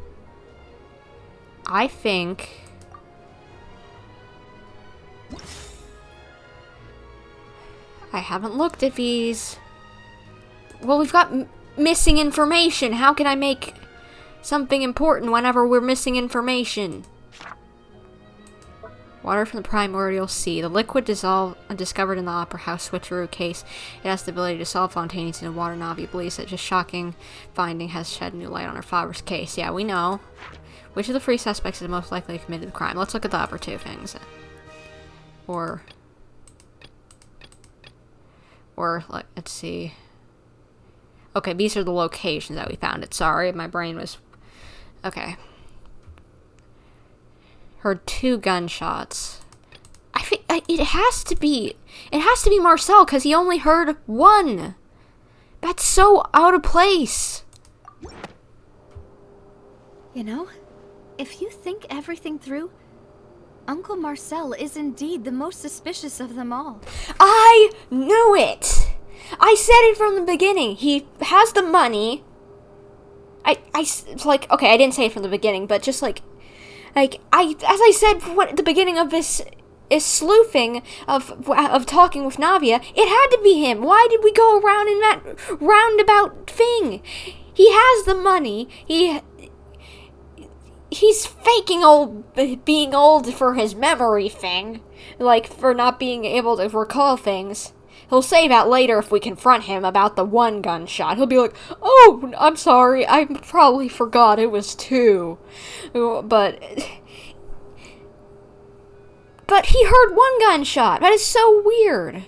I think... I haven't looked at these. Well, we've got missing information. How can I make something important whenever we're missing information? Water from the primordial sea. The liquid discovered in the Opera House switcheroo case. It has the ability to dissolve Fontaine in water. Navia believes that just shocking finding has shed new light on her father's case. Yeah, we know. Which of the three suspects is most likely to commit the crime? Let's look at the upper two things. Or let's see. Okay, these are the locations that we found it. Sorry, my brain was... Okay. Heard 2 gunshots. I think it has to be Marcel, because he only heard 1. That's so out of place. You know, if you think everything through, Uncle Marcel is indeed the most suspicious of them all. I knew it! I said it from the beginning. He has the money. It's like, okay, I didn't say it from the beginning, but just as I said at the beginning of this is sleuthing of talking with Navia, it had to be him. Why did we go around in that roundabout thing? He has the money. He's faking being old for his memory thing, like for not being able to recall things. He'll say that later if we confront him about the 1 gunshot. He'll be like, "Oh, I'm sorry, I probably forgot it was 2. But he heard 1 gunshot. That is so weird.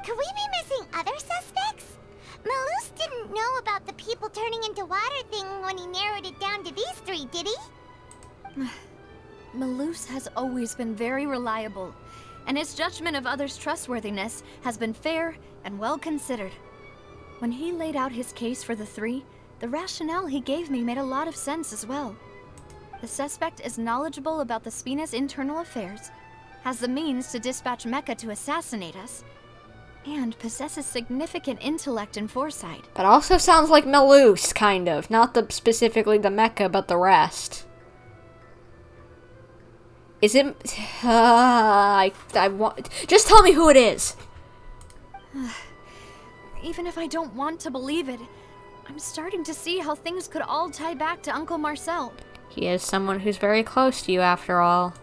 Could we be missing other suspects? Malus didn't know about the people turning into water thing when he narrowed it down to these 3, did he? Malus has always been very reliable, and his judgment of others' trustworthiness has been fair and well considered. When he laid out his case for the 3, the rationale he gave me made a lot of sense as well. The suspect is knowledgeable about the Spina's internal affairs, has the means to dispatch Mecha to assassinate us, and possesses significant intellect and foresight. But also sounds like Malus, kind of. Not specifically the Mecha, but the rest. Is it... I want... Just tell me who it is! Even if I don't want to believe it, I'm starting to see how things could all tie back to Uncle Marcel. He is someone who's very close to you, after all.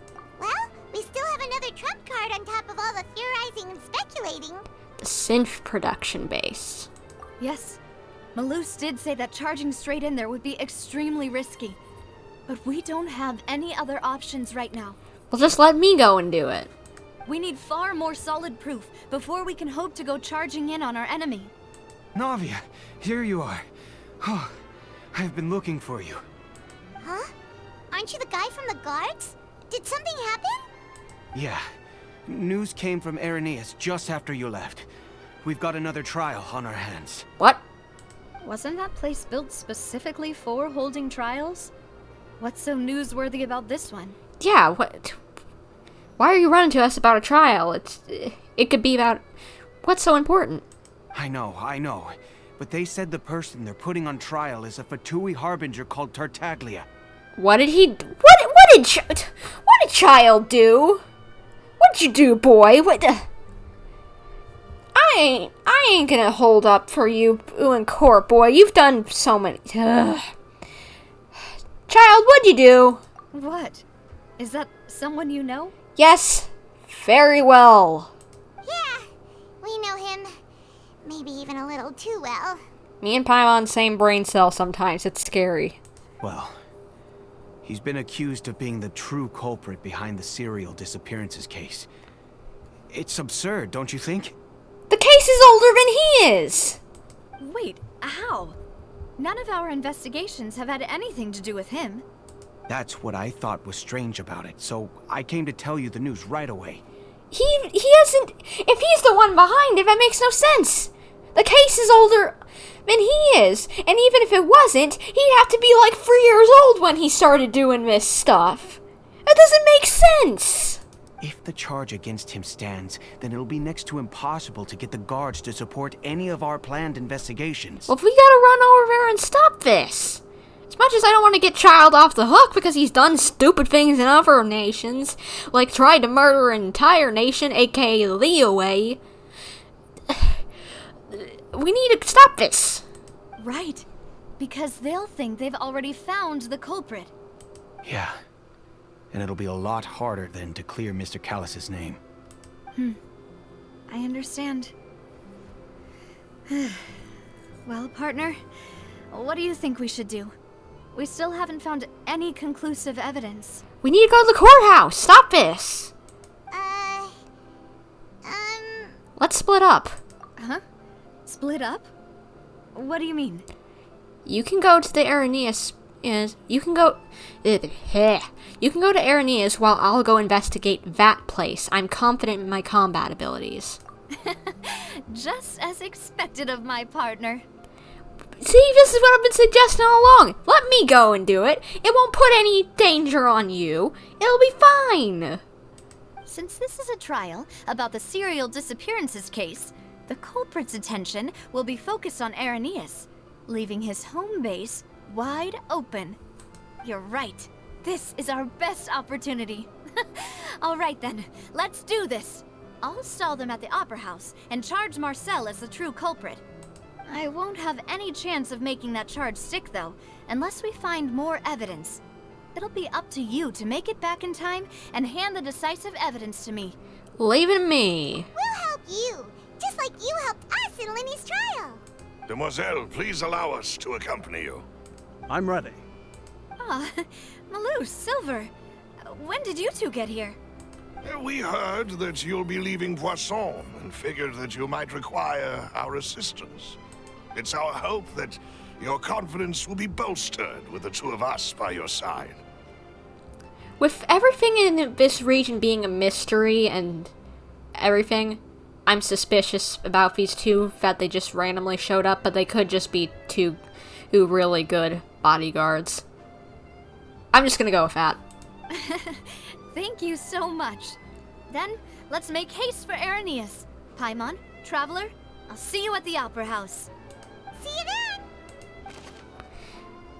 Well, we still have another trump card on top of all the theorizing and speculating. The synth production base. Yes. Malus did say that charging straight in there would be extremely risky. But we don't have any other options right now. Well, just let me go and do it. We need far more solid proof before we can hope to go charging in on our enemy. Navia, here you are. Oh, I've been looking for you. Huh? Aren't you the guy from the guards? Did something happen? Yeah. News came from Irenaeus just after you left. We've got another trial on our hands. What? Wasn't that place built specifically for holding trials? What's so newsworthy about this one? Yeah, what? Why are you running to us about a trial? It could be about... What's so important? I know. But they said the person they're putting on trial is a Fatui harbinger called Tartaglia. What did he... What did Child do? What'd you do, boy? What the... I ain't gonna hold up for you in court, boy. You've done so many... Ugh. Child, what'd you do? What? Is that someone you know? Yes, very well. Yeah, we know him. Maybe even a little too well. Me and Paimon, same brain cell sometimes. It's scary. Well, he's been accused of being the true culprit behind the serial disappearances case. It's absurd, don't you think? The case is older than he is! Wait, how? None of our investigations have had anything to do with him. That's what I thought was strange about it, so I came to tell you the news right away. He hasn't... If he's the one behind it, that makes no sense! The case is older than he is, and even if it wasn't, he'd have to be like 3 years old when he started doing this stuff. That doesn't make sense. If the charge against him stands, then it'll be next to impossible to get the guards to support any of our planned investigations. Well, if we gotta run over there and stop this. As much as I don't want to get Child off the hook because he's done stupid things in other nations, like tried to murder an entire nation, aka Leeway, we need to stop this. Right. Because they'll think they've already found the culprit. Yeah. And it'll be a lot harder then to clear Mr. Callus's name. I understand. Well, partner, what do you think we should do? We still haven't found any conclusive evidence. We need to go to the courthouse. Stop this. Let's split up. Huh? Split up? What do you mean? You can go to the Araneas. You can go to Araneas while I'll go investigate that place. I'm confident in my combat abilities. Just as expected of my partner. See, this is what I've been suggesting all along. Let me go and do it. It won't put any danger on you. It'll be fine. Since this is a trial about the serial disappearances case, the culprit's attention will be focused on Araneas, leaving his home base wide open. You're right. This is our best opportunity. All right then, let's do this. I'll stall them at the Opera House and charge Marcel as the true culprit. I won't have any chance of making that charge stick, though, unless we find more evidence. It'll be up to you to make it back in time and hand the decisive evidence to me. Leave it to me. We'll help you, just like you helped us in Linny's trial. Demoiselle, please allow us to accompany you. I'm ready. Ah, Malou, Silver, when did you two get here? We heard that you'll be leaving Poisson and figured that you might require our assistance. It's our hope that your confidence will be bolstered with the two of us by your side. With everything in this region being a mystery and everything, I'm suspicious about these two, that they just randomly showed up, but they could just be two really good bodyguards. I'm just gonna go with that. Thank you so much. Then, let's make haste for Araneas. Paimon, Traveler, I'll see you at the Opera House. See you then!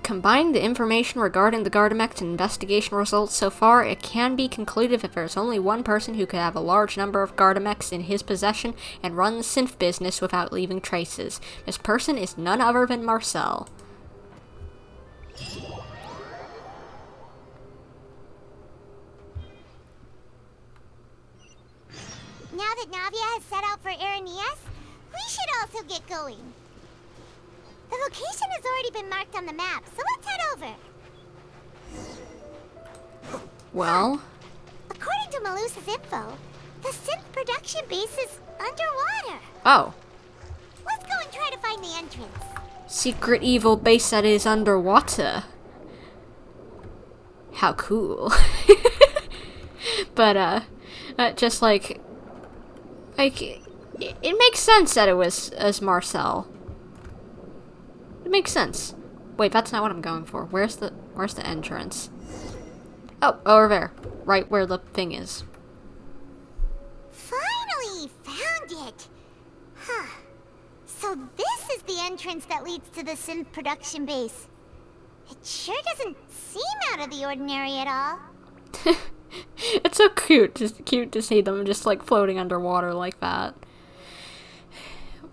Combining the information regarding the Gardamex and investigation results so far, it can be concluded that there's only one person who could have a large number of Gardamex in his possession and run the synth business without leaving traces. This person is none other than Marcel. Now that Navia has set out for Araneas, we should also get going. The location has already been marked on the map, so let's head over. Well? According to Malus's info, the synth production base is underwater. Oh. Let's go and try to find the entrance. Secret evil base that is underwater. How cool. But, just like it makes sense that it was as Marcel. It makes sense. Wait, that's not what I'm going for. Where's the entrance? Oh, over there. Right where the thing is. Finally found it. Huh. So this is the entrance that leads to the synth production base. It sure doesn't seem out of the ordinary at all. It's so cute. Just cute to see them just like floating underwater like that.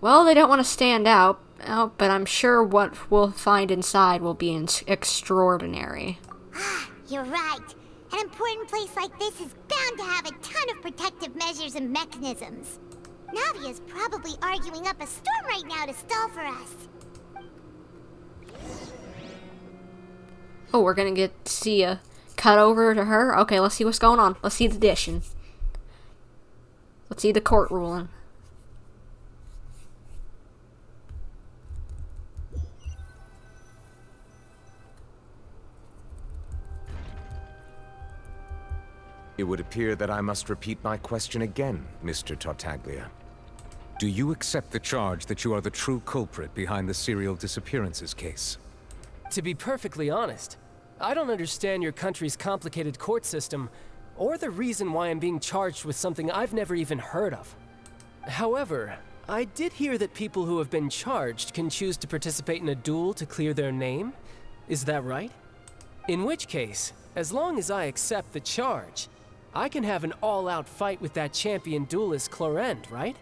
Well, they don't want to stand out. Oh, but I'm sure what we'll find inside will be extraordinary. You're right. An important place like this is bound to have a ton of protective measures and mechanisms. Navia's probably arguing up a storm right now to stall for us. Oh, we're gonna get to see a cut over to her? Okay, let's see what's going on. Let's see the dishing. Let's see the court ruling. It would appear that I must repeat my question again, Mr. Tartaglia. Do you accept the charge that you are the true culprit behind the serial disappearances case? To be perfectly honest, I don't understand your country's complicated court system, or the reason why I'm being charged with something I've never even heard of. However, I did hear that people who have been charged can choose to participate in a duel to clear their name. Is that right? In which case, as long as I accept the charge, I can have an all-out fight with that champion duelist Clorend, right?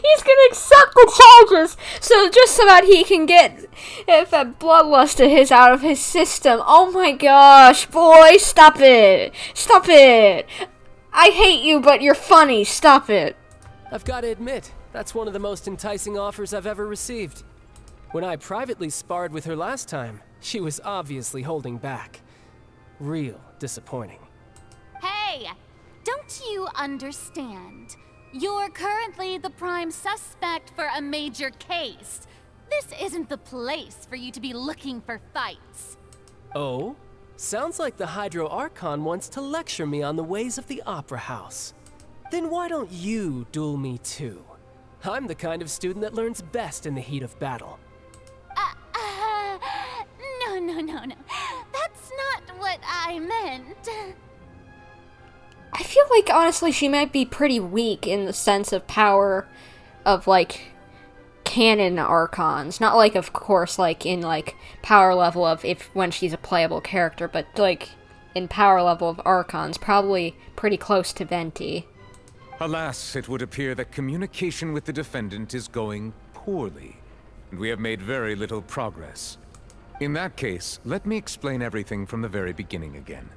He's gonna accept the charges, so that he can get that bloodlust of his out of his system. Oh my gosh, boy, stop it! Stop it! I hate you, but you're funny. Stop it. I've got to admit, that's one of the most enticing offers I've ever received. When I privately sparred with her last time, she was obviously holding back. Real disappointing. Hey! Don't you understand? You're currently the prime suspect for a major case. This isn't the place for you to be looking for fights. Oh? Sounds like the Hydro Archon wants to lecture me on the ways of the Opera House. Then why don't you duel me too? I'm the kind of student that learns best in the heat of battle. No. That's not what I meant. I feel like, honestly, she might be pretty weak in the sense of power of, like, canon Archons. Not, like, of course, like, in, like, power level of when she's a playable character, but, like, in power level of Archons, probably pretty close to Venti. Alas, it would appear that communication with the defendant is going poorly, and we have made very little progress. In that case, let me explain everything from the very beginning again.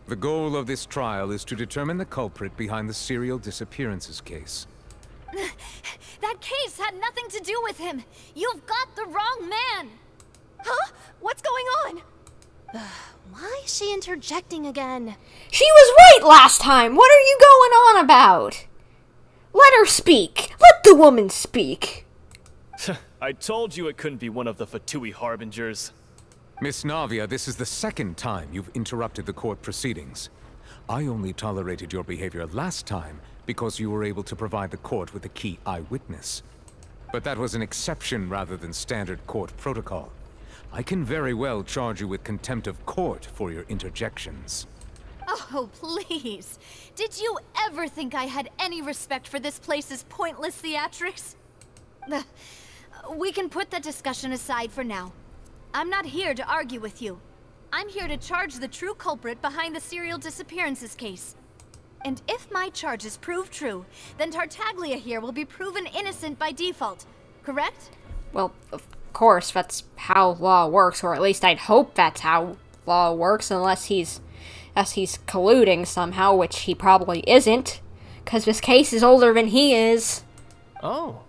The goal of this trial is to determine the culprit behind the serial disappearances case. That case had nothing to do with him. You've got the wrong man. Huh? What's going on? Why is she interjecting again? She was right last time! What are you going on about? Let her speak! Let the woman speak! I told you it couldn't be one of the Fatui Harbingers. Miss Navia, this is the second time you've interrupted the court proceedings. I only tolerated your behavior last time because you were able to provide the court with a key eyewitness. But that was an exception rather than standard court protocol. I can very well charge you with contempt of court for your interjections. Oh, please. Did you ever think I had any respect for this place's pointless theatrics? We can put that discussion aside for now. I'm not here to argue with you. I'm here to charge the true culprit behind the serial disappearances case. And if my charges prove true, then Tartaglia here will be proven innocent by default, correct? Well, of course, that's how law works, or at least I'd hope that's how law works, unless he's colluding somehow, which he probably isn't, because this case is older than he is. Oh,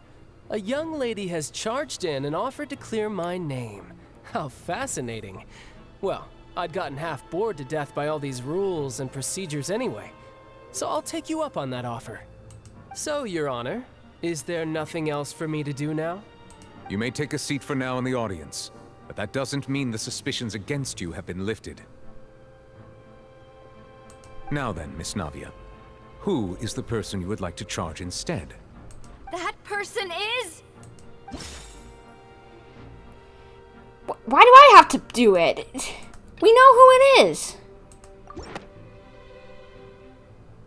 a young lady has charged in and offered to clear my name. How fascinating. Well, I'd gotten half bored to death by all these rules and procedures anyway, so I'll take you up on that offer. So, Your Honor, is there nothing else for me to do now? You may take a seat for now in the audience, but that doesn't mean the suspicions against you have been lifted. Now then, Miss Navia, who is the person you would like to charge instead? That person is... Why do I have to do it? We know who it is.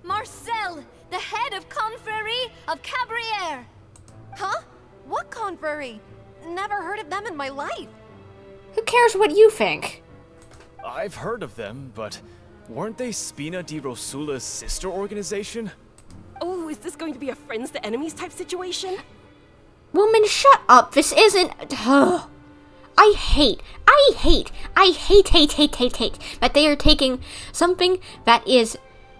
Marcel, the head of Confrérie of Cabrières. Huh? What confrérie? Never heard of them in my life. Who cares what you think? I've heard of them, but weren't they Spina di Rosula's sister organization? Oh, is this going to be a friends to enemies type situation? Woman, shut up. This isn't... I hate that they are taking something that is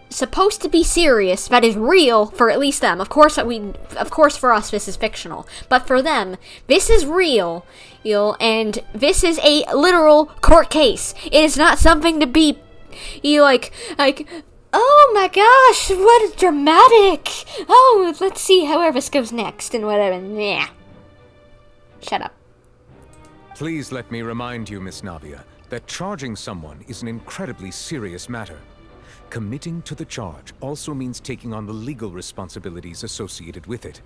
supposed to be serious, that is real for at least them. Of course for us this is fictional, but for them this is real, and this is a literal court case. It is not something to be like oh my gosh, what a dramatic. Oh, let's see how this goes next and whatever. Nah. Shut up. Please let me remind you, Miss Navia, that charging someone is an incredibly serious matter. committing to the charge also means taking on the legal responsibilities associated with it.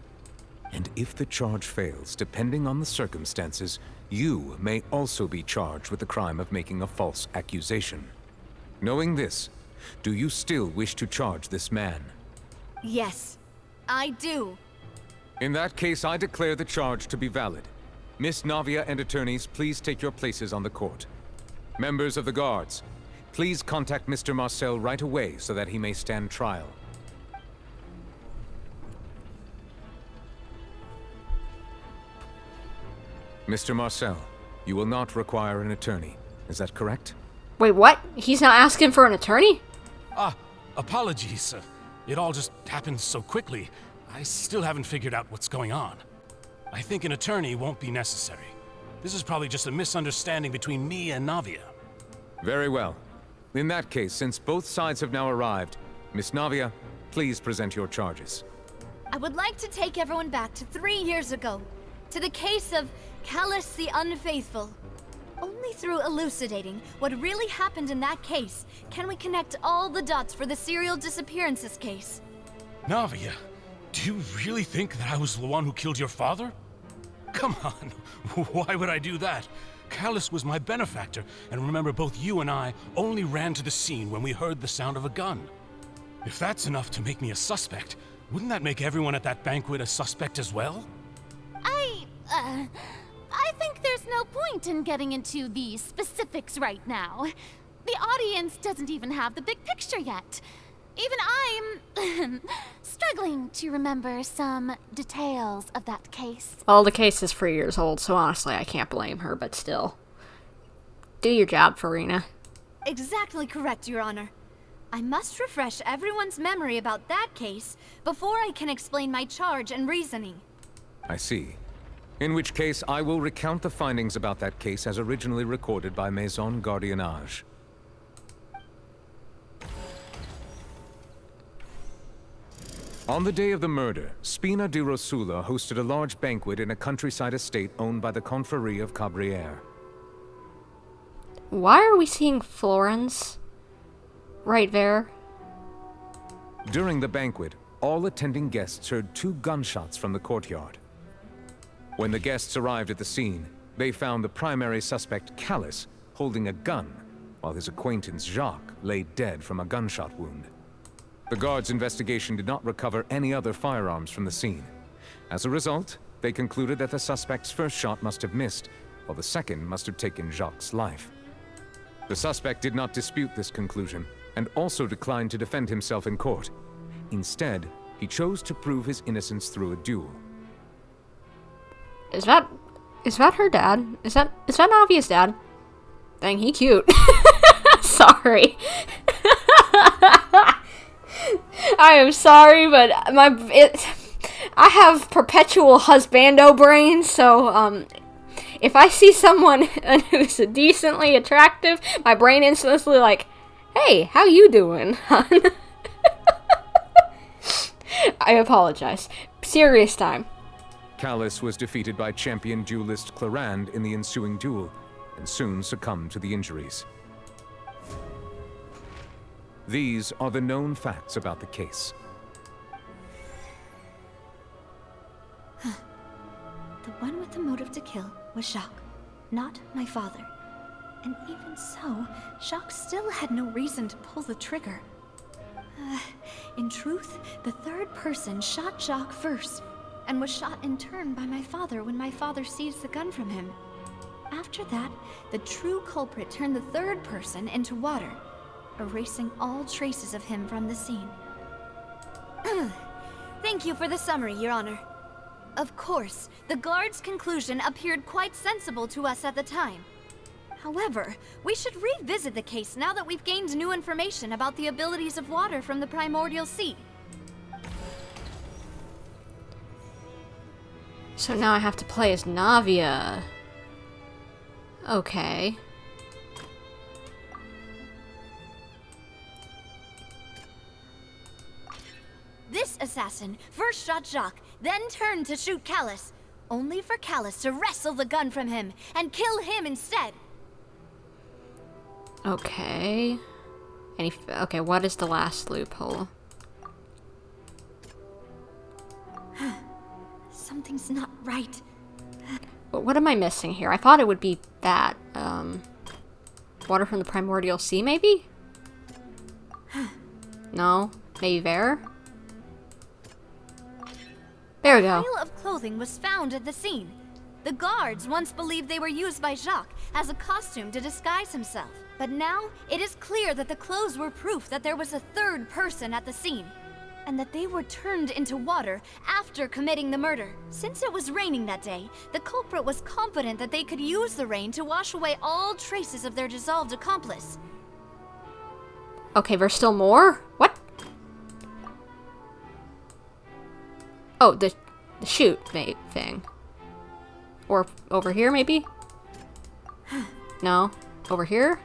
And if the charge fails, depending on the circumstances, you may also be charged with the crime of making a false accusation. Knowing this, do you still wish to charge this man? Yes, I do. In that case, I declare the charge to be valid. Miss Navia and attorneys, please take your places on the court. Members of the guards, please contact Mr. Marcel right away so that he may stand trial. Mr. Marcel, you will not require an attorney. Is that correct? Wait, what? He's not asking for an attorney? Apologies. It all just happened so quickly. I still haven't figured out what's going on. I think an attorney won't be necessary. This is probably just a misunderstanding between me and Navia. Very well. In that case, since both sides have now arrived, Miss Navia, please present your charges. I would like to take everyone back to 3 years ago, to the case of Callus the Unfaithful. Only through elucidating what really happened in that case can we connect all the dots for the serial disappearances case. Navia, do you really think that I was the one who killed your father? Come on, why would I do that? Callus was my benefactor, and remember, both you and I only ran to the scene when we heard the sound of a gun. If that's enough to make me a suspect, wouldn't that make everyone at that banquet a suspect as well? I think there's no point in getting into the specifics right now. The audience doesn't even have the big picture yet. Even I'm struggling to remember some details of that case. Well, the case is 3 years old, so honestly, I can't blame her, but still. Do your job, Furina. Exactly correct, Your Honor. I must refresh everyone's memory about that case before I can explain my charge and reasoning. I see. In which case, I will recount the findings about that case as originally recorded by Maison Gardiennage. On the day of the murder, Spina di Rosula hosted a large banquet in a countryside estate owned by the Confrérie of Cabrières. Why are we seeing Florence right there? During the banquet, all attending guests heard 2 gunshots from the courtyard. When the guests arrived at the scene, they found the primary suspect, Callus, holding a gun, while his acquaintance, Jacques, lay dead from a gunshot wound. The guards' investigation did not recover any other firearms from the scene. As a result, they concluded that the suspect's first shot must have missed, while the second must have taken Jacques' life. The suspect did not dispute this conclusion, and also declined to defend himself in court. Instead, he chose to prove his innocence through a duel. Is that her dad? Is that Navia's dad? Dang, he cute. Sorry. I am sorry, but I have perpetual husbando brain, so if I see someone who's decently attractive, my brain instantly like, hey, how you doing, hon? I apologize. Serious time. Callus was defeated by champion duelist Clarande in the ensuing duel, and soon succumbed to the injuries. These are the known facts about the case. The one with the motive to kill was Jacques, not my father. And even so, Jacques still had no reason to pull the trigger. In truth, the third person shot Jacques first, and was shot in turn by my father when my father seized the gun from him. After that, the true culprit turned the third person into water, erasing all traces of him from the scene. Thank you for the summary, Your Honor. Of course, the guard's conclusion appeared quite sensible to us at the time. However, we should revisit the case now that we've gained new information about the abilities of water from the primordial sea. So now I have to play as Navia. Okay. This assassin first shot Jacques, then turned to shoot Callus, only for Callus to wrestle the gun from him and kill him instead. Okay. Okay, what is the last loophole? Something's not right. What am I missing here? I thought it would be that. Water from the primordial sea, maybe? No? Maybe there? There we go. A pile of clothing was found at the scene. The guards once believed they were used by Jacques as a costume to disguise himself. But now, it is clear that the clothes were proof that there was a third person at the scene, and that they were turned into water after committing the murder. Since it was raining that day, the culprit was confident that they could use the rain to wash away all traces of their dissolved accomplice. Okay, there's still more? What? Oh, the shoot thing. Or over here, maybe? No. Over here?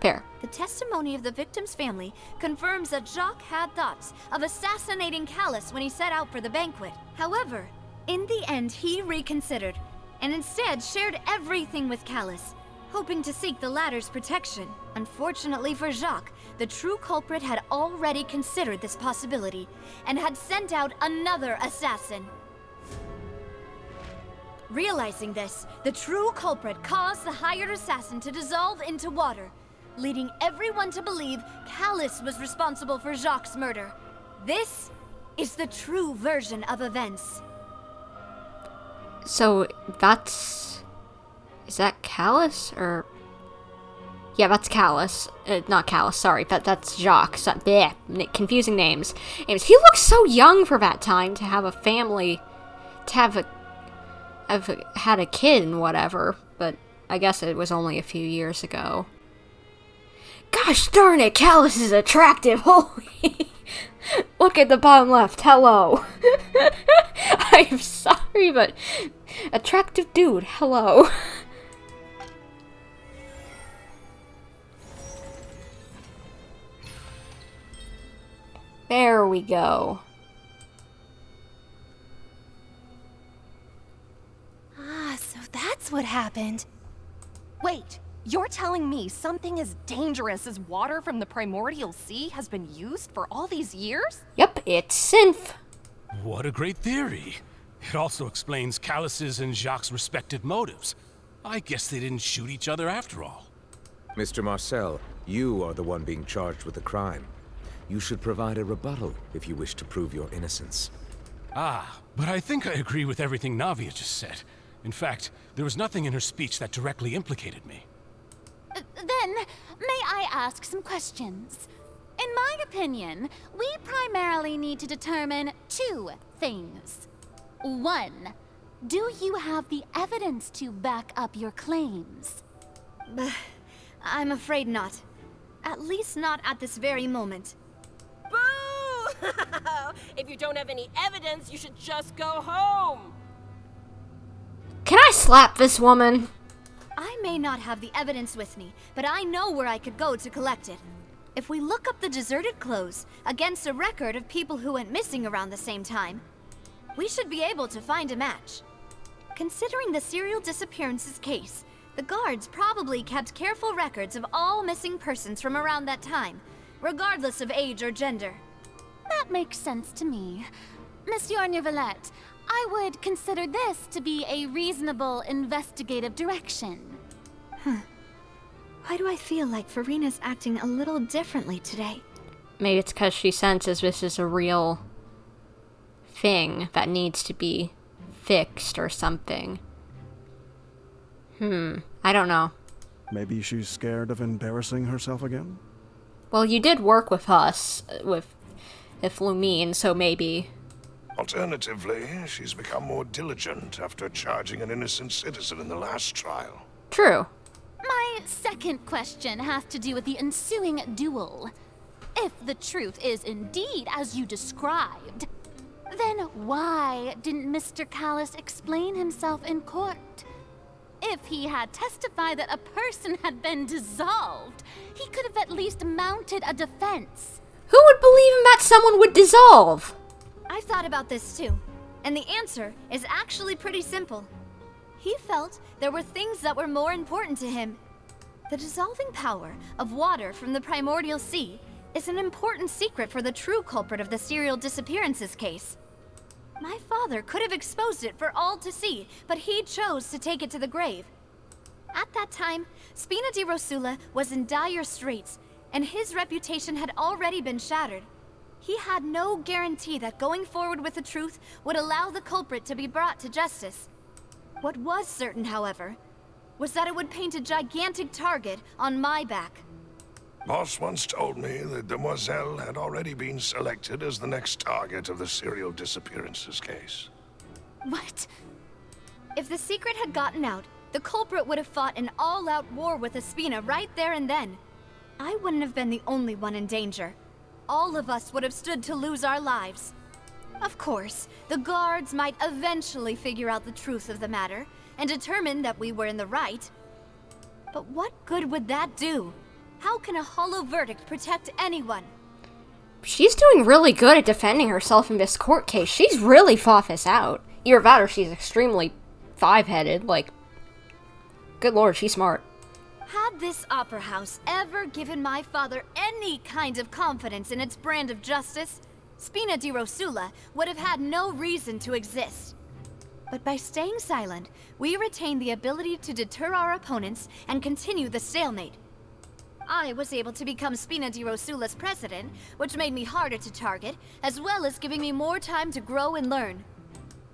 There. The testimony of the victim's family confirms that Jacques had thoughts of assassinating Callus when he set out for the banquet. However, in the end, he reconsidered, and instead shared everything with Callus, hoping to seek the latter's protection. Unfortunately for Jacques, the true culprit had already considered this possibility, and had sent out another assassin. Realizing this, the true culprit caused the hired assassin to dissolve into water, leading everyone to believe Callus was responsible for Jacques' murder. This is the true version of events. So, that's... Is that Callus, or... Yeah, that's Callus. Not Callus, sorry. That's Jacques. Bleh, confusing names. He looks so young for that time to have a family... To have had a kid and whatever. But I guess it was only a few years ago. Gosh darn it, Callus is attractive. Holy... Look at the bottom left. Hello. I'm sorry, but... Attractive dude. Hello. There we go. Ah, so that's what happened. Wait, you're telling me something as dangerous as water from the primordial sea has been used for all these years? Yep, it's synth. What a great theory. It also explains Callus's and Jacques' respective motives. I guess they didn't shoot each other after all. Mr. Marcel, you are the one being charged with the crime. You should provide a rebuttal if you wish to prove your innocence. Ah, but I think I agree with everything Navia just said. In fact, there was nothing in her speech that directly implicated me. Then, may I ask some questions? In my opinion, we primarily need to determine two things. One, do you have the evidence to back up your claims? I'm afraid not. At least not at this very moment. Boo! If you don't have any evidence, you should just go home! Can I slap this woman? I may not have the evidence with me, but I know where I could go to collect it. If we look up the deserted clothes against a record of people who went missing around the same time, we should be able to find a match. Considering the serial disappearances case, the guards probably kept careful records of all missing persons from around that time, regardless of age or gender. That makes sense to me. Monsieur Neuvillette, I would consider this to be a reasonable investigative direction. Why do I feel like Furina's acting a little differently today? Maybe it's because she senses this is a real thing that needs to be fixed or something. I don't know. Maybe she's scared of embarrassing herself again? Well, you did work with us, with Lumine, so maybe. Alternatively, she's become more diligent after charging an innocent citizen in the last trial. True. My second question has to do with the ensuing duel. If the truth is indeed as you described, then why didn't Mr. Callus explain himself in court? If he had testified that a person had been dissolved, he could have at least mounted a defense. Who would believe him that someone would dissolve? I've thought about this too, and the answer is actually pretty simple. He felt there were things that were more important to him. The dissolving power of water from the primordial sea is an important secret for the true culprit of the serial disappearances case. My father could have exposed it for all to see, but he chose to take it to the grave. At that time, Spina di Rosula was in dire straits, and his reputation had already been shattered. He had no guarantee that going forward with the truth would allow the culprit to be brought to justice. What was certain, however, was that it would paint a gigantic target on my back. Boss once told me that Demoiselle had already been selected as the next target of the serial disappearances case. What? If the secret had gotten out, the culprit would have fought an all-out war with Espina right there and then. I wouldn't have been the only one in danger. All of us would have stood to lose our lives. Of course, the guards might eventually figure out the truth of the matter and determine that we were in the right. But what good would that do? How can a hollow verdict protect anyone? She's doing really good at defending herself in this court case. She's really fought this out. Either that or she's extremely five-headed. Like, good lord, she's smart. Had this opera house ever given my father any kind of confidence in its brand of justice, Spina di Rosula would have had no reason to exist. But by staying silent, we retain the ability to deter our opponents and continue the stalemate. I was able to become Spina di Rosula's president, which made me harder to target, as well as giving me more time to grow and learn.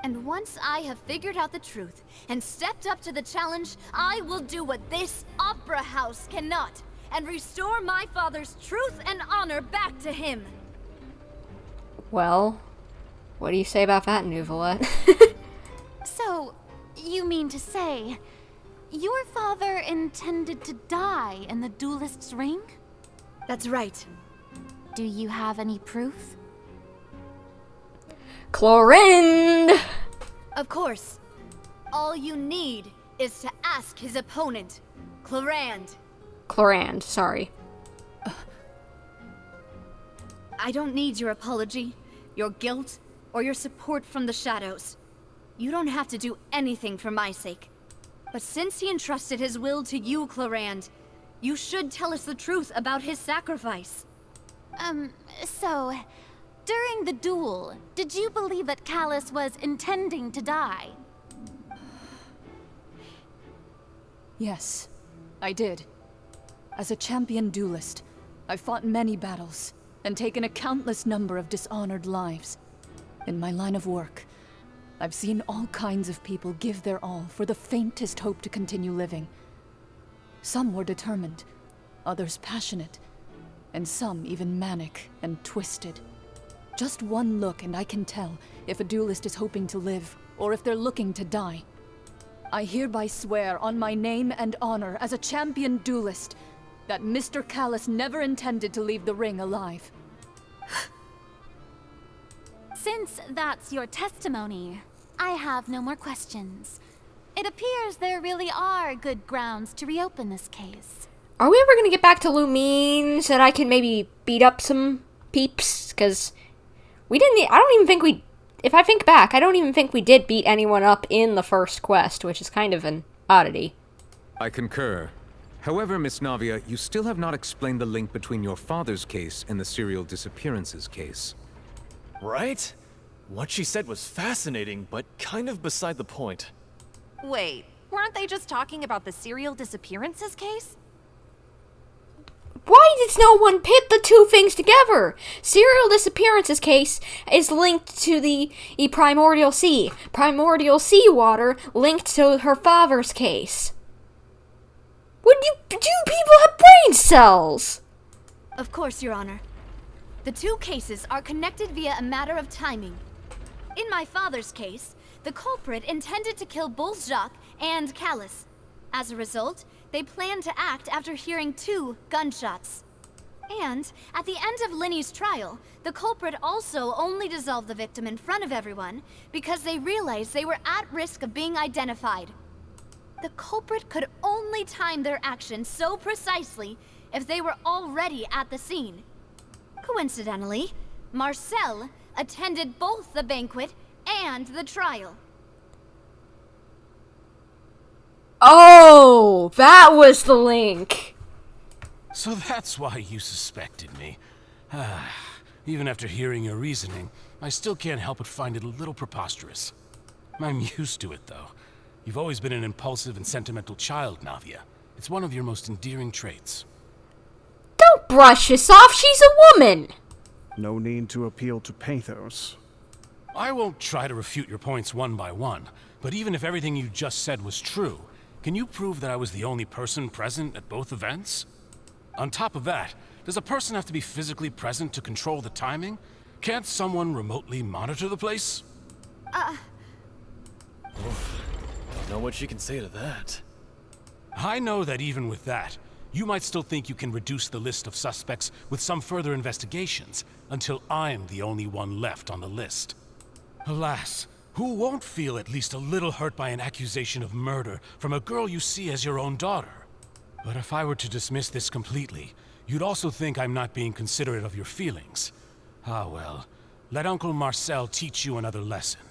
And once I have figured out the truth and stepped up to the challenge, I will do what this opera house cannot, and restore my father's truth and honor back to him. Well, what do you say about that, Neuvillette? So, you mean to say, your father intended to die in the duelist's ring? That's right. Do you have any proof? Chlorinde! Of course. All you need is to ask his opponent, Chlorinde. Chlorinde, sorry. I don't need your apology, your guilt, or your support from the shadows. You don't have to do anything for my sake. But since he entrusted his will to you, Chlorinde, you should tell us the truth about his sacrifice. So, during the duel, did you believe that Callus was intending to die? Yes, I did. As a champion duelist, I've fought many battles and taken a countless number of dishonored lives. In my line of work, I've seen all kinds of people give their all for the faintest hope to continue living. Some were determined, others passionate, and some even manic and twisted. Just one look and I can tell if a duelist is hoping to live or if they're looking to die. I hereby swear on my name and honor as a champion duelist that Mr. Callus never intended to leave the ring alive. Since that's your testimony, I have no more questions. It appears there really are good grounds to reopen this case. Are we ever gonna get back to Lumine so that I can maybe beat up some peeps? Because we didn't, I don't even think we, if I think back, I don't even think we did beat anyone up in the first quest, which is kind of an oddity. I concur. However, Miss Navia, you still have not explained the link between your father's case and the serial disappearances case. Right? What she said was fascinating, but kind of beside the point. Wait, weren't they just talking about the serial disappearances case? Why does no one pit the two things together? Serial disappearances case is linked to the primordial sea. Primordial seawater linked to her father's case. Do people have brain cells? Of course, Your Honor. The two cases are connected via a matter of timing. In my father's case, the culprit intended to kill both Jacques and Callus. As a result, they planned to act after hearing 2 gunshots. And, at the end of Linny's trial, the culprit also only dissolved the victim in front of everyone because they realized they were at risk of being identified. The culprit could only time their actions so precisely if they were already at the scene. Coincidentally, Marcel attended both the banquet and the trial. Oh, that was the link. So that's why you suspected me. Even after hearing your reasoning, I still can't help but find it a little preposterous. I'm used to it, though. You've always been an impulsive and sentimental child, Navia. It's one of your most endearing traits. Don't brush this off, she's a woman! No need to appeal to pathos. I won't try to refute your points one by one, but even if everything you just said was true, can you prove that I was the only person present at both events? On top of that, does a person have to be physically present to control the timing? Can't someone remotely monitor the place? Don't know what she can say to that. I know that even with that, you might still think you can reduce the list of suspects with some further investigations, until I'm the only one left on the list. Alas, who won't feel at least a little hurt by an accusation of murder from a girl you see as your own daughter? But if I were to dismiss this completely, you'd also think I'm not being considerate of your feelings. Ah well, let Uncle Marcel teach you another lesson.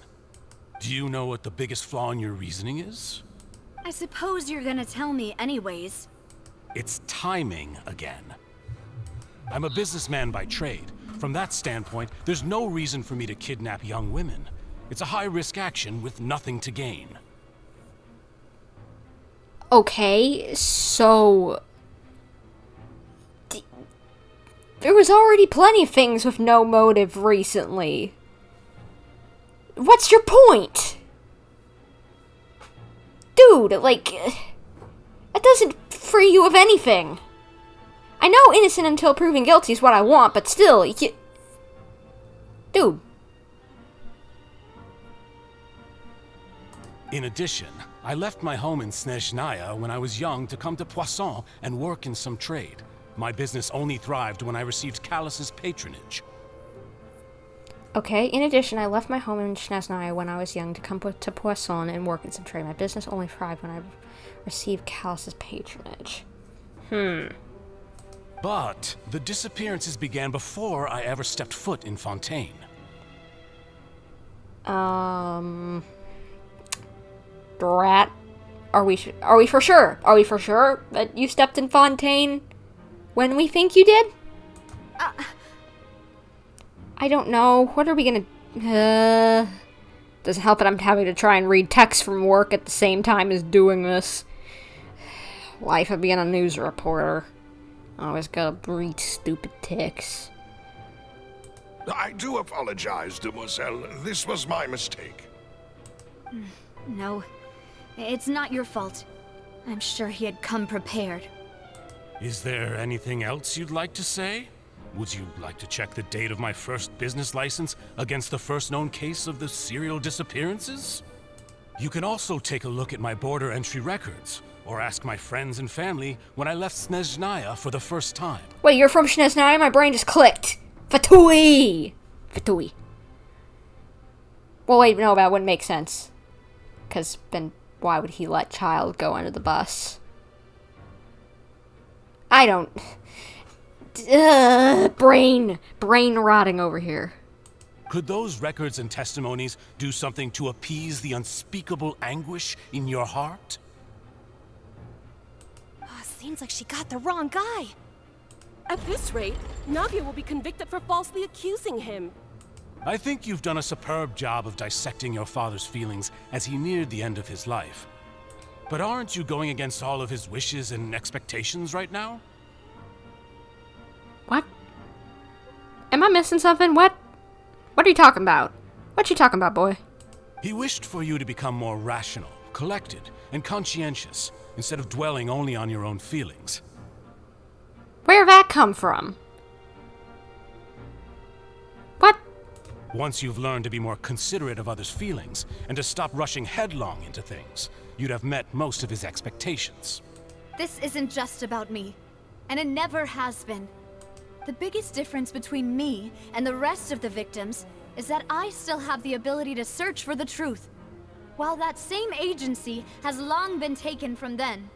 Do you know what the biggest flaw in your reasoning is? I suppose you're gonna tell me anyways. It's timing again. I'm a businessman by trade. From that standpoint, there's no reason for me to kidnap young women. It's a high-risk action with nothing to gain. Okay, so... There was already plenty of things with no motive recently. What's your point? Dude, like... That doesn't free you of anything. I know innocent until proven guilty is what I want, but still, Dude. In addition, I left my home in Snezhnaya when I was young to come to Poisson and work in some trade. My business only thrived when I received Callus's patronage. Okay, in addition, I left my home in Snezhnaya when I was young to come to Poisson and work in some trade. My business only thrived when I received Callus's patronage. But the disappearances began before I ever stepped foot in Fontaine. Drat. Are we for sure? Are we for sure that you stepped in Fontaine when we think you did? I don't know. What are we gonna... Doesn't help that I'm having to try and read text from work at the same time as doing this. Life of being a news reporter. Always gotta read stupid texts. I do apologize, demoiselle. This was my mistake. No, it's not your fault. I'm sure he had come prepared. Is there anything else you'd like to say? Would you like to check the date of my first business license against the first known case of the serial disappearances? You can also take a look at my border entry records, or ask my friends and family when I left Snezhnaya for the first time. Wait, you're from Snezhnaya? My brain just clicked. Fatui! Fatui. Well, wait, no, that wouldn't make sense. Because then why would he let child go under the bus? I don't... brain rotting over here. Could those records and testimonies do something to appease the unspeakable anguish in your heart? Seems like she got the wrong guy. At this rate, Navia will be convicted for falsely accusing him. I think you've done a superb job of dissecting your father's feelings as he neared the end of his life. But aren't you going against all of his wishes and expectations right now? What? Am I missing something? What are you talking about? What you talking about, boy? He wished for you to become more rational, collected, and conscientious, instead of dwelling only on your own feelings. Where'd that come from? What? Once you've learned to be more considerate of others' feelings, and to stop rushing headlong into things, you'd have met most of his expectations. This isn't just about me, and it never has been. The biggest difference between me and the rest of the victims is that I still have the ability to search for the truth, while that same agency has long been taken from them.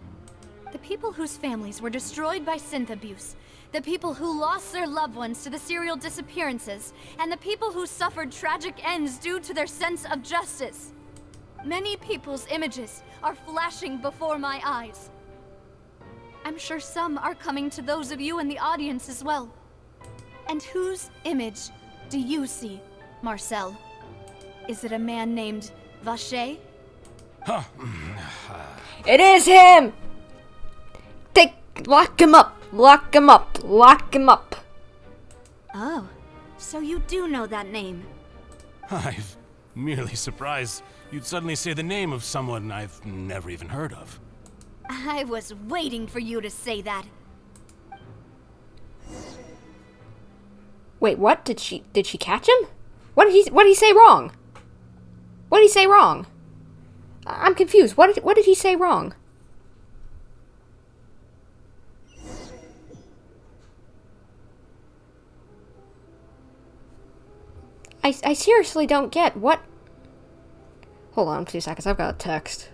The people whose families were destroyed by synth abuse, the people who lost their loved ones to the serial disappearances, and the people who suffered tragic ends due to their sense of justice. Many people's images are flashing before my eyes. I'm sure some are coming to those of you in the audience as well. And whose image do you see, Marcel? Is it a man named Vacher? Huh. It is him! Lock him up! Lock him up! Lock him up! Oh, so you do know that name. I'm merely surprised you'd suddenly say the name of someone I've never even heard of. I was waiting for you to say that. Wait, what? Did she catch him? What did he say wrong? What did he say wrong? I'm confused. What did he say wrong? I seriously don't get what. Hold on 2 seconds. I've got a text.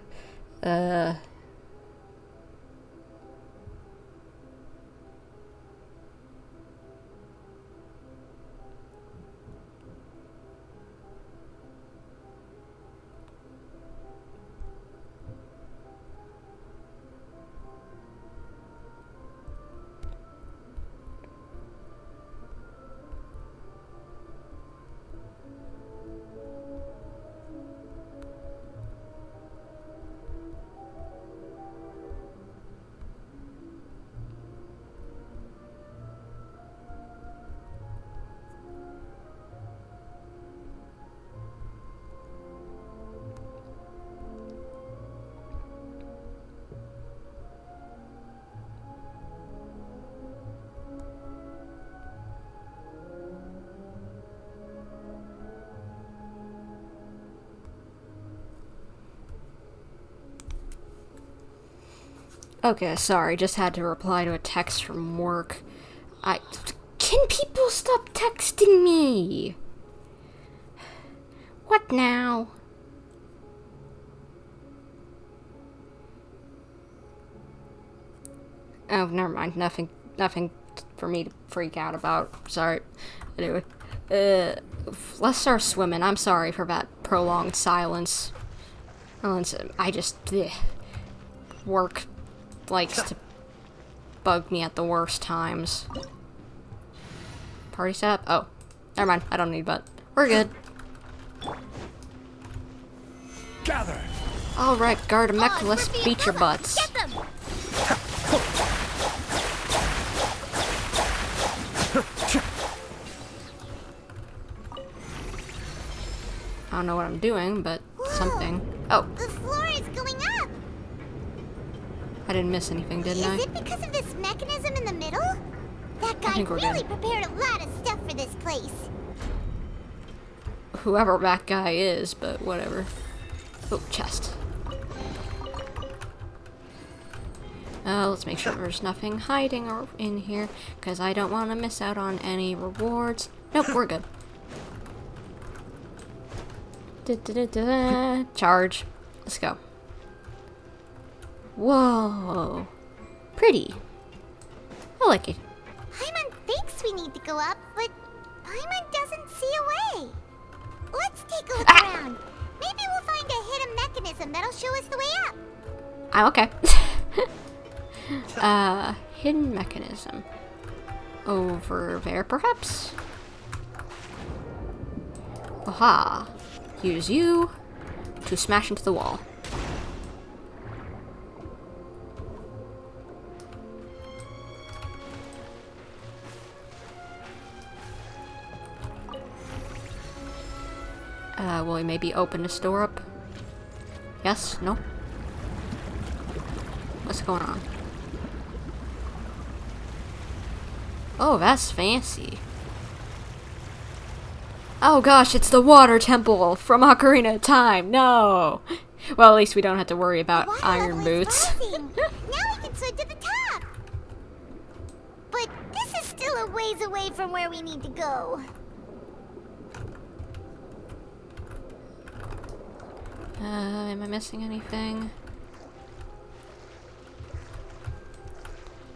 Okay, sorry, just had to reply to a text from work. Can people stop texting me? What now? Oh, never mind. Nothing for me to freak out about. Sorry. Anyway, let's start swimming. I'm sorry for that prolonged silence. I just work likes to bug me at the worst times. Party setup? Oh, never mind. I don't need but. We're good. Gather. All right, Gardamek, let's beat your butts. I don't know what I'm doing, but something. Oh. The floor is going up. I didn't miss anything, didn't I? Is it because of this mechanism in the middle? That guy really prepared a lot of stuff for this place. Whoever that guy is, but whatever. Oh, chest. Let's make sure there's nothing hiding in here, because I don't want to miss out on any rewards. Nope, we're good. Charge. Let's go. Whoa. Pretty. I like it. Paimon thinks we need to go up, but Paimon doesn't see a way. Let's take a look around. Maybe we'll find a hidden mechanism that'll show us the way up. I'm okay. Hidden mechanism. Over there, perhaps? Aha. Use you to smash into the wall. Will we maybe open this door up? Yes? No? What's going on? Oh, that's fancy. Oh gosh, it's the water temple from Ocarina of Time. No! Well, at least we don't have to worry about iron boots. Now we can swim to the top. But this is still a ways away from where we need to go. Am I missing anything?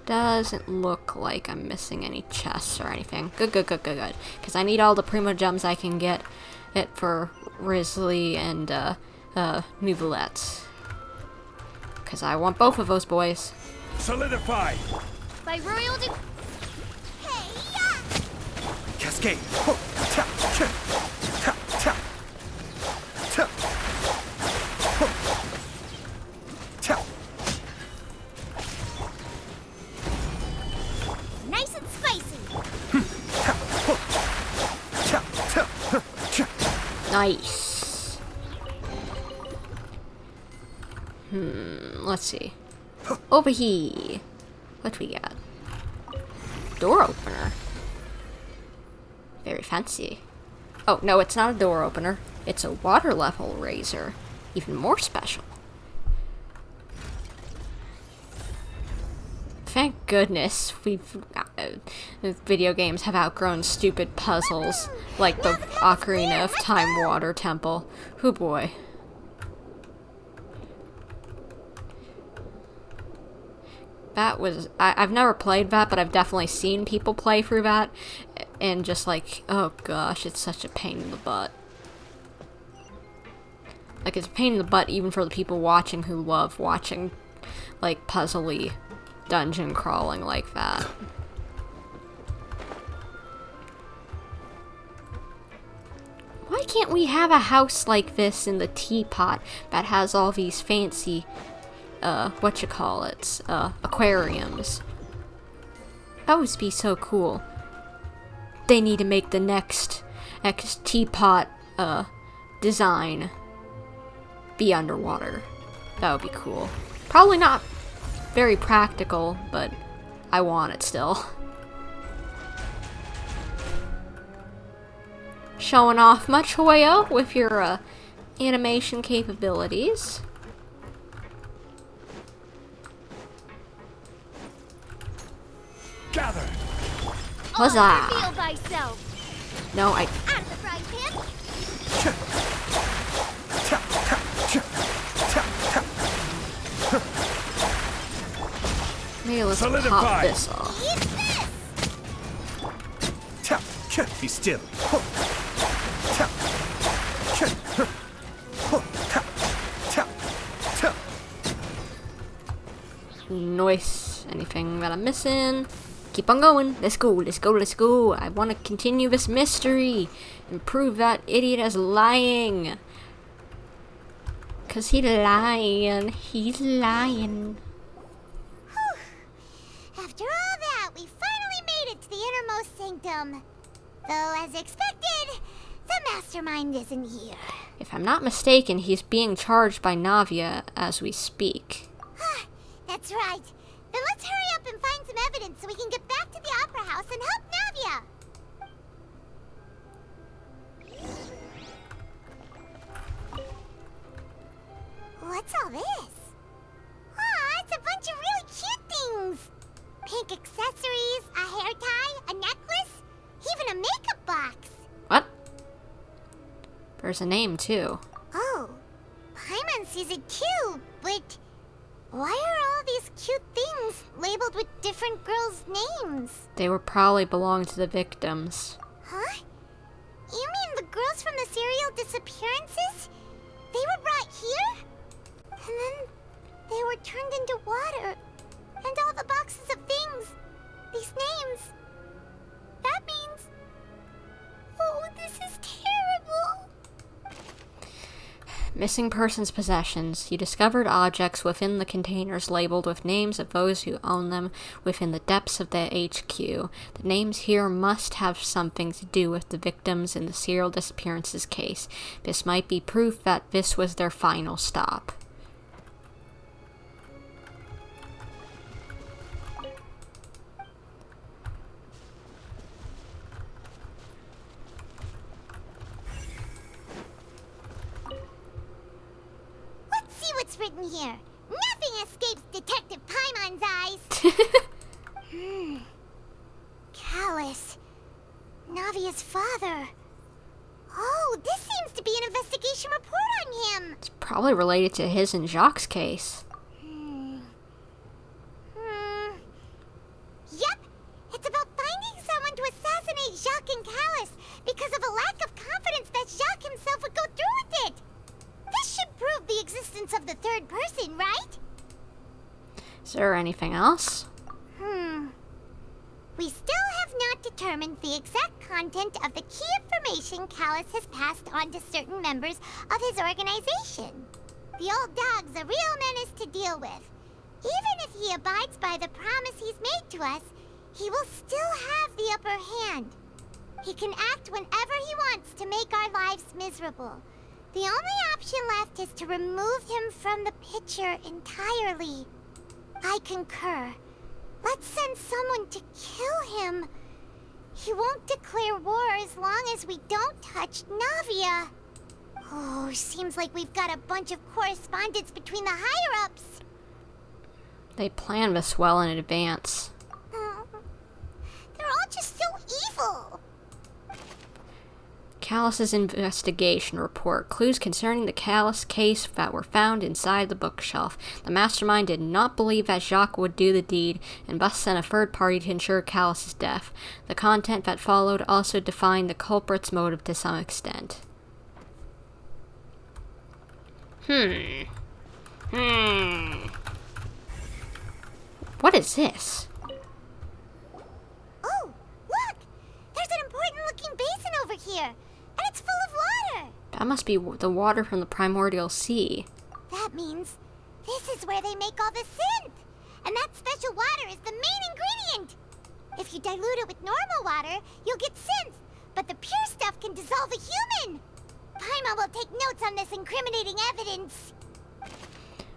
Doesn't look like I'm missing any chests or anything. Good. Because I need all the primo gems I can get it for Risley and Neuvillette. Because I want both of those boys. Solidify! By royal de- Cascade! Nice and spicy. Nice. Let's see. Over here. What we got? Door opener. Very fancy. Oh, no, it's not a door opener. It's a water level raiser. Even more special. Thank goodness video games have outgrown stupid puzzles like the Ocarina of Time Water Temple. Oh boy. That was... I've never played that, but I've definitely seen people play through that. And just like, oh gosh, it's such a pain in the butt. Like, it's a pain in the butt even for the people watching who love watching, like, puzzly dungeon crawling like that. Why can't we have a house like this in the teapot that has all these fancy, aquariums? That would be so cool. They need to make the next teapot, design be underwater. That would be cool. Probably not very practical, but I want it still. Showing off much, Hoyo, with your animation capabilities. Gather. Huzzah! Reveal thyself. No, I... Out of the frying pan. Maybe let's Solidify. pop this off. Be still. Nice. Anything that I'm missing? Keep on going. Let's go, let's go, let's go. I want to continue this mystery and prove that idiot is lying. Cause he's lying. He's lying. After all that, we finally made it to the innermost sanctum. Though, as expected, the mastermind isn't here. If I'm not mistaken, he's being charged by Navia as we speak. That's right. Then let's hurry up and find some evidence so we can get back to the Opera House and help Navia. What's all this? Aw, it's a bunch of really cute things. Pink accessories, a hair tie, a necklace, even a makeup box. What? There's a name, too. Oh, Paimon sees it too, but why are all these cute things labeled with different girls' names? They would probably belong to the victims. Huh? You mean the girls from the serial disappearances? They were brought here? And then they were turned into water. And all the boxes of things. These names. That means... Oh, this is terrible. Missing persons' possessions. You discovered objects within the containers labeled with names of those who own them within the depths of the HQ. The names here must have something to do with the victims in the serial disappearances case. This might be proof that this was their final stop. What's written here? Nothing escapes Detective Paimon's eyes. Callus. Navia's father. Oh, this seems to be an investigation report on him. It's probably related to his and Jacques' case. Yep. It's about finding someone to assassinate Jacques and Callus because of a lack of confidence that Jacques himself would go through with it. This should prove the existence of the third person, right? there anything else? We still have not determined the exact content of the key information Callus has passed on to certain members of his organization. The old dog's a real menace to deal with. Even if he abides by the promise he's made to us, he will still have the upper hand. He can act whenever he wants to make our lives miserable. The only option left is to remove him from the picture entirely. I concur. Let's send someone to kill him. He won't declare war as long as we don't touch Navia. Oh, seems like we've got a bunch of correspondence between the higher-ups. They planned this well in advance. They're all just so evil. Callus's investigation report. Clues concerning the Callus case that were found inside the bookshelf. The mastermind did not believe that Jacques would do the deed, and thus sent a third party to ensure Callus's death. The content that followed also defined the culprit's motive to some extent. What is this? Oh, look! There's an important-looking basin over here, and it's full of water. That must be the water from the primordial sea. That means this is where they make all the synth, and that special water is the main ingredient. If you dilute it with normal water, you'll get synth, but the pure stuff can dissolve a human. Paimon will take notes on this incriminating evidence.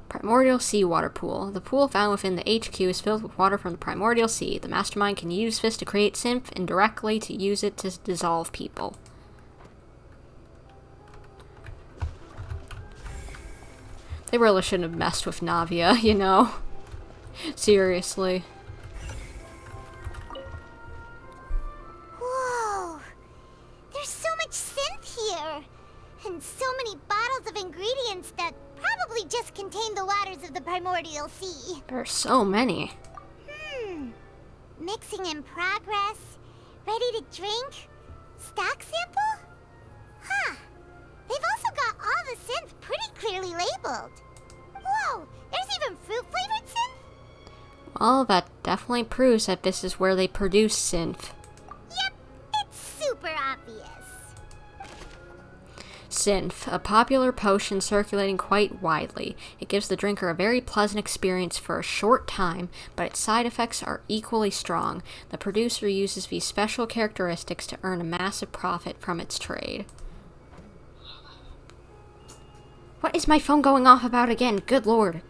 Primordial seawater pool. The pool found within the HQ is filled with water from the primordial sea. The mastermind can use this to create synth and directly to use it to dissolve people. They really shouldn't have messed with Navia, you know? Seriously. Whoa! There's so much synth here! And so many bottles of ingredients that probably just contain the waters of the primordial sea. There are so many. Mixing in progress. Ready to drink? Stock sample? Huh. They've also got all the synth pretty clearly labeled. Whoa, there's even fruit-flavored synth? Well, that definitely proves that this is where they produce synth. Yep, it's super obvious. Synth, a popular potion circulating quite widely. It gives the drinker a very pleasant experience for a short time, but its side effects are equally strong. The producer uses these special characteristics to earn a massive profit from its trade. What is my phone going off about again? Good lord.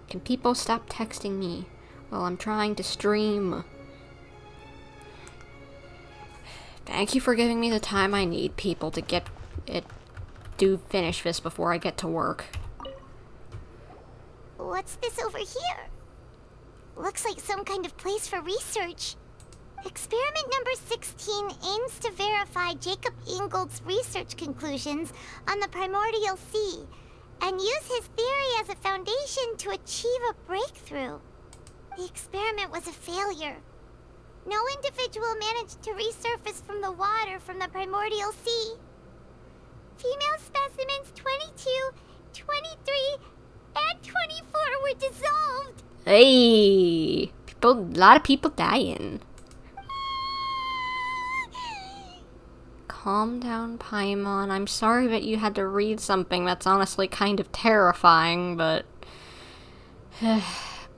Can people stop texting me while I'm trying to stream? Thank you for giving me the time I need, people, to get it finish this before I get to work. What's this over here? Looks like some kind of place for research. Experiment number 16 aims to verify Jacob Ingold's research conclusions on the primordial sea and use his theory as a foundation to achieve a breakthrough. The experiment was a failure. No individual managed to resurface from the water from the primordial sea. Female specimens 22, 23, and 24 were dissolved. Hey! A lot of people dying. Calm down, Paimon. I'm sorry that you had to read something that's honestly kind of terrifying, but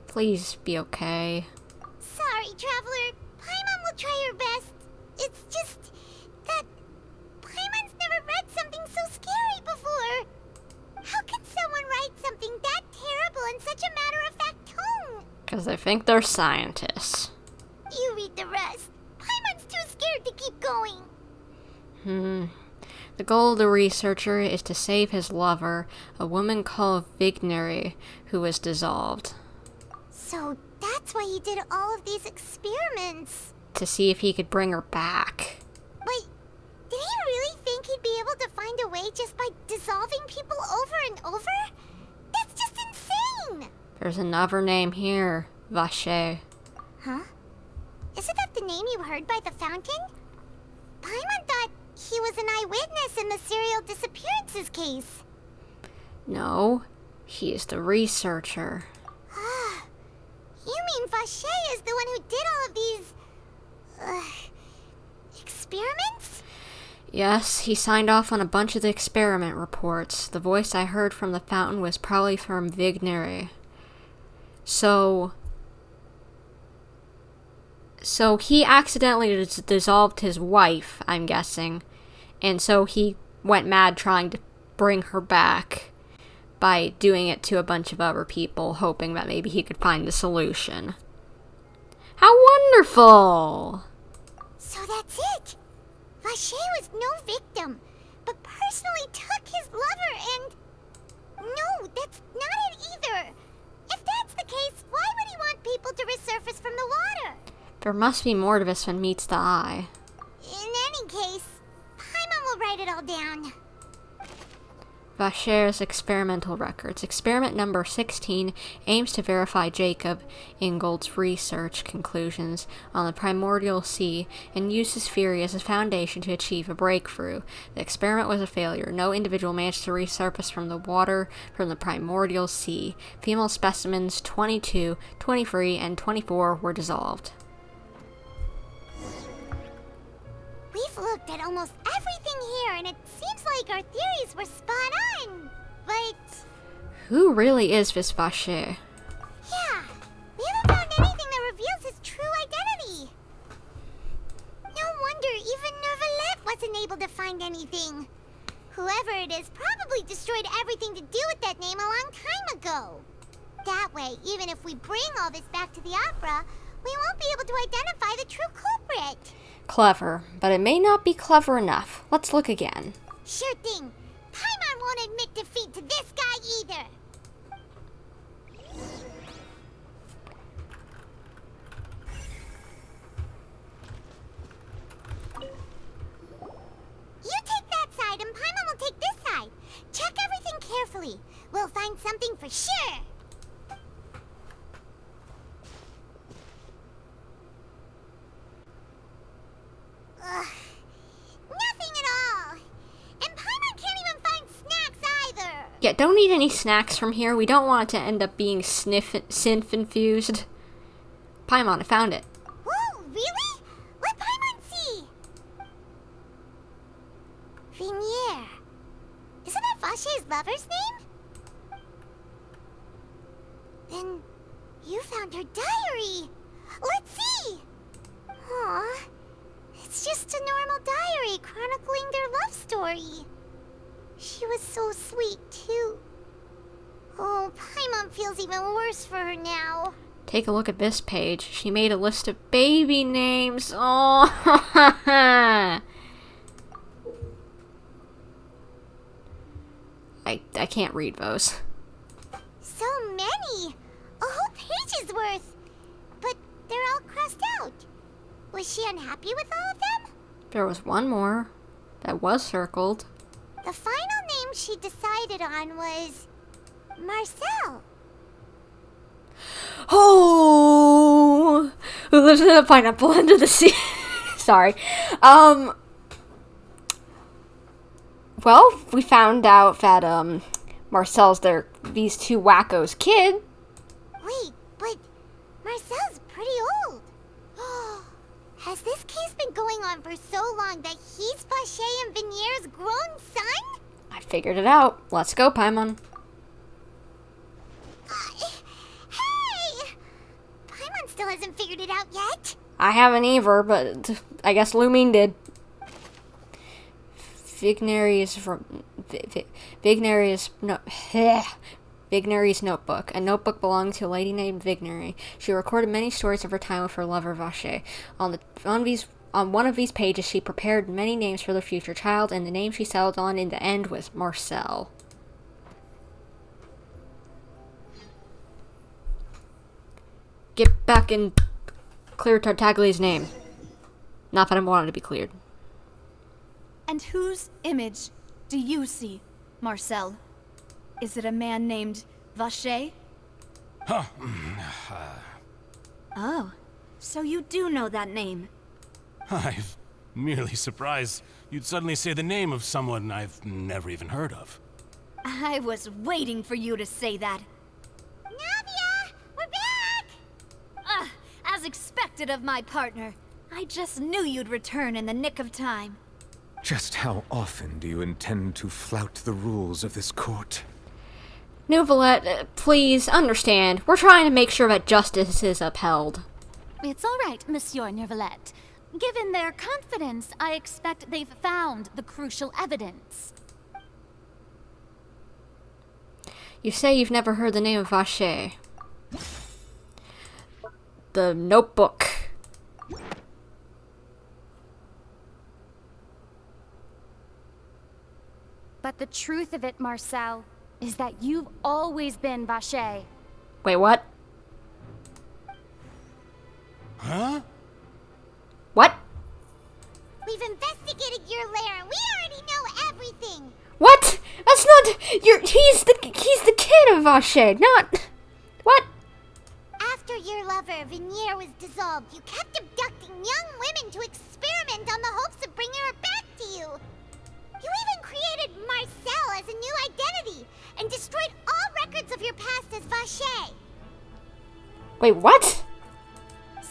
please be okay. Sorry, Traveler. Paimon will try her best. It's just that Paimon's never read something so scary before. How could someone write something that terrible in such a matter-of-fact tone? Because they think they're scientists. You read the rest. Paimon's too scared to keep going. The goal of the researcher is to save his lover, a woman called Vigneri, who was dissolved. So that's why he did all of these experiments. To see if he could bring her back. But did he really think he'd be able to find a way just by dissolving people over and over? That's just insane! There's another name here, Vache. Huh? Isn't that the name you heard by the fountain? Paimon thought he was an eyewitness in the serial disappearances case. No, he is the researcher. Ah, Vacher is the one who did all of these... experiments? Yes, he signed off on a bunch of the experiment reports. The voice I heard from the fountain was probably from Vignere. So he accidentally dissolved his wife, I'm guessing. And so he went mad trying to bring her back by doing it to a bunch of other people, hoping that maybe he could find the solution. How wonderful! So that's it! Vacher was no victim, but personally took his lover and... No, that's not it either! If that's the case, why would he want people to resurface from the water? There must be more to this than meets the eye. In any case, Paimon will write it all down. Vacher's experimental records. Experiment number 16 aims to verify Jacob Ingold's research conclusions on the primordial sea and uses Fury as a foundation to achieve a breakthrough. The experiment was a failure. No individual managed to resurface from the water from the primordial sea. Female specimens 22, 23, and 24 were dissolved. We've looked at almost everything here, and it seems like our theories were spot on, but... Who really is this Vacher? Yeah, we haven't found anything that reveals his true identity. No wonder even Neuvillette wasn't able to find anything. Whoever it is probably destroyed everything to do with that name a long time ago. That way, even if we bring all this back to the opera, we won't be able to identify the true culprit. Clever, but it may not be clever enough. Let's look again. Sure thing. Paimon won't admit defeat to this guy either. You take that side and Paimon will take this side. Check everything carefully. We'll find something for sure. Nothing at all. And Paimon can't even find snacks either. Yeah, don't eat any snacks from here. We don't want it to end up being synth-infused. Paimon, I found it. Whoa, really? Let Paimon see. Vignier. Isn't that Vacher's lover's name? Then you found her diary. Let's see. Aww. It's just a normal diary chronicling their love story. She was so sweet, too. Oh, Paimon feels even worse for her now. Take a look at this page. She made a list of baby names. Oh, I can't read those. So many! A whole page's worth! But they're all crossed out. Was she unhappy with all of them? There was one more that was circled. The final name she decided on was... Marcel. Oh! Who lives in a pineapple under the sea? Sorry. Well, we found out that, Marcel's these two wackos' kid. Wait, but Marcel's pretty old. Has this case been going on for so long that he's Vacher and Vignier's grown son? I figured it out. Let's go, Paimon. Hey! Paimon still hasn't figured it out yet. I haven't either, but I guess Lumine did. Vignere's notebook. A notebook belonging to a lady named Vignere. She recorded many stories of her time with her lover Vacher. On one of these pages, she prepared many names for their future child, and the name she settled on in the end was Marcel. Get back and clear Tartaglia's name. Not that I wanted to be cleared. And whose image do you see, Marcel? Is it a man named Vacher? Huh. Oh, so you do know that name. I'm merely surprised you'd suddenly say the name of someone I've never even heard of. I was waiting for you to say that. Navia! We're back! expected of my partner. I just knew you'd return in the nick of time. Just how often do you intend to flout the rules of this court? Neuvillette, please understand. We're trying to make sure that justice is upheld. It's all right, Monsieur Neuvillette. Given their confidence, I expect they've found the crucial evidence. You say you've never heard the name of Vacher. The Notebook. But the truth of it, Marcel, is that you've always been Vacher. Wait, what? Huh? What? We've investigated your lair and we already know everything. What? That's not. He's the kid of Vacher, not. What? After your lover, Venier, was dissolved, you kept abducting young women to experiment on the hopes of bringing her back to you. You even created Marcel as a new identity and destroyed all records of your past as Vacher. Wait, what?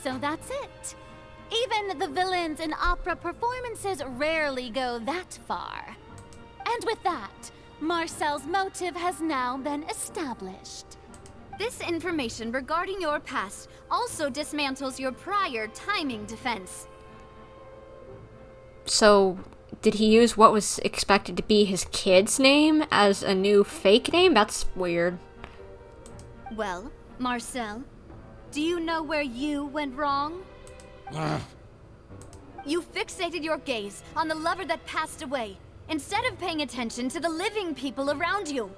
So that's it. Even the villains in opera performances rarely go that far. And with that, Marcel's motive has now been established. This information regarding your past also dismantles your prior timing defense. So, did he use what was expected to be his kid's name as a new fake name? That's weird. Well, Marcel, do you know where you went wrong? You fixated your gaze on the lover that passed away, instead of paying attention to the living people around you.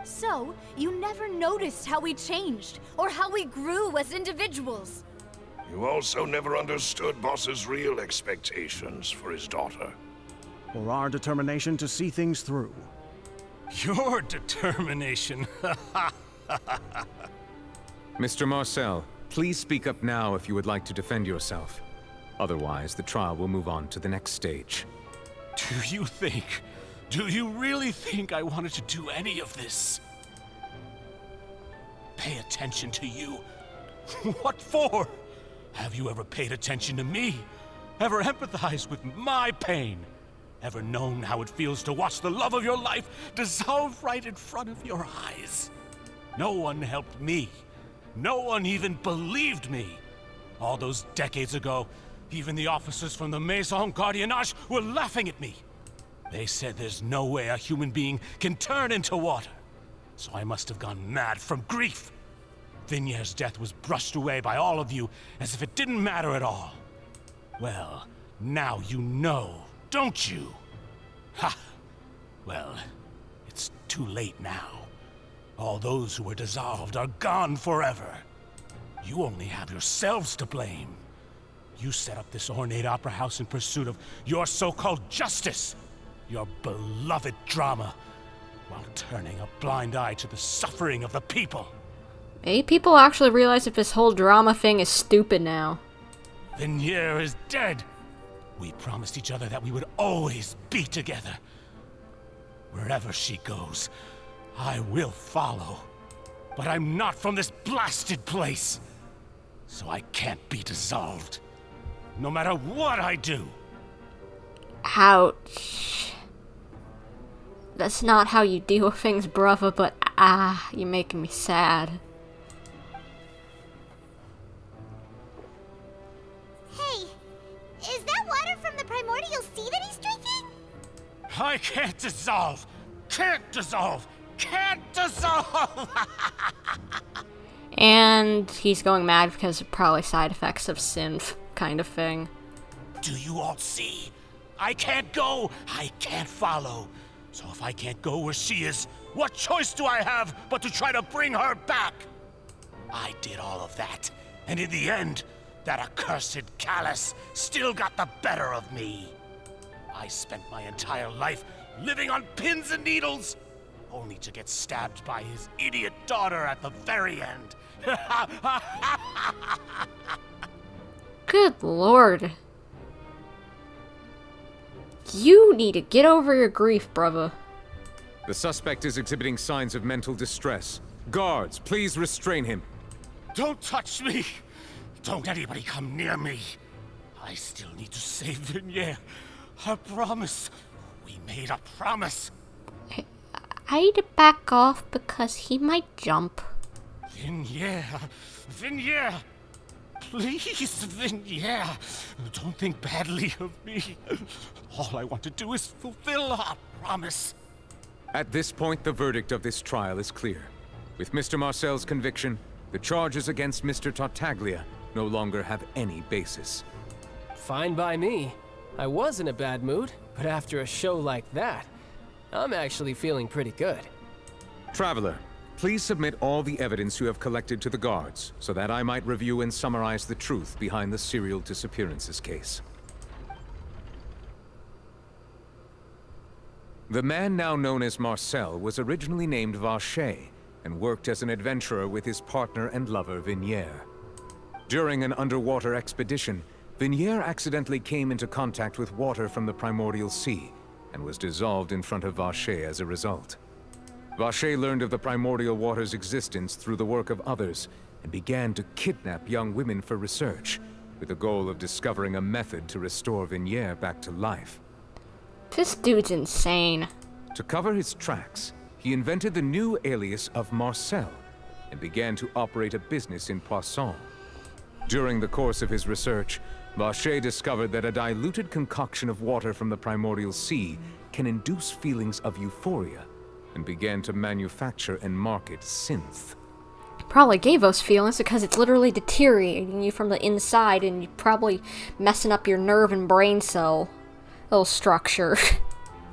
So, you never noticed how we changed, or how we grew as individuals. You also never understood Boss's real expectations for his daughter. Or our determination to see things through. Your determination. Mr. Marcel, please speak up now if you would like to defend yourself. Otherwise, the trial will move on to the next stage. Do you really think I wanted to do any of this? Pay attention to you? What for? Have you ever paid attention to me? Ever empathized with my pain? Ever known how it feels to watch the love of your life dissolve right in front of your eyes? No one helped me. No one even believed me. All those decades ago, even the officers from the Maison Gardiennage were laughing at me. They said there's no way a human being can turn into water. So I must have gone mad from grief. Vinier's death was brushed away by all of you as if it didn't matter at all. Well, now you know, don't you? Ha! Well, it's too late now. All those who were dissolved are gone forever. You only have yourselves to blame. You set up this ornate opera house in pursuit of your so-called justice, your beloved drama, while turning a blind eye to the suffering of the people. Maybe people actually realize if this whole drama thing is stupid now. Venier is dead. We promised each other that we would always be together. Wherever she goes, I will follow. But I'm not from this blasted place, so I can't be dissolved. No matter what I do. Ouch. That's not how you deal with things, brother, but you're making me sad. Hey, is that water from the primordial sea that he's drinking? I can't dissolve! Can't dissolve! Can't dissolve! And he's going mad because of probably side effects of synth kind of thing. Do you all see? I can't go! I can't follow! So if I can't go where she is, what choice do I have but to try to bring her back? I did all of that, and in the end, that accursed Callus still got the better of me. I spent my entire life living on pins and needles, only to get stabbed by his idiot daughter at the very end. Good lord. You need to get over your grief, brother. The suspect is exhibiting signs of mental distress. Guards, please restrain him. Don't touch me! Don't anybody come near me. I still need to save Vignere. I promise. We made a promise. I'd back off because he might jump. Vignere. Vignere. Please, Vignere. Don't think badly of me. All I want to do is fulfill our promise. At this point, the verdict of this trial is clear. With Mr. Marcel's conviction, the charges against Mr. Tartaglia no longer have any basis. Fine by me. I was in a bad mood, but after a show like that, I'm actually feeling pretty good. Traveler, please submit all the evidence you have collected to the guards, so that I might review and summarize the truth behind the serial disappearances case. The man now known as Marcel was originally named Vacher, and worked as an adventurer with his partner and lover, Vignere. During an underwater expedition, Vignere accidentally came into contact with water from the primordial sea, and was dissolved in front of Vacher as a result. Vacher learned of the primordial water's existence through the work of others, and began to kidnap young women for research, with the goal of discovering a method to restore Vignere back to life. This dude's insane. To cover his tracks, he invented the new alias of Marcel, and began to operate a business in Poisson. During the course of his research, Vacher discovered that a diluted concoction of water from the primordial sea can induce feelings of euphoria, and began to manufacture and market synth. Probably gave those feelings because it's literally deteriorating you from the inside, and you're probably messing up your nerve and brain cell little structure.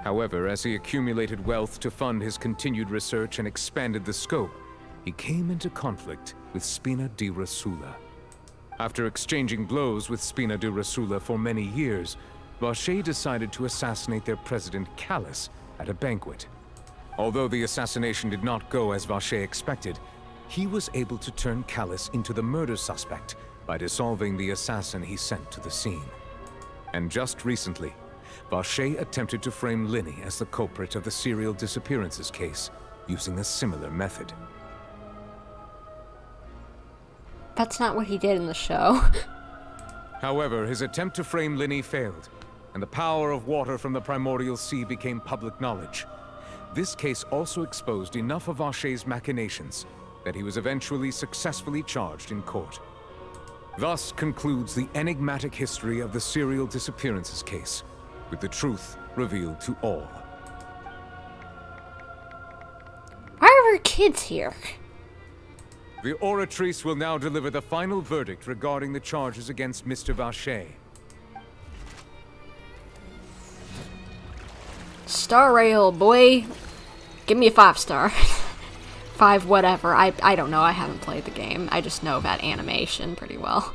However, as he accumulated wealth to fund his continued research and expanded the scope, he came into conflict with Spina di Rosula. After exchanging blows with Spina di Rosula for many years, Vacher decided to assassinate their president, Callus, at a banquet. Although the assassination did not go as Vacher expected, he was able to turn Callus into the murder suspect by dissolving the assassin he sent to the scene. And just recently, Vacher attempted to frame Linny as the culprit of the serial disappearances case, using a similar method. That's not what he did in the show. However, his attempt to frame Linny failed, and the power of water from the primordial sea became public knowledge. This case also exposed enough of Vacher's machinations that he was eventually successfully charged in court. Thus concludes the enigmatic history of the serial disappearances case, with the truth revealed to all. Why are our kids here? The Oratrice will now deliver the final verdict regarding the charges against Mr. Vacher. Star Rail, boy. Give me a 5-star. 5 whatever. I don't know. I haven't played the game. I just know about animation pretty well.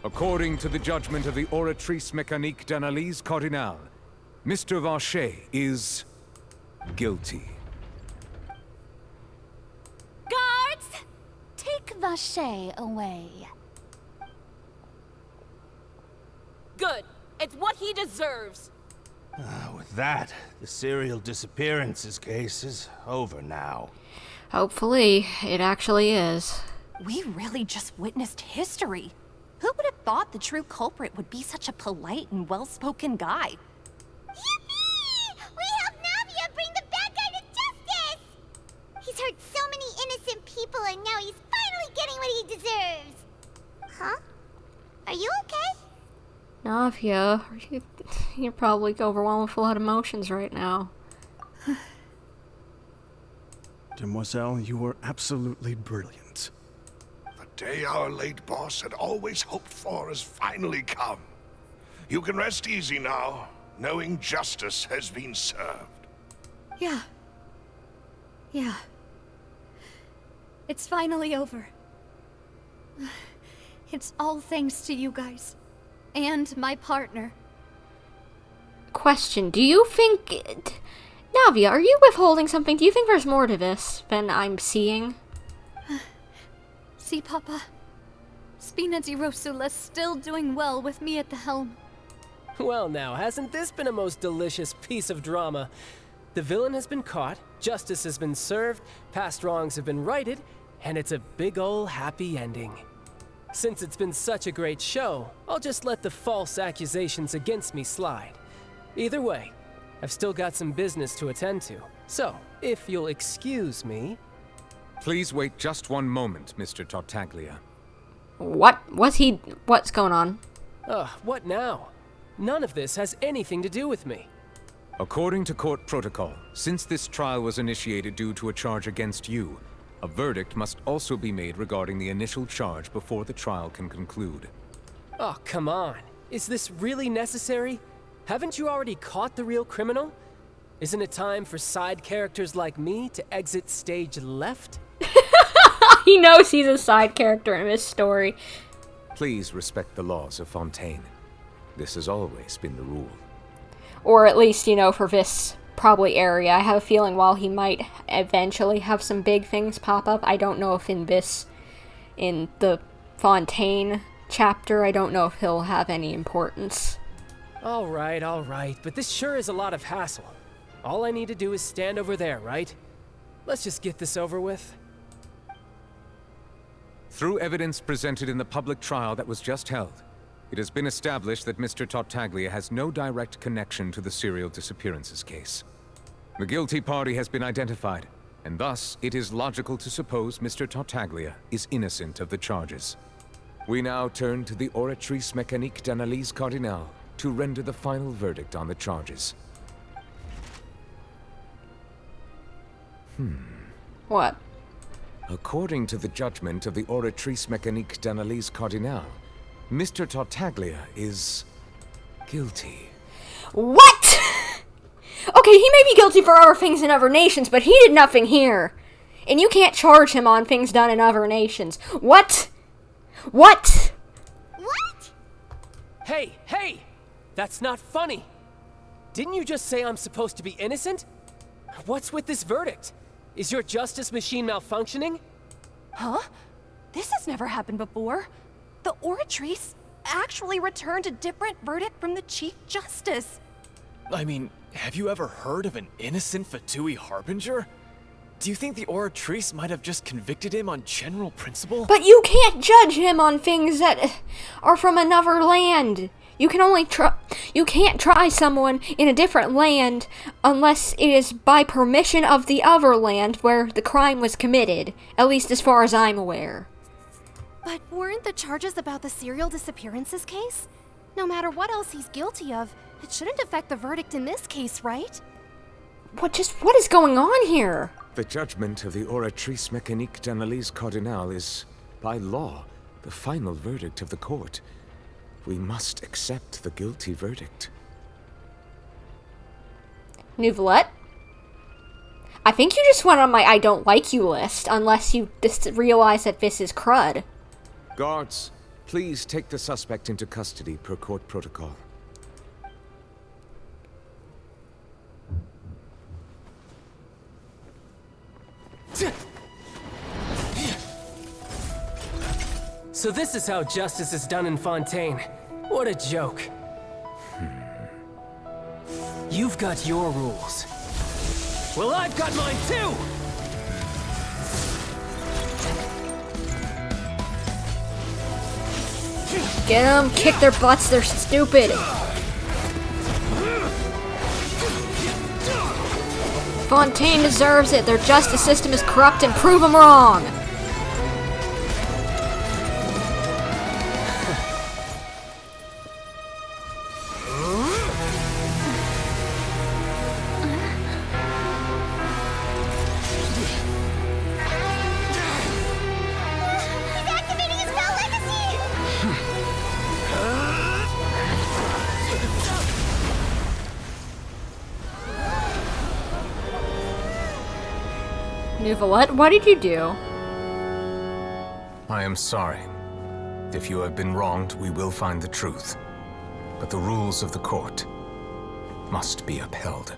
According to the judgment of the Oratrice Mécanique d'Analyse Cardinale, Mr. Vacher is guilty. Guards! Take Vacher away. Good. It's what he deserves. With that, the serial disappearances case is over now. Hopefully, it actually is. We really just witnessed history. Who would have thought the true culprit would be such a polite and well-spoken guy? Yippee! We helped Navia bring the bad guy to justice! He's hurt so many innocent people, and now he's finally getting what he deserves. Huh? Are you okay? Navia, you're probably overwhelmed with a lot of emotions right now. Demoiselle, you were absolutely brilliant. The day our late boss had always hoped for has finally come. You can rest easy now, knowing justice has been served. Yeah. Yeah. It's finally over. It's all thanks to you guys. And my partner. Question, do you think... Navia, are you withholding something? Do you think there's more to this than I'm seeing? See, Papa? Spina di Rosula's still doing well with me at the helm. Well now, hasn't this been a most delicious piece of drama? The villain has been caught, justice has been served, past wrongs have been righted, and it's a big ol' happy ending. Since it's been such a great show, I'll just let the false accusations against me slide. Either way, I've still got some business to attend to, so if you'll excuse me... Please wait just one moment, Mr. Tartaglia. What's going on? What now? None of this has anything to do with me. According to court protocol, since this trial was initiated due to a charge against you, a verdict must also be made regarding the initial charge before the trial can conclude. Oh, come on. Is this really necessary? Haven't you already caught the real criminal? Isn't it time for side characters like me to exit stage left? He knows he's a side character in this story. Please respect the laws of Fontaine. This has always been the rule. Or at least, for this probably area. I have a feeling while he might eventually have some big things pop up, I don't know if in the Fontaine chapter, I don't know if he'll have any importance. Alright, but this sure is a lot of hassle. All I need to do is stand over there, right? Let's just get this over with. Through evidence presented in the public trial that was just held, it has been established that Mr. Tartaglia has no direct connection to the serial disappearances case. The guilty party has been identified, and thus it is logical to suppose Mr. Tartaglia is innocent of the charges. We now turn to the Oratrice Mécanique d'Analyse Cardinale to render the final verdict on the charges. What? According to the judgment of the Oratrice Mécanique d'Analyse Cardinale, Mr. Tartaglia is guilty. What? Okay, he may be guilty for other things in other nations, but he did nothing here. And you can't charge him on things done in other nations. What? What? What? Hey! That's not funny. Didn't you just say I'm supposed to be innocent? What's with this verdict? Is your justice machine malfunctioning? Huh? This has never happened before. The Oratrice actually returned a different verdict from the Chief Justice. I mean, have you ever heard of an innocent Fatui Harbinger? Do you think the Oratrice might have just convicted him on general principle? But you can't judge him on things that are from another land. You can't try someone in a different land unless it is by permission of the other land where the crime was committed, at least as far as I'm aware. But weren't the charges about the serial disappearances case? No matter what else he's guilty of, it shouldn't affect the verdict in this case, right? What is going on here? The judgment of the Oratrice Mécanique d'Analyse Cardinale is, by law, the final verdict of the court. We must accept the guilty verdict. Neuvillette? I think you just went on my I don't like you list, unless you just realize that this is crud. Guards, please take the suspect into custody per court protocol. So this is how justice is done in Fontaine. What a joke. You've got your rules. Well, I've got mine too! Get them, kick their butts, they're stupid. Fontaine deserves it. Their justice system is corrupt and prove them wrong. Neuvillette, what did you do? I am sorry. If you have been wronged, we will find the truth. But the rules of the court must be upheld.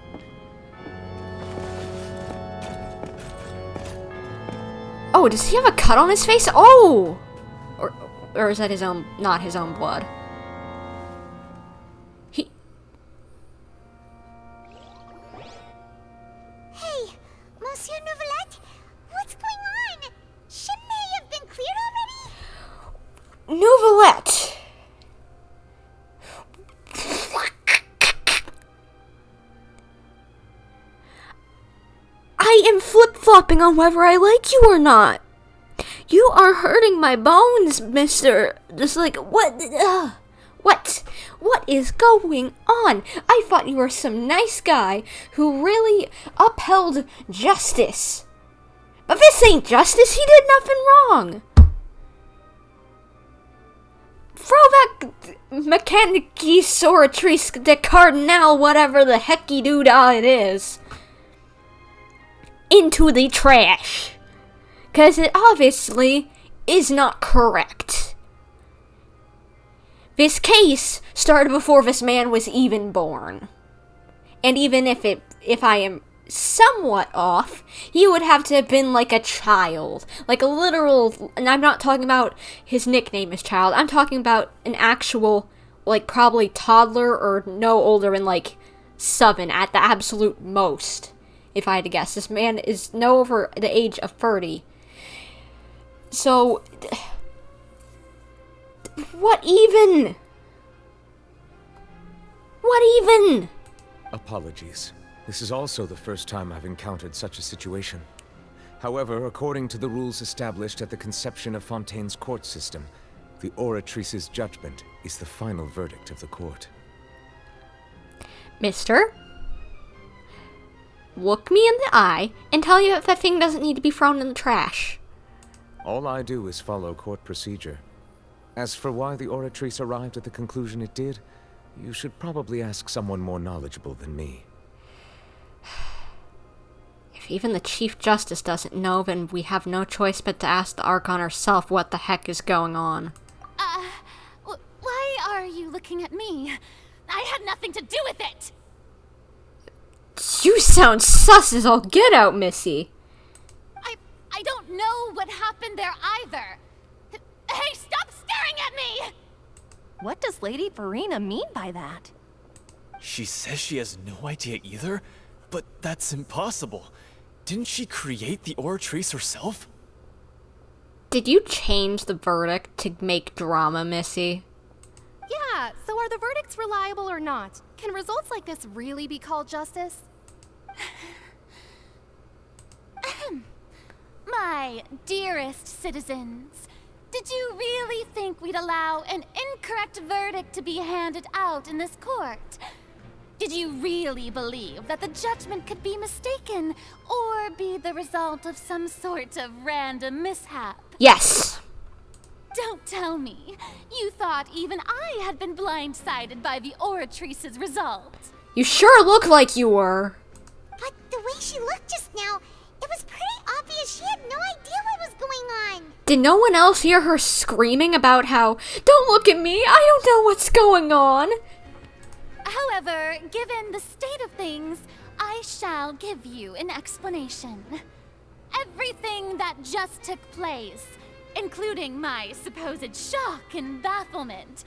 Oh, does he have a cut on his face? Oh! Or is that his own, not his own blood? Hey, Monsieur Neuvillette, what's going on? Shouldn't am flip-flopping on whether I like you or not. You are hurting my bones, mister. Just like, what? What is going on? I thought you were some nice guy who really upheld justice. But this ain't justice. He did nothing wrong. Throw that mechanici soratrice de cardinal, whatever the hecky doodah it is, into the trash. Because it obviously is not correct. This case started before this man was even born. And even if I am somewhat off, he would have to have been like a child. Like a literal, and I'm not talking about his nickname as child, I'm talking about an actual, like probably toddler or no older than like 7 at the absolute most. If I had to guess. This man is no over the age of 30. So, what even? What even? Apologies. This is also the first time I've encountered such a situation. However, according to the rules established at the conception of Fontaine's court system, the Oratrice's judgment is the final verdict of the court. Mister, look me in the eye and tell you if that thing doesn't need to be thrown in the trash. All I do is follow court procedure. As for why the Oratrice arrived at the conclusion it did, you should probably ask someone more knowledgeable than me. If even the Chief Justice doesn't know, then we have no choice but to ask the Archon herself what the heck is going on. Why are you looking at me? I had nothing to do with it! You sound sus as all get out, Missy. I don't know what happened there either. Hey, stop staring at me! What does Lady Furina mean by that? She says she has no idea either, but that's impossible. Didn't she create the Oratrice herself? Did you change the verdict to make drama, Missy? Yeah, so are the verdicts reliable or not? Can results like this really be called justice? My dearest citizens, did you really think we'd allow an incorrect verdict to be handed out in this court? Did you really believe that the judgment could be mistaken or be the result of some sort of random mishap? Yes. Don't tell me. You thought even I had been blindsided by the Oratrice's result. You sure look like you were. But the way she looked just now, it was pretty obvious she had no idea what was going on. Did no one else hear her screaming about how, "Don't look at me, I don't know what's going on"? However, given the state of things, I shall give you an explanation. Everything that just took place, including my supposed shock and bafflement,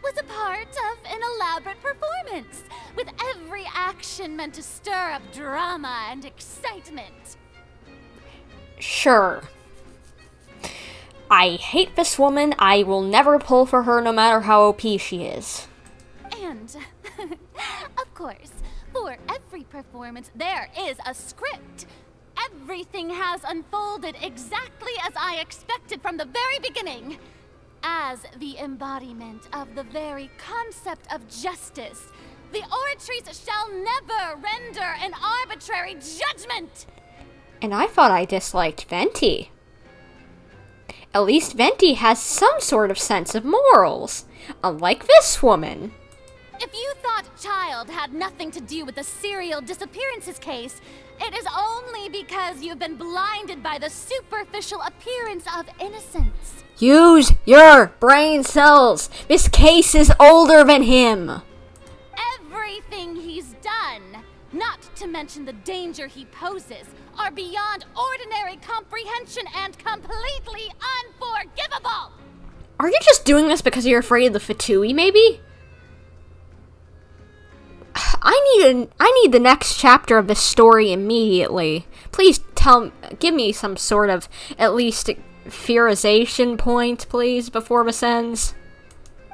was a part of an elaborate performance, with every action meant to stir up drama and excitement. Sure. I hate this woman. I will never pull for her no matter how OP she is. And, of course, for every performance there is a script. Everything has unfolded exactly as I expected from the very beginning. As the embodiment of the very concept of justice, the Oratrice shall never render an arbitrary judgment! And I thought I disliked Venti. At least Venti has some sort of sense of morals, unlike this woman. If you thought Child had nothing to do with the serial disappearances case, it is only because you've been blinded by the superficial appearance of innocence. Use your brain cells. This case is older than him. Everything he's done, not to mention the danger he poses, are beyond ordinary comprehension and completely unforgivable. Are you just doing this because you're afraid of the Fatui, maybe? I need the next chapter of this story immediately. Please give me some sort of, at least, theorization point, please, before this ends.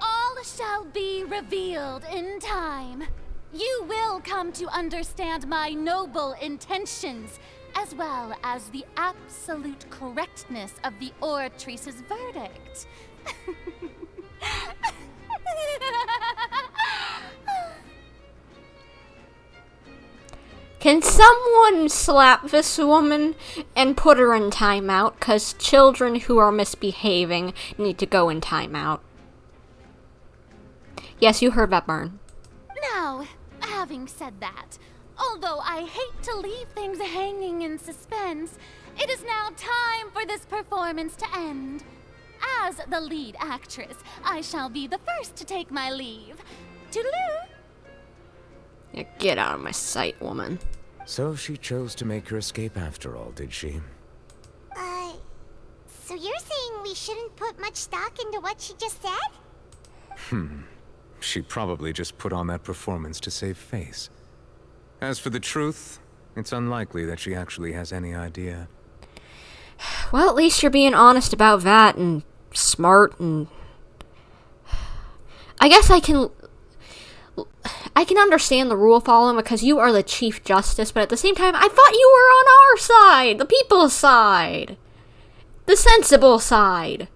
All shall be revealed in time. You will come to understand my noble intentions as well as the absolute correctness of the Oratrice's verdict. Can someone slap this woman and put her in timeout? Because children who are misbehaving need to go in timeout. Yes, you heard that, Burn. Now, having said that, although I hate to leave things hanging in suspense, it is now time for this performance to end. As the lead actress, I shall be the first to take my leave. Toodaloo! Yeah, get out of my sight, woman. So she chose to make her escape after all, did she? So you're saying we shouldn't put much stock into what she just said? She probably just put on that performance to save face. As for the truth, it's unlikely that she actually has any idea. Well, at least you're being honest about that and smart and... I guess I can understand the rule following because you are the Chief Justice, but at the same time, I thought you were on our side, the people's side, the sensible side.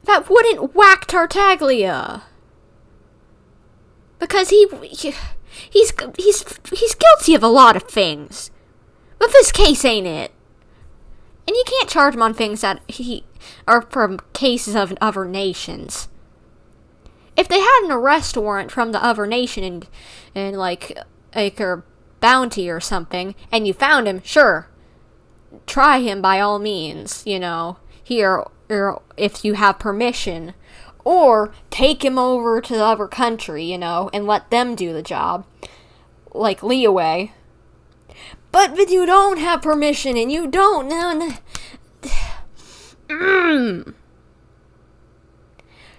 That wouldn't whack Tartaglia. Because he's guilty of a lot of things. But this case ain't it. And you can't charge him on things that are from cases of other nations. If they had an arrest warrant from the other nation and like a bounty or something, and you found him, sure, try him by all means, you know, here, or if you have permission, or take him over to the other country, you know, and let them do the job, like leeway. But if you don't have permission and you don't,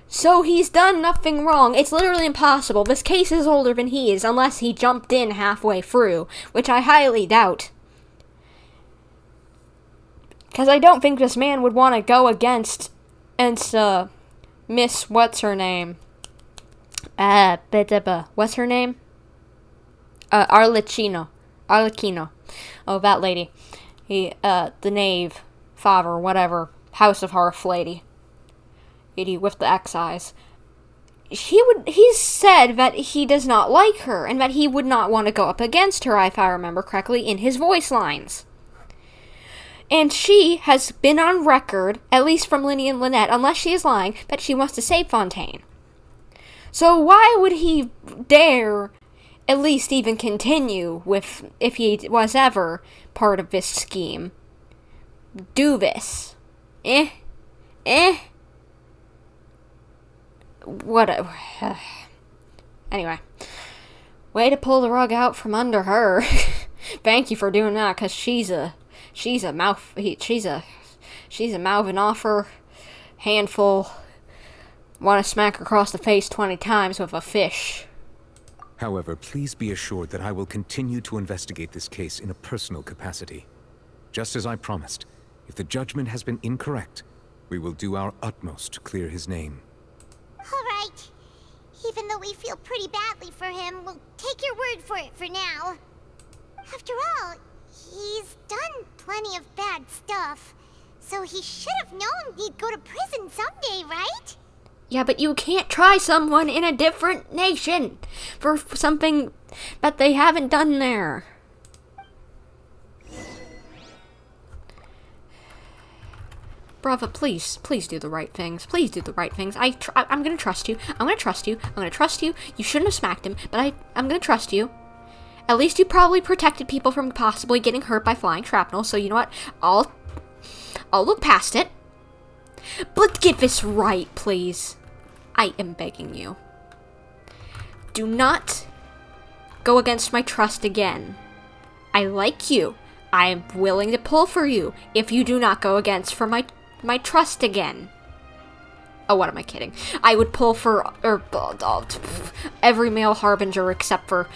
So he's done nothing wrong. It's literally impossible. This case is older than he is, unless he jumped in halfway through, which I highly doubt. Because I don't think this man would want to go against Miss What's-Her-Name. What's her name? Arlecchino. Oh, that lady. The knave, father, whatever, House of Hearth lady. Lady with the X eyes. He said that he does not like her, and that he would not want to go up against her, if I remember correctly, in his voice lines. And she has been on record, at least from Linny and Lynette, unless she is lying, that she wants to save Fontaine. So why would he dare at least even continue with, if he was ever part of this scheme, do this? Anyway, way to pull the rug out from under her. Thank you for doing that, because she's a mouthing off her handful. Want to smack her across the face 20 times with a fish. However, please be assured that I will continue to investigate this case in a personal capacity. Just as I promised, if the judgment has been incorrect, we will do our utmost to clear his name. All right. Even though we feel pretty badly for him, we'll take your word for it for now. After all, he's done plenty of bad stuff, so he should have known he'd go to prison someday, right? Yeah, but you can't try someone in a different nation for something that they haven't done there. Brava, please do the right things. Please do the right things. I'm gonna trust you. I'm gonna trust you. You shouldn't have smacked him, but I'm gonna trust you. At least you probably protected people from possibly getting hurt by flying shrapnel, so you know what? I'll look past it. But get this right, please. I am begging you. Do not go against my trust again. I like you. I am willing to pull for you if you do not go against for my trust again. Oh, what am I kidding? I would pull for every male harbinger except for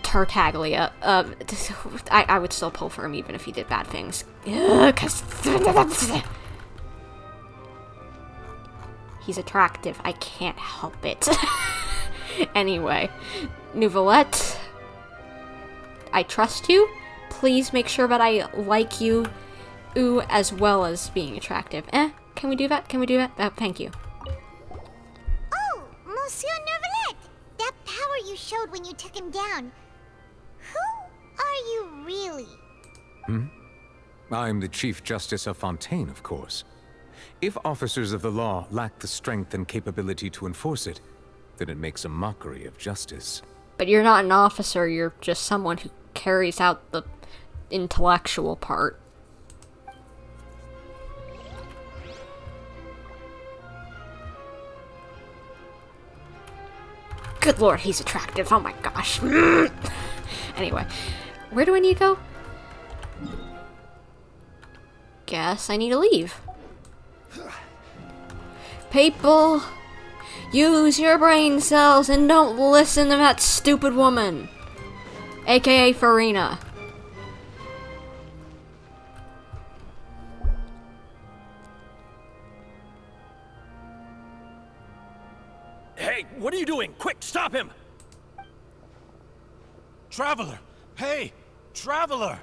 Tartaglia. I would still pull for him even if he did bad things. He's attractive. I can't help it. Anyway, Neuvillette, I trust you. Please make sure that I like you as well as being attractive. Can we do that? Can we do that? Thank you. Oh, Monsieur Neuvillette! That power you showed when you took him down. Who are you really? I'm the Chief Justice of Fontaine, of course. If officers of the law lack the strength and capability to enforce it, then it makes a mockery of justice. But you're not an officer, you're just someone who carries out the intellectual part. Good lord, he's attractive. Oh my gosh. Anyway, where do I need to go? Guess I need to leave. People, use your brain cells and don't listen to that stupid woman. AKA Furina. Hey, what are you doing? Quick, stop him! Traveler! Hey! Traveler!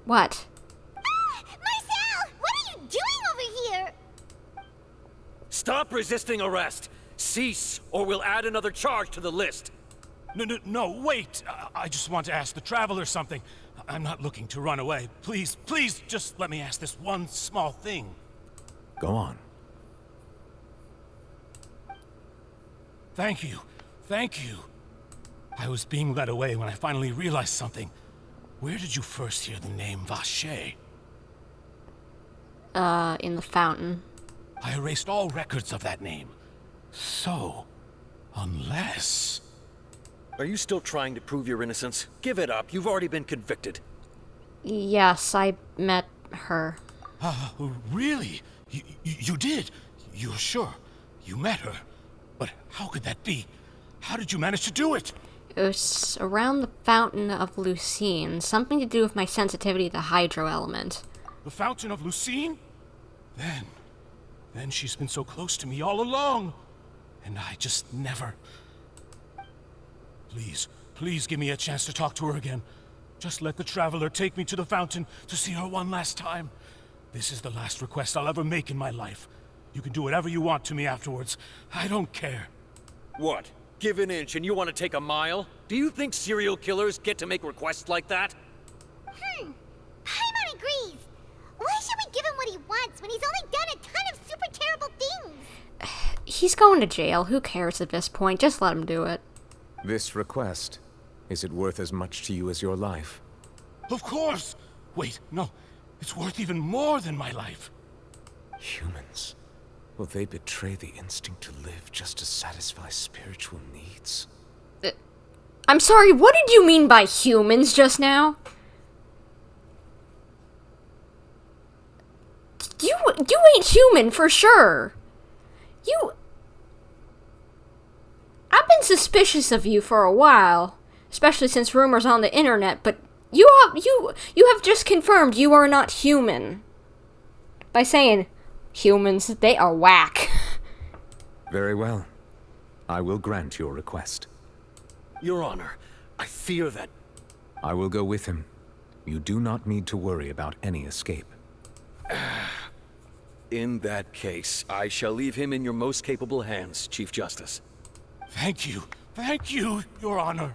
What? Marcel! What are you doing over here? Stop resisting arrest! Cease, or we'll add another charge to the list. No, wait! I just want to ask the Traveler something. I'm not looking to run away. Please, just let me ask this one small thing. Go on. Thank you. I was being led away when I finally realized something. Where did you first hear the name Vacher? In the fountain. I erased all records of that name. So, unless... Are you still trying to prove your innocence? Give it up. You've already been convicted. Yes, I met her. Really? You did? You're sure? You met her? But how could that be? How did you manage to do it? It was around the Fountain of Lucine. Something to do with my sensitivity to the hydro element. The Fountain of Lucine? Then she's been so close to me all along. And I just never... Please give me a chance to talk to her again. Just let the Traveler take me to the fountain to see her one last time. This is the last request I'll ever make in my life. You can do whatever you want to me afterwards. I don't care. What? Give an inch and you want to take a mile? Do you think serial killers get to make requests like that? Paimon agrees. Why should we give him what he wants when he's only done a ton of super terrible things? He's going to jail. Who cares at this point? Just let him do it. This request, is it worth as much to you as your life? Of course! Wait, no. It's worth even more than my life. Humans. Will they betray the instinct to live just to satisfy spiritual needs? I'm sorry, what did you mean by humans just now? You ain't human for sure. I've been suspicious of you for a while, especially since rumors on the internet, but you have just confirmed you are not human. By saying humans, they are whack. Very well. I will grant your request. Your Honor, I fear that... I will go with him. You do not need to worry about any escape. In that case, I shall leave him in your most capable hands, Chief Justice. Thank you, Your Honor.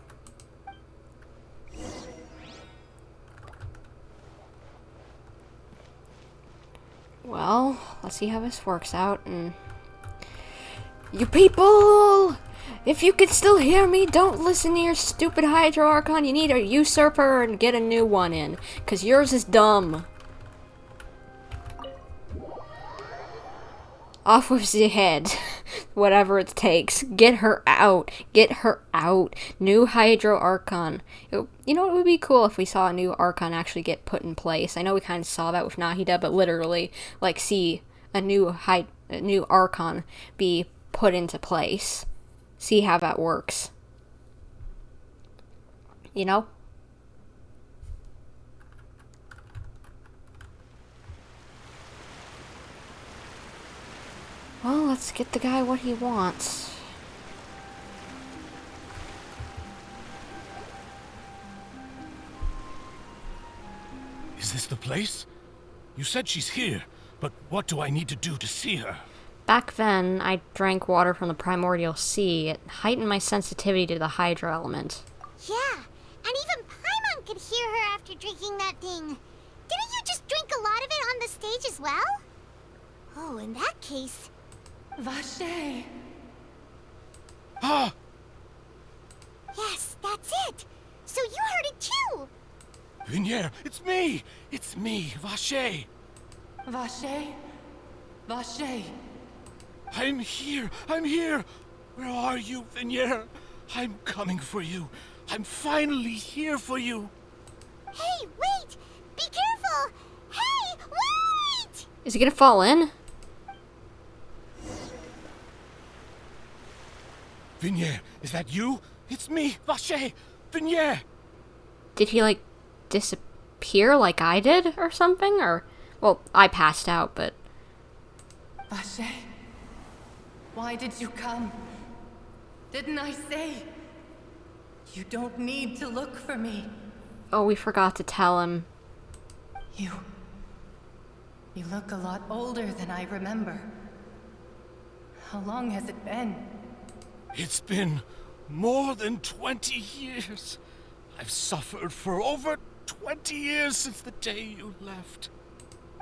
Well, let's see how this works out, and... You people! If you can still hear me, don't listen to your stupid Hydro Archon. You need a usurper and get a new one in, because yours is dumb. Off with the head. Whatever it takes. Get her out. Get her out. New Hydro Archon. You know, it would be cool if we saw a new Archon actually get put in place. I know we kind of saw that with Nahida, but literally, like, see a new Archon be put into place. See how that works. You know? Well, let's get the guy what he wants. Is this the place? You said she's here, but what do I need to do to see her? Back then, I drank water from the primordial sea. It heightened my sensitivity to the hydro element. Yeah, and even Paimon could hear her after drinking that thing. Didn't you just drink a lot of it on the stage as well? Oh, in that case... Vache. Ah! Yes, that's it! So you heard it too! Vinier, it's me! It's me, Vache! Vache? Vache? I'm here! I'm here! Where are you, Vinier? I'm coming for you. I'm finally here for you. Hey, wait! Be careful! Hey, wait! Is he gonna fall in? Vinier, is that you? It's me, Vache! Vinier! Did he, like, disappear like I did or something? Or, well, I passed out, but... Vache? Why did you come? Didn't I say? You don't need to look for me. Oh, we forgot to tell him. You look a lot older than I remember. How long has it been? It's been more than 20 years. I've suffered for over 20 years since the day you left.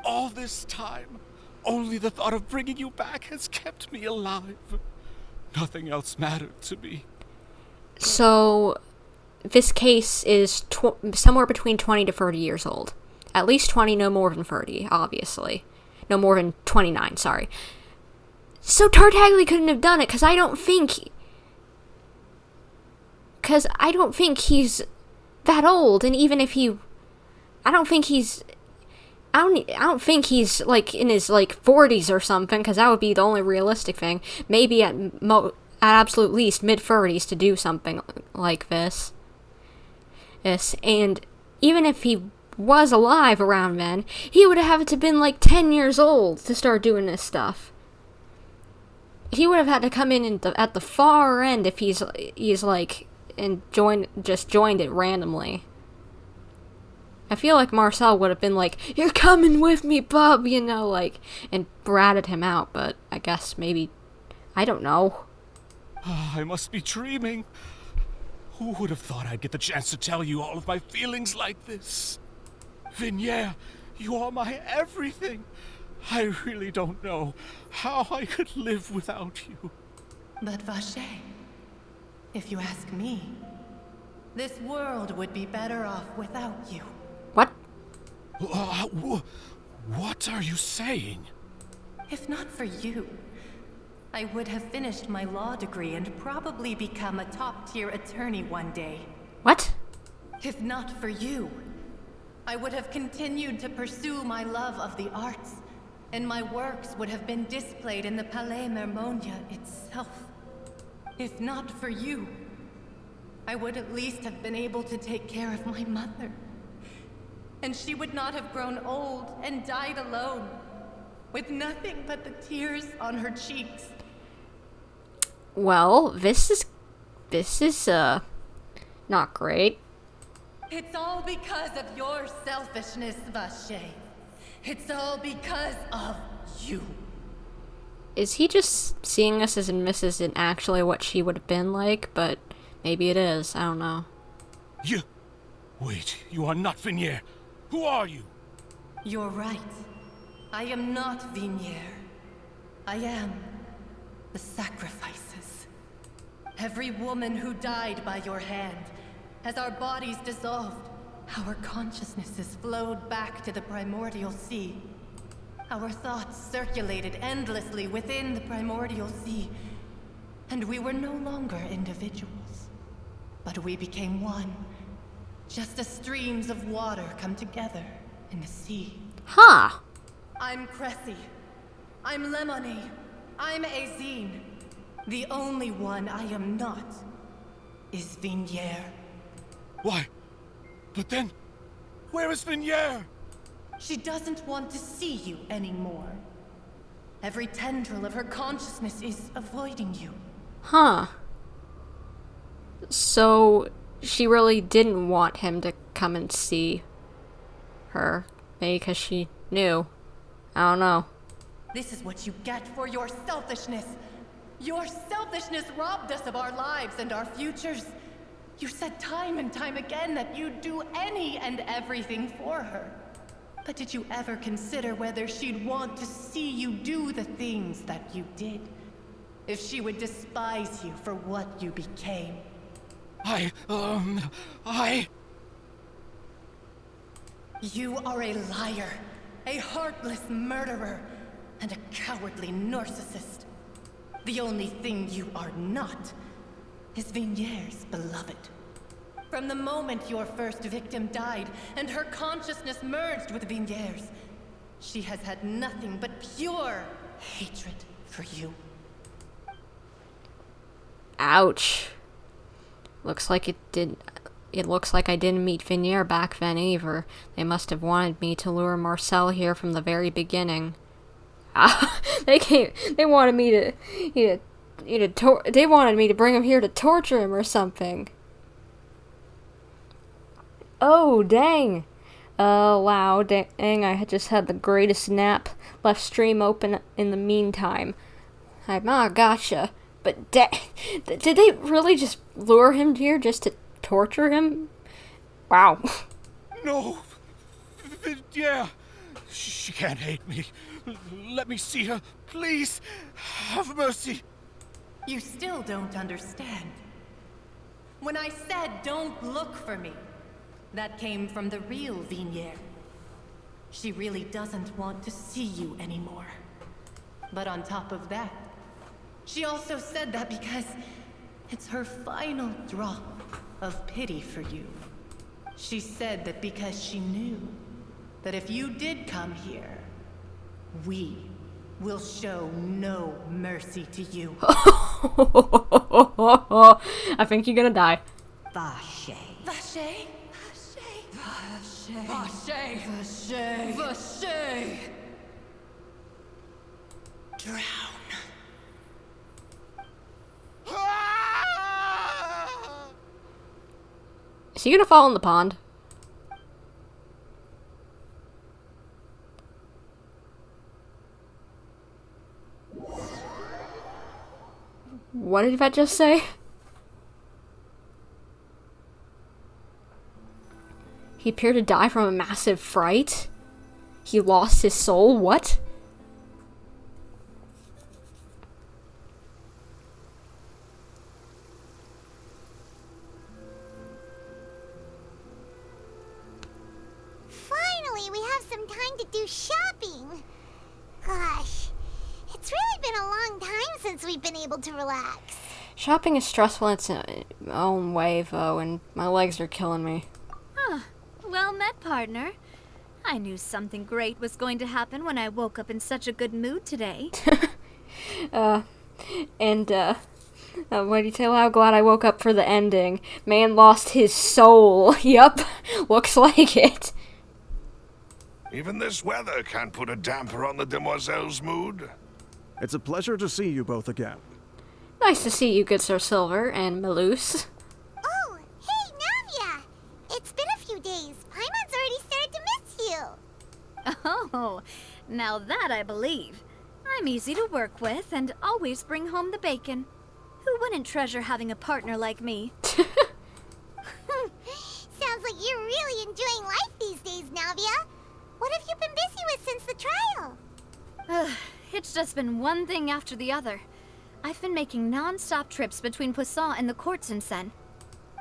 All this time, only the thought of bringing you back has kept me alive. Nothing else mattered to me. So, this case is somewhere between 20 to 30 years old. At least 20, no more than 30, obviously. No more than 29, sorry. So Tartaglia couldn't have done it, because I don't think he's that old, and even if he... I don't think he's like in his like 40s or something, because that would be the only realistic thing. Maybe at absolute least mid-30s to do something like this. And even if he was alive around then, he would have had to been like 10 years old to start doing this stuff. He would have had to come in at the far end if he's like and just joined it randomly. I feel like Marcel would have been like, "You're coming with me, bub," you know, like, and ratted him out, but I guess maybe, I don't know. I must be dreaming. Who would have thought I'd get the chance to tell you all of my feelings like this? Vinier, you are my everything. I really don't know how I could live without you. But Vache, if you ask me, this world would be better off without you. What? What are you saying? If not for you, I would have finished my law degree and probably become a top-tier attorney one day. What? If not for you, I would have continued to pursue my love of the arts, and my works would have been displayed in the Palais Mermonia itself. If not for you, I would at least have been able to take care of my mother. And she would not have grown old and died alone, with nothing but the tears on her cheeks. Well, this is not great. It's all because of your selfishness, Vache. It's all because of you. Is he just seeing us as in this isn't actually what she would have been like? But maybe it is. I don't know. You... Wait, you are not Vinier. Who are you? You're right. I am not Vinier. I am the sacrifices. Every woman who died by your hand, as our bodies dissolved, our consciousnesses flowed back to the primordial sea. Our thoughts circulated endlessly within the primordial sea, and we were no longer individuals. But we became one, just as streams of water come together in the sea. Huh. I'm Cressy. I'm Lemonade. I'm Azine. The only one I am not is Vinier. Why? But then, where is Vinier? She doesn't want to see you anymore. Every tendril of her consciousness is avoiding you. Huh. So, she really didn't want him to come and see her. Maybe because she knew. I don't know. This is what you get for your selfishness. Your selfishness robbed us of our lives and our futures. You said time and time again that you'd do any and everything for her. But did you ever consider whether she'd want to see you do the things that you did? If she would despise you for what you became? You are a liar, a heartless murderer, and a cowardly narcissist. The only thing you are not is Vigniere's beloved. From the moment your first victim died and her consciousness merged with Vigniere's, she has had nothing but pure hatred for you. Ouch. Looks like it looks like I didn't meet Vigniere back then either. They must have wanted me to lure Marcel here from the very beginning. They wanted me they wanted me to bring him here to torture him or something. Oh, dang. Wow, dang, I had just had the greatest nap. Left stream open in the meantime. Gotcha. But did they really just lure him here just to torture him? Wow. No. Yeah. She can't hate me. Let me see her. Please. Have mercy. You still don't understand. When I said don't look for me, that came from the real Vigniere. She really doesn't want to see you anymore. But on top of that, she also said that because it's her final drop of pity for you. She said that because she knew that if you did come here, we will show no mercy to you. I think you're gonna die. Vache. Vache. Vache. Vache. Vache. Vache. Drown. Is he gonna fall in the pond? What did I just say? He appeared to die from a massive fright? He lost his soul? What? Finally, we have some time to do shopping. Gosh, it's really been a long time since we've been able to relax. Shopping is stressful in its own way, though, and my legs are killing me. Huh. Well met, partner. I knew something great was going to happen when I woke up in such a good mood today. What do you tell how glad I woke up for the ending? Man lost his soul. Yup, looks like it. Even this weather can't put a damper on the demoiselle's mood. It's a pleasure to see you both again. Nice to see you, good Sir Silver and Melus. Oh, hey, Navia! It's been a few days. Paimon's already started to miss you. Oh, now that I believe. I'm easy to work with and always bring home the bacon. Who wouldn't treasure having a partner like me? Sounds like you're really enjoying life these days, Navia. What have you been busy with since the trial? It's just been one thing after the other. I've been making non-stop trips between Poisson and the courts in Seine.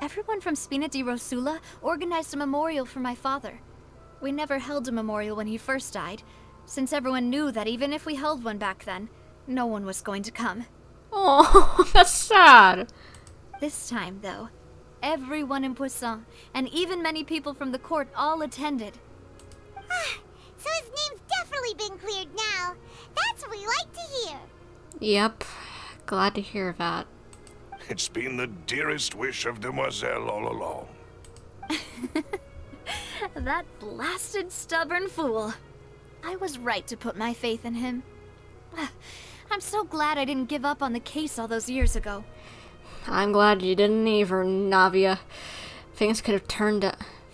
Everyone from Spina di Rosula organized a memorial for my father. We never held a memorial when he first died, since everyone knew that even if we held one back then, no one was going to come. Oh, that's sad. This time, though, everyone in Poisson, and even many people from the court, all attended. So his name's definitely been cleared now. That's what we like to hear. Yep, glad to hear that. It's been the dearest wish of Demoiselle all along. That blasted stubborn fool. I was right to put my faith in him. I'm so glad I didn't give up on the case all those years ago. I'm glad you didn't either, Navia. Things could have turned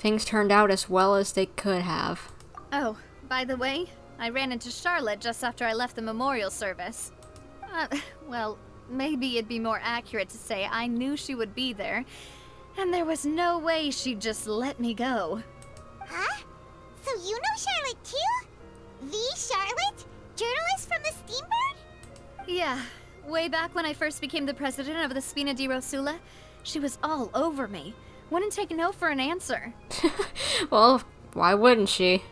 things turned out as well as they could have. Oh, by the way, I ran into Charlotte just after I left the memorial service. Well, maybe it'd be more accurate to say I knew she would be there, and there was no way she'd just let me go. Huh? So you know Charlotte too? The Charlotte? Journalist from the Steambird? Yeah, way back when I first became the president of the Spina di Rosula, she was all over me. Wouldn't take no for an answer. Well, why wouldn't she?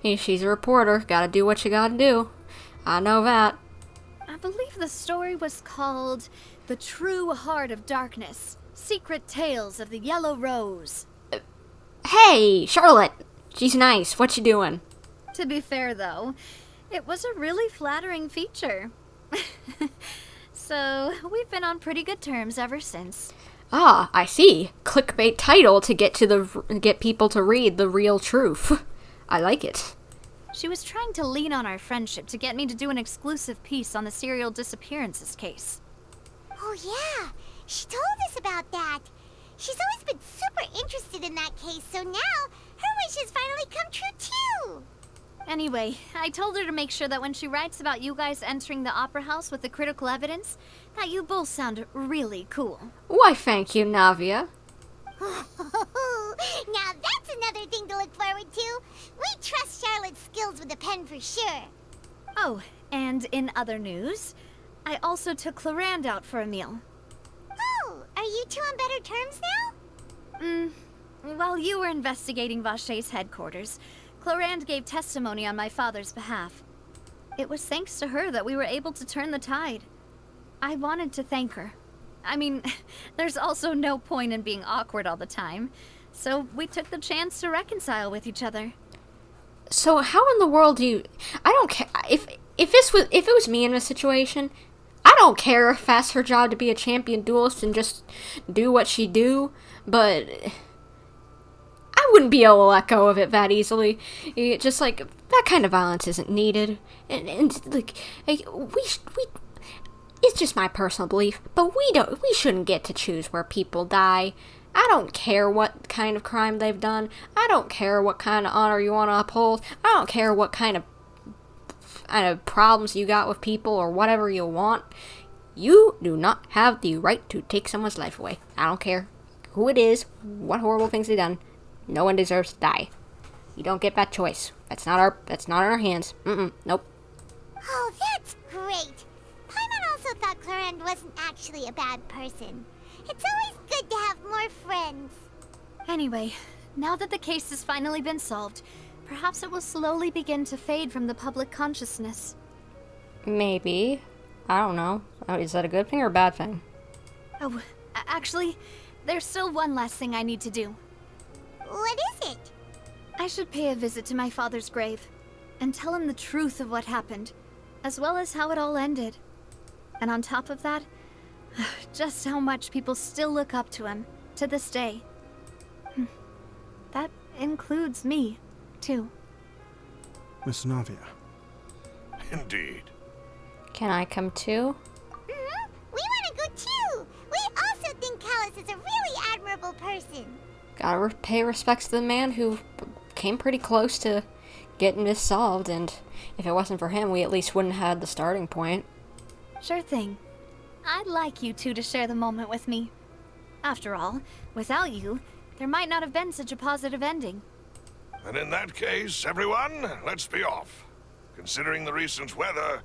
She's a reporter. Gotta do what you gotta do. I know that. I believe the story was called The True Heart of Darkness. Secret Tales of the Yellow Rose. Hey, Charlotte! She's nice. What you doing? To be fair, though, it was a really flattering feature. So, we've been on pretty good terms ever since. Ah, I see. Clickbait title to get people to read the real truth. I like it. She was trying to lean on our friendship to get me to do an exclusive piece on the serial disappearances case. Oh yeah, she told us about that. She's always been super interested in that case, so now her wish has finally come true too. Anyway, I told her to make sure that when she writes about you guys entering the opera house with the critical evidence, that you both sound really cool. Why, thank you, Navia. Now that's another thing to look forward to. We trust Charlotte's skills with a pen for sure. Oh, and in other news, I also took Clorand out for a meal. Oh, are you two on better terms now? While you were investigating Vaché's headquarters, Clorand gave testimony on my father's behalf. It was thanks to her that we were able to turn the tide. I wanted to thank her. I mean, there's also no point in being awkward all the time, so we took the chance to reconcile with each other. So how in the world do you... I don't care... If it was me in this situation, I don't care if that's her job to be a champion duelist and just do what she do, but... I wouldn't be able to let go of it that easily. Just like, that kind of violence isn't needed. And like we it's just my personal belief, but we shouldn't get to choose where people die. I don't care what kind of crime they've done. I don't care what kind of honor you want to uphold. I don't care what kind of problems you got with people or whatever you want. You do not have the right to take someone's life away. I don't care who it is, what horrible things they've done. No one deserves to die. You don't get that choice. That's not in our hands. Nope. Oh, that's great. Paimon also thought Clorand wasn't actually a bad person. It's always good to have more friends. Anyway, now that the case has finally been solved, perhaps it will slowly begin to fade from the public consciousness. Maybe. I don't know. Is that a good thing or a bad thing? Oh, actually, there's still one last thing I need to do. What is it? I should pay a visit to my father's grave and tell him the truth of what happened, as well as how it all ended. And on top of that, just how much people still look up to him to this day. That includes me, too. Miss Navia. Indeed. Can I come too? We want to go too. We also think Callus is a really admirable person. Gotta pay respects to the man who came pretty close to getting this solved, and if it wasn't for him, we at least wouldn't have had the starting point. Sure thing. I'd like you two to share the moment with me. After all, without you, there might not have been such a positive ending. And in that case, everyone, let's be off. Considering the recent weather,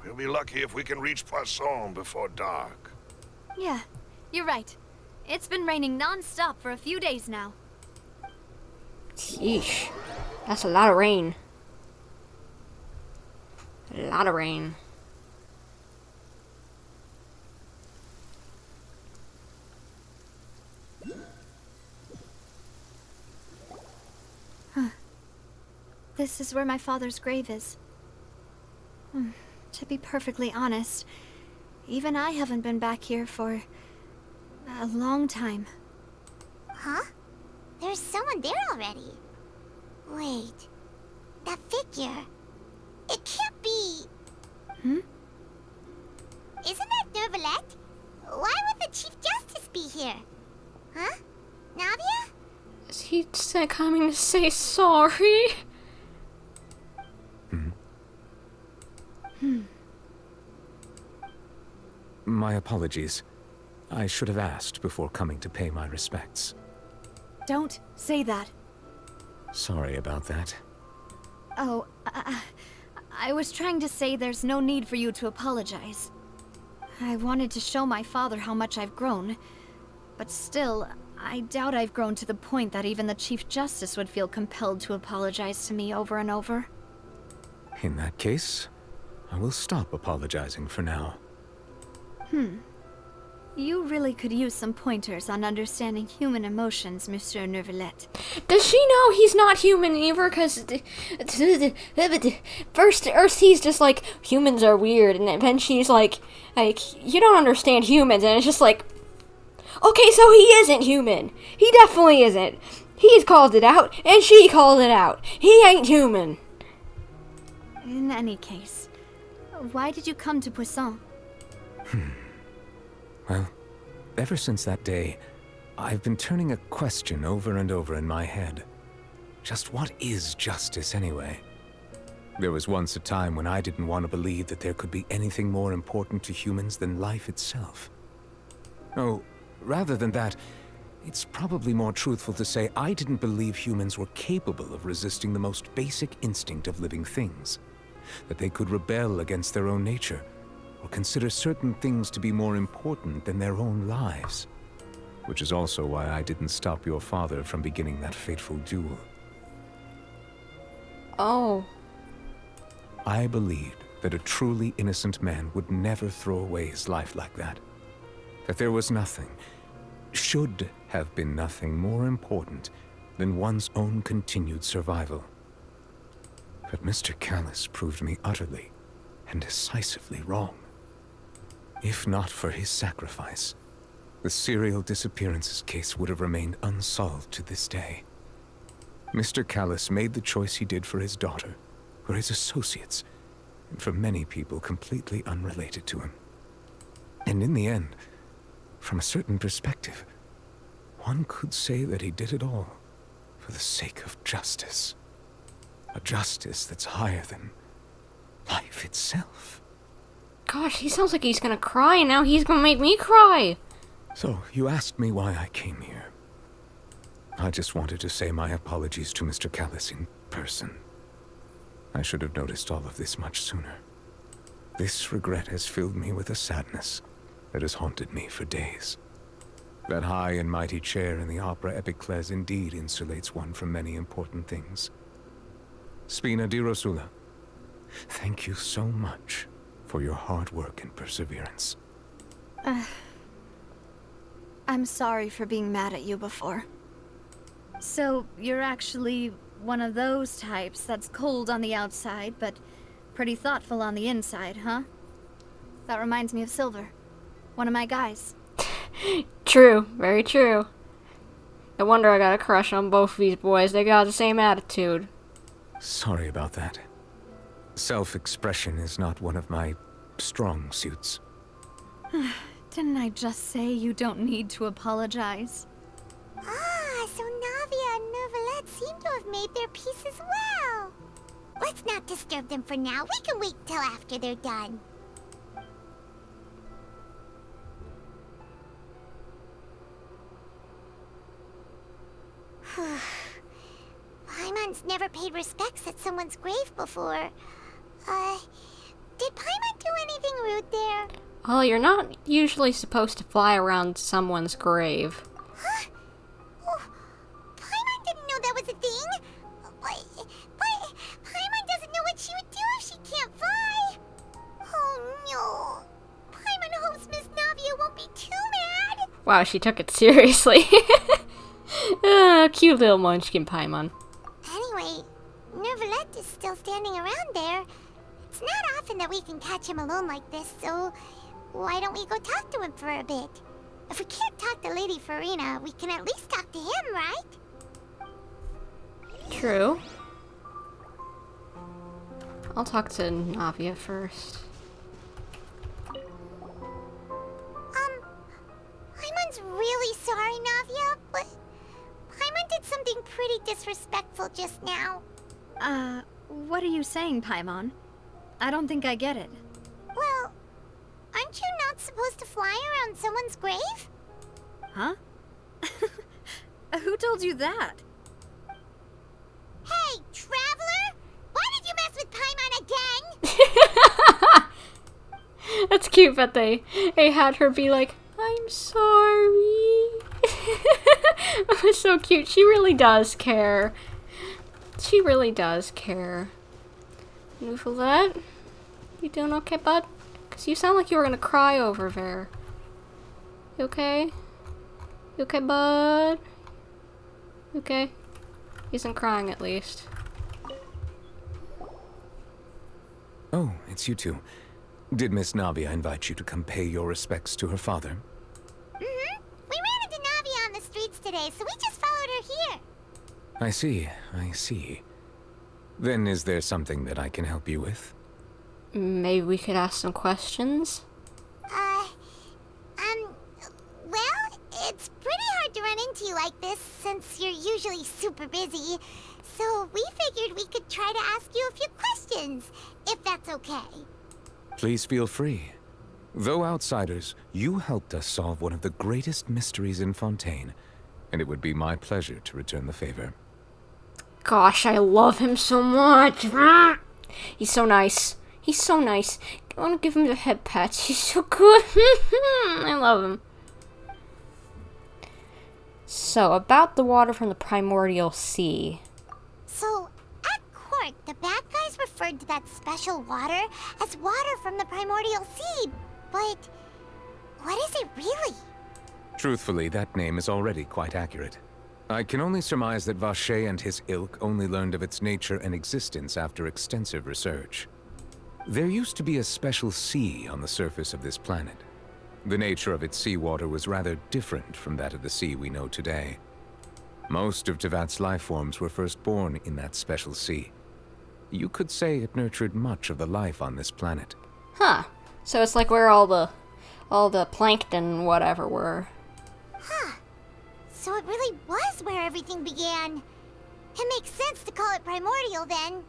we'll be lucky if we can reach Poisson before dark. Yeah, you're right. It's been raining non-stop for a few days now. Sheesh. That's a lot of rain. A lot of rain. Huh. This is where my father's grave is. To be perfectly honest, even I haven't been back here for a long time. Huh? There's someone there already. Wait. That figure. It can't be... Hmm? Isn't that Neuvillette? Why would the Chief Justice be here? Huh? Navia? Is he coming to say sorry? My apologies. I should have asked before coming to pay my respects. Don't say that. Sorry about that. Oh, I was trying to say there's no need for you to apologize. I wanted to show my father how much I've grown, but still, I doubt I've grown to the point that even the Chief Justice would feel compelled to apologize to me over and over. In that case, I will stop apologizing for now. You really could use some pointers on understanding human emotions, Monsieur Neuvillette. Does she know he's not human either? Because first he's just like, humans are weird, and then she's like, you don't understand humans, and it's just like, okay, so he isn't human. He definitely isn't. He's called it out, and she called it out. He ain't human. In any case, why did you come to Poisson? Well, ever since that day, I've been turning a question over and over in my head. Just what is justice anyway? There was once a time when I didn't want to believe that there could be anything more important to humans than life itself. Oh, rather than that, it's probably more truthful to say I didn't believe humans were capable of resisting the most basic instinct of living things. That they could rebel against their own nature, or consider certain things to be more important than their own lives. Which is also why I didn't stop your father from beginning that fateful duel. Oh. I believed that a truly innocent man would never throw away his life like that. That there was nothing, should have been nothing more important than one's own continued survival. But Mr. Callus proved me utterly and decisively wrong. If not for his sacrifice, the serial disappearances case would have remained unsolved to this day. Mr. Callus made the choice he did for his daughter, for his associates, and for many people completely unrelated to him. And in the end, from a certain perspective, one could say that he did it all for the sake of justice. A justice that's higher than life itself. Gosh, he sounds like he's gonna cry, and now he's gonna make me cry. So, you asked me why I came here. I just wanted to say my apologies to Mr. Callus in person. I should have noticed all of this much sooner. This regret has filled me with a sadness that has haunted me for days. That high and mighty chair in the Opera Epiclese indeed insulates one from many important things. Spina di Rosula, thank you so much for your hard work and perseverance. I'm sorry for being mad at you before. So, you're actually one of those types that's cold on the outside, but pretty thoughtful on the inside, huh? That reminds me of Silver, one of my guys. True, very true. No wonder I got a crush on both of these boys. They got the same attitude. Sorry about that. Self-expression is not one of my strong suits. Didn't I just say you don't need to apologize? Ah, so Navia and Neuvillette seem to have made their peace as well. Let's not disturb them for now. We can wait till after they're done. Paimon's never paid respects at someone's grave before. Did Paimon do anything rude there? Well, you're not usually supposed to fly around someone's grave. Huh? Oh, Paimon didn't know that was a thing. But Paimon doesn't know what she would do if she can't fly. Oh no. Paimon hopes Miss Navia won't be too mad. Wow, she took it seriously. Cute little munchkin Paimon. Anyway, Neuvillette is still standing around there. It's not often that we can catch him alone like this, so why don't we go talk to him for a bit? If we can't talk to Lady Furina, we can at least talk to him, right? True. I'll talk to Navia first. Paimon's really sorry, Navia, but Paimon did something beautiful just now. What are you saying, Paimon? I don't think I get it. Well, aren't you not supposed to fly around someone's grave? Huh? Who told you that? Hey, traveler! Why did you mess with Paimon again? That's cute that they had her be like, I'm sorry. It was so cute. She really does care. She really does care. Neuvillette? You doing okay, bud? Because you sound like you were going to cry over there. You okay? You okay, bud? You okay? He isn't crying, at least. Oh, it's you two. Did Miss Navia invite you to come pay your respects to her father? Mm-hmm. We ran into Navia on the streets today, so we just followed her here. I see, I see. Then is there something that I can help you with? Maybe we could ask some questions? Well, it's pretty hard to run into you like this since you're usually super busy. So we figured we could try to ask you a few questions, if that's okay. Please feel free. Though outsiders, you helped us solve one of the greatest mysteries in Fontaine, and it would be my pleasure to return the favor. Gosh, I love him so much. He's so nice. He's so nice. I want to give him the head pats. He's so good. I love him. So, about the water from the primordial sea. So, at court, the bad guys referred to that special water as water from the primordial sea, but what is it really? Truthfully, that name is already quite accurate. I can only surmise that Vacher and his ilk only learned of its nature and existence after extensive research. There used to be a special sea on the surface of this planet. The nature of its seawater was rather different from that of the sea we know today. Most of Tevat's life forms were first born in that special sea. You could say it nurtured much of the life on this planet. Huh. So it's like where all the plankton and whatever were. Huh. So it really was where everything began. It makes sense to call it primordial then.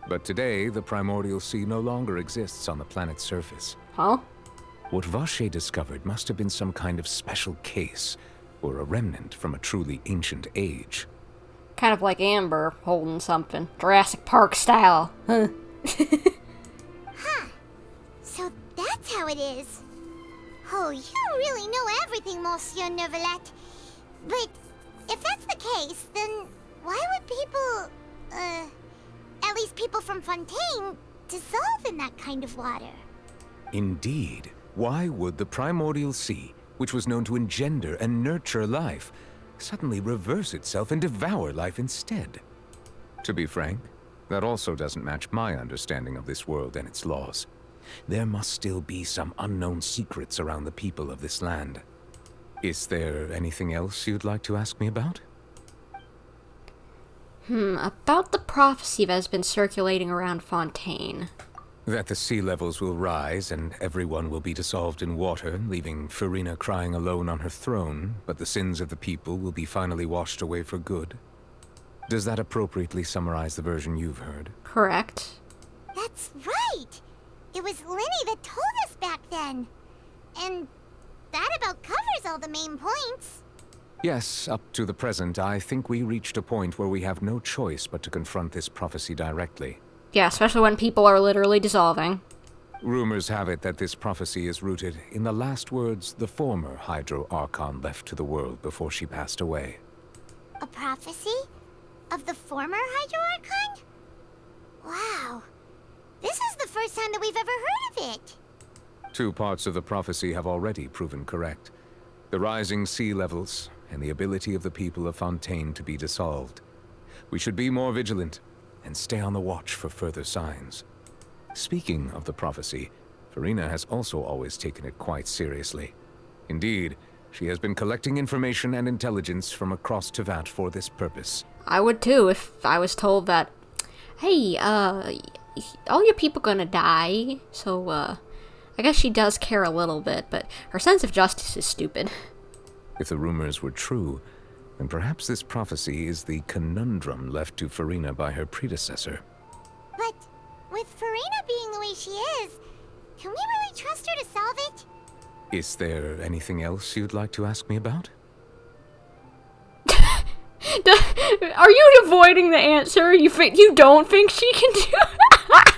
But today, the primordial sea no longer exists on the planet's surface. Huh? What Vacher discovered must have been some kind of special case, or a remnant from a truly ancient age. Kind of like Amber holding something. Jurassic Park style. Huh. Huh. So that's how it is. Oh, you really know everything, Monsieur Neuvillette. But if that's the case, then why would people, at least people from Fontaine, dissolve in that kind of water? Indeed. Why would the primordial sea, which was known to engender and nurture life, suddenly reverse itself and devour life instead? To be frank, that also doesn't match my understanding of this world and its laws. There must still be some unknown secrets around the people of this land. Is there anything else you'd like to ask me about? About the prophecy that has been circulating around Fontaine. That the sea levels will rise and everyone will be dissolved in water, leaving Furina crying alone on her throne, but the sins of the people will be finally washed away for good. Does that appropriately summarize the version you've heard? Correct. That's right! It was Linny that told us back then. And that about covers all the main points. Yes, up to the present, I think we reached a point where we have no choice but to confront this prophecy directly. Yeah, especially when people are literally dissolving. Rumors have it that this prophecy is rooted in the last words the former Hydro Archon left to the world before she passed away. A prophecy? Of the former Hydro Archon? Wow. This is the first time that we've ever heard of it. 2 parts of the prophecy have already proven correct. The rising sea levels, and the ability of the people of Fontaine to be dissolved. We should be more vigilant, and stay on the watch for further signs. Speaking of the prophecy, Furina has also always taken it quite seriously. Indeed, she has been collecting information and intelligence from across Tevat for this purpose. I would too if I was told that, hey, all your people gonna die, so, I guess she does care a little bit, but her sense of justice is stupid. If the rumors were true, And perhaps this prophecy is the conundrum left to Furina by her predecessor. But with Furina being the way she is, can we really trust her to solve it? Is there anything else you'd like to ask me about? Are you avoiding the answer? You don't think she can do it?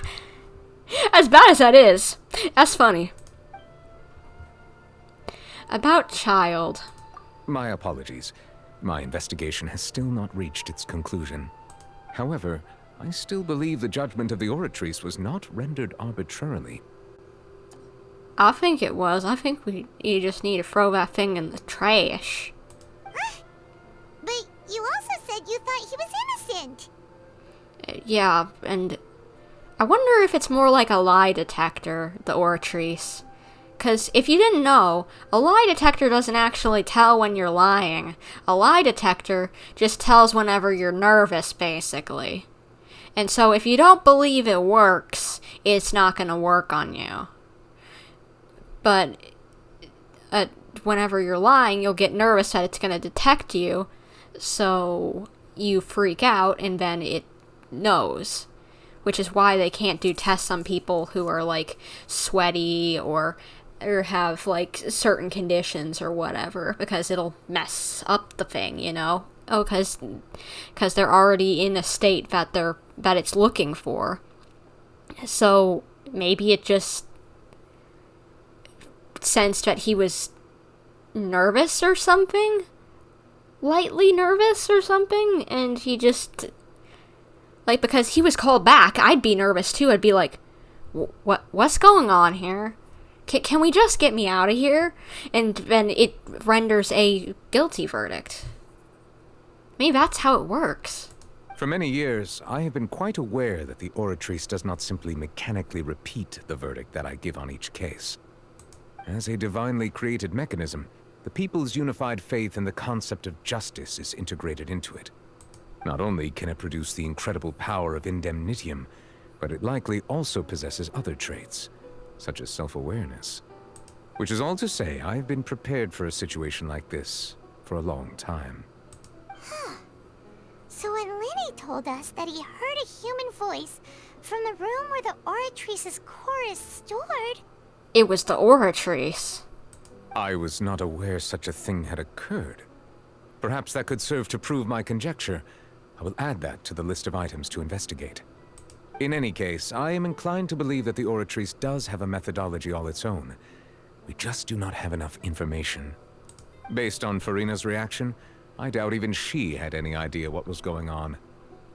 As bad as that is, that's funny. About child. My apologies. My investigation has still not reached its conclusion. However, I still believe the judgment of the Oratrice was not rendered arbitrarily. I think it was. I think you just need to throw that thing in the trash. But you also said you thought he was innocent. Yeah, and I wonder if it's more like a lie detector, the Oratrice. Because if you didn't know, a lie detector doesn't actually tell when you're lying. A lie detector just tells whenever you're nervous, basically. And so if you don't believe it works, it's not going to work on you. But whenever you're lying, you'll get nervous that it's going to detect you. So you freak out and then it knows. Which is why they can't do tests on people who are like sweaty or have like certain conditions or whatever, because it'll mess up the thing, you know? Oh, because they're already in a state that it's looking for. So maybe it just sensed that he was nervous or something, lightly nervous or something, and he just, like, because he was called back, I'd be nervous too. I'd be like, what's going on here? Can we just get me out of here? And then it renders a guilty verdict. Maybe that's how it works. For many years, I have been quite aware that the Oratrice does not simply mechanically repeat the verdict that I give on each case. As a divinely created mechanism, the people's unified faith in the concept of justice is integrated into it. Not only can it produce the incredible power of indemnitium, but it likely also possesses other traits, such as self-awareness. Which is all to say, I've been prepared for a situation like this for a long time. So when Lenny told us that he heard a human voice from the room where the Oratrice's core is stored... It was the Oratrice. I was not aware such a thing had occurred. Perhaps that could serve to prove my conjecture. I will add that to the list of items to investigate. In any case, I am inclined to believe that the Oratrice does have a methodology all its own. We just do not have enough information. Based on Furina's reaction, I doubt even she had any idea what was going on.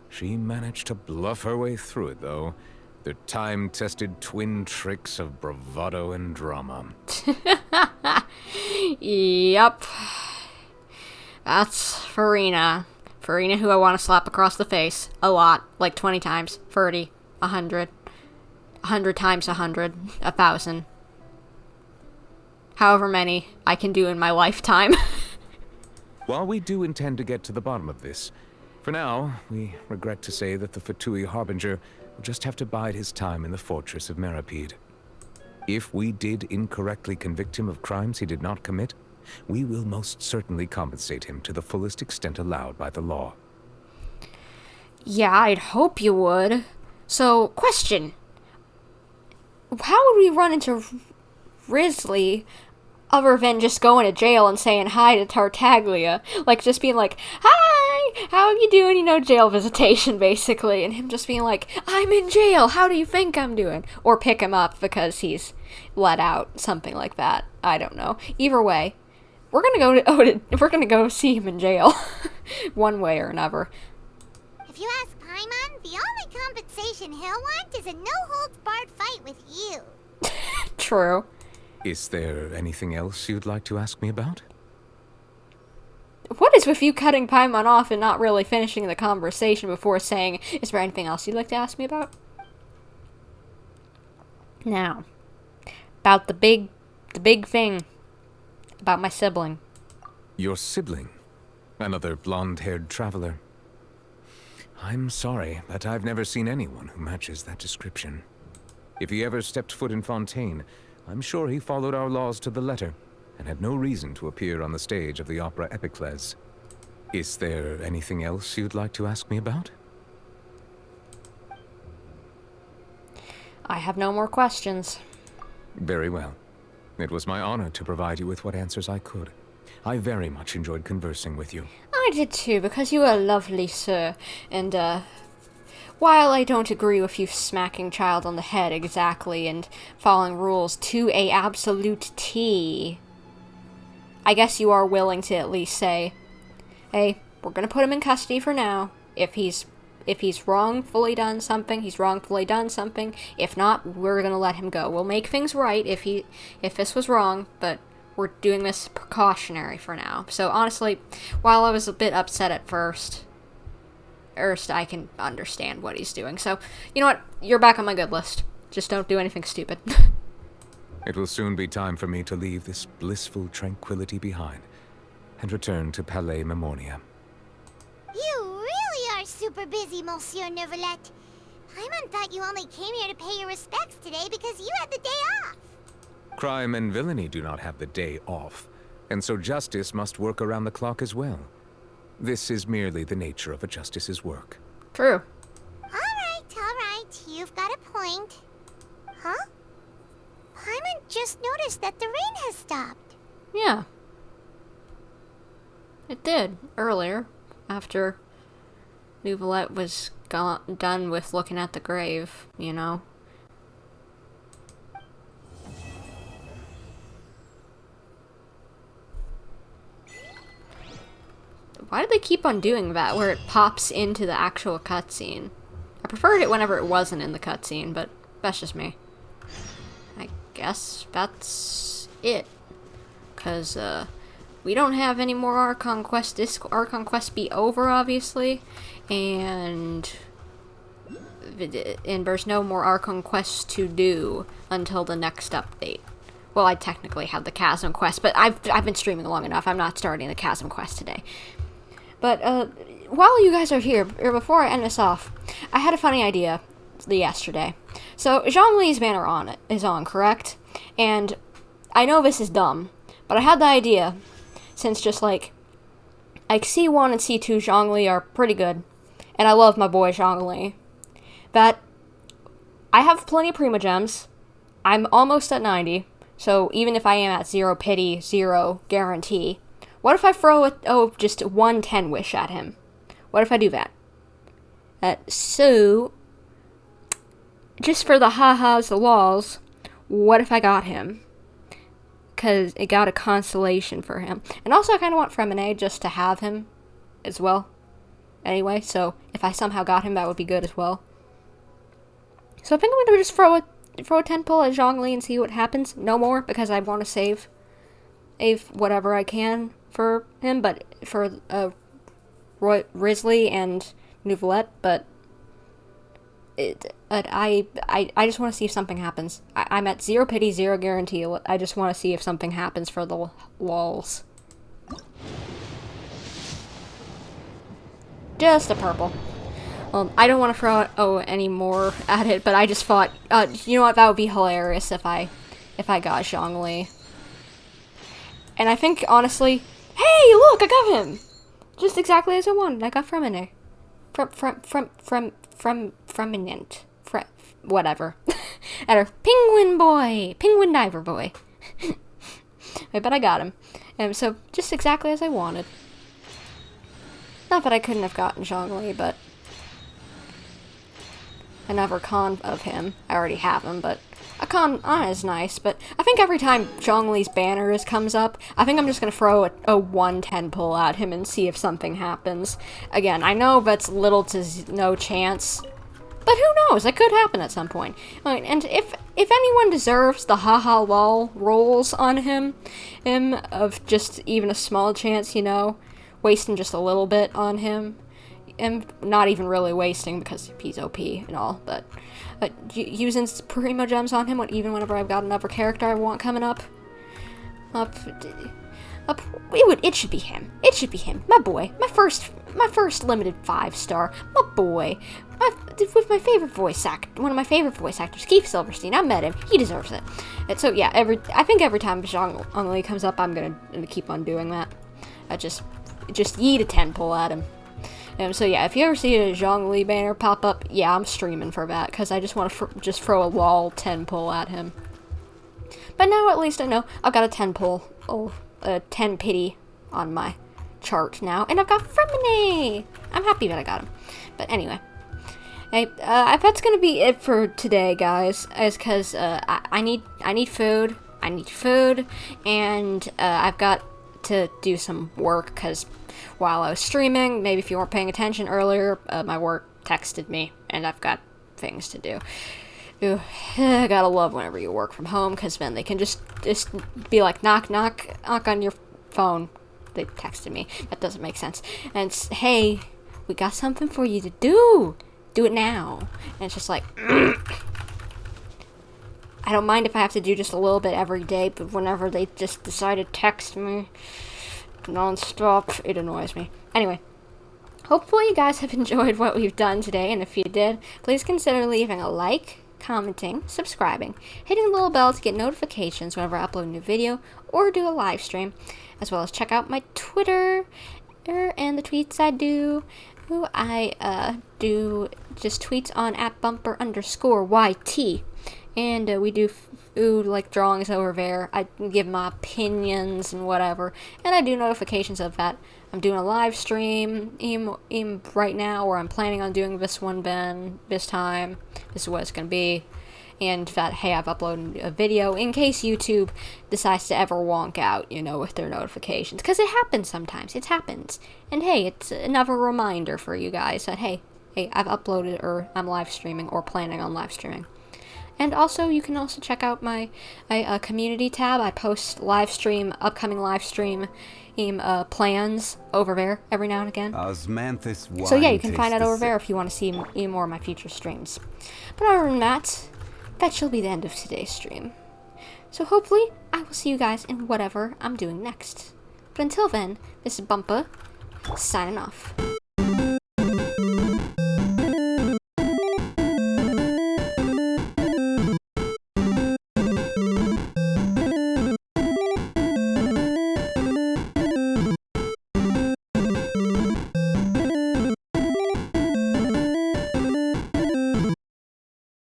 She managed to bluff her way through it, though. The time-tested twin tricks of bravado and drama. Yup. That's Furina. Furina, who I want to slap across the face. A lot. Like 20 times. 30. 100. 100 times 100. 1,000. However many I can do in my lifetime. While we do intend to get to the bottom of this, for now, we regret to say that the Fatui Harbinger will just have to bide his time in the fortress of Meripede. If we did incorrectly convict him of crimes he did not commit, we will most certainly compensate him to the fullest extent allowed by the law. Yeah, I'd hope you would. So, question. How would we run into Risley other than just going to jail and saying hi to Tartaglia? Like, just being like, hi, how are you doing? You know, jail visitation, basically. And him just being like, I'm in jail, how do you think I'm doing? Or pick him up because he's let out, something like that. I don't know. Either way, we're gonna go see him in jail. One way or another. If you ask Paimon, the only compensation he'll want is a no-holds-barred fight with you. True. Is there anything else you'd like to ask me about? What is with you cutting Paimon off and not really finishing the conversation before saying, is there anything else you'd like to ask me about? Now, about the big thing about my sibling. Your sibling? Another blonde-haired traveler? I'm sorry, but I've never seen anyone who matches that description. If he ever stepped foot in Fontaine, I'm sure he followed our laws to the letter, and had no reason to appear on the stage of the opera Epiclese. Is there anything else you'd like to ask me about? I have no more questions. Very well. It was my honor to provide you with what answers I could. I very much enjoyed conversing with you. I did too, because you are lovely, sir. And, while I don't agree with you smacking child on the head exactly and following rules to a absolute T, I guess you are willing to at least say, hey, we're gonna put him in custody for now. If he's wrongfully done something, he's wrongfully done something. If not, we're gonna let him go. We'll make things right if this was wrong, but we're doing this precautionary for now. So honestly, while I was a bit upset at first, I can understand what he's doing. So, you know what? You're back on my good list. Just don't do anything stupid. It will soon be time for me to leave this blissful tranquility behind and return to Palais Memoria. You really are super busy, Monsieur Neuvillette. Paimon thought you only came here to pay your respects today because you had the day off. Crime and villainy do not have the day off, and so justice must work around the clock as well. This is merely the nature of a justice's work. True. All right. You've got a point. Huh? Paimon just noticed that the rain has stopped. Yeah. It did, earlier, after Neuvillette was done with looking at the grave, you know. Why do they keep on doing that, where it pops into the actual cutscene? I preferred it whenever it wasn't in the cutscene, but that's just me. I guess that's it. Because, we don't have any more Archon Quest. This Archon Quest be over, obviously. And there's no more Archon Quests to do until the next update. Well, I technically have the Chasm Quest, but I've been streaming long enough. I'm not starting the Chasm Quest today. But, while you guys are here, or before I end this off, I had a funny idea yesterday. So, Zhongli's banner is on, correct? And I know this is dumb, but I had the idea, since just like C1 and C2 Zhongli are pretty good, and I love my boy Zhongli, that I have plenty of Prima Gems. I'm almost at 90, so even if I am at 0 pity, 0 guarantee, what if I throw just 110 wish at him? What if I do that? So, just for the ha-has, the lols, what if I got him? Because it got a constellation for him. And also I kind of want Fremine just to have him as well. Anyway, so if I somehow got him, that would be good as well. So I think I'm going to just throw a 10 pull at Zhongli and see what happens. No more, because I want to save whatever I can for him, but for Risley and Neuvillette, but I just want to see if something happens. I'm at 0 pity, 0 guarantee. I just want to see if something happens for the lols. Just a purple. I don't want to throw any more at it, but I just thought, you know what, that would be hilarious if I got Zhongli. And I think, honestly, hey, look, I got him! Just exactly as I wanted. I got Fremine. Freminent. Whatever. At her penguin boy! Penguin diver boy. But I got him. And so, just exactly as I wanted. Not that I couldn't have gotten Zhongli, but another con of him. I already have him, but a con is nice. But I think every time Zhongli's banner comes up, I think I'm just going to throw a 110 pull at him and see if something happens. Again, I know that's little to no chance, but who knows? It could happen at some point. And if anyone deserves the haha lol rolls on him of just even a small chance, you know, wasting just a little bit on him, and not even really wasting because he's OP and all, but using Primo Gems on him, even whenever I've got another character I want coming up, it should be him. It should be him, my boy, my first limited 5-star, my boy, with my favorite voice actor, one of my favorite voice actors, Keith Silverstein. I met him. He deserves it. And so yeah, I think every time Zhongli comes up, I'm gonna keep on doing that. just yeet a 10 pull at him. So yeah, if you ever see a Zhongli banner pop up, yeah, I'm streaming for that, because I just want to just throw a lol 10 pull at him. But now at least I know I've got a 10 pull, a 10 pity on my chart now, and I've got Furina! I'm happy that I got him. But anyway, that's gonna be it for today, guys, is because I need food, and I've got to do some work, because while I was streaming, maybe if you weren't paying attention earlier, my work texted me, and I've got things to do. Ooh, I gotta love whenever you work from home, because then they can just be like, knock, knock, knock on your phone. They texted me. That doesn't make sense. And it's, hey, we got something for you to do. Do it now. And it's just like, I don't mind if I have to do just a little bit every day, but whenever they just decide to text me non-stop, it annoys me. Anyway, hopefully you guys have enjoyed what we've done today, and if you did, please consider leaving a like, commenting, subscribing, hitting the little bell to get notifications whenever I upload a new video or do a live stream, as well as check out my Twitter and the tweets I do. I do just tweets on @bumper_YT, and we do like drawings over there. I give my opinions and whatever, and I do notifications of that. I'm doing a live stream right now, or I'm planning on doing this one this time. This is what it's gonna be, and that, hey, I've uploaded a video in case YouTube decides to ever wonk out, you know, with their notifications, because it happens sometimes. It happens, and hey, it's another reminder for you guys that hey, I've uploaded, or I'm live streaming, or planning on live streaming. And also, you can also check out my community tab. I post upcoming live stream plans over there every now and again. So yeah, you can find that over there if you want to see more of my future streams. But other than that, that shall be the end of today's stream. So hopefully, I will see you guys in whatever I'm doing next. But until then, this is Bumpa, signing off.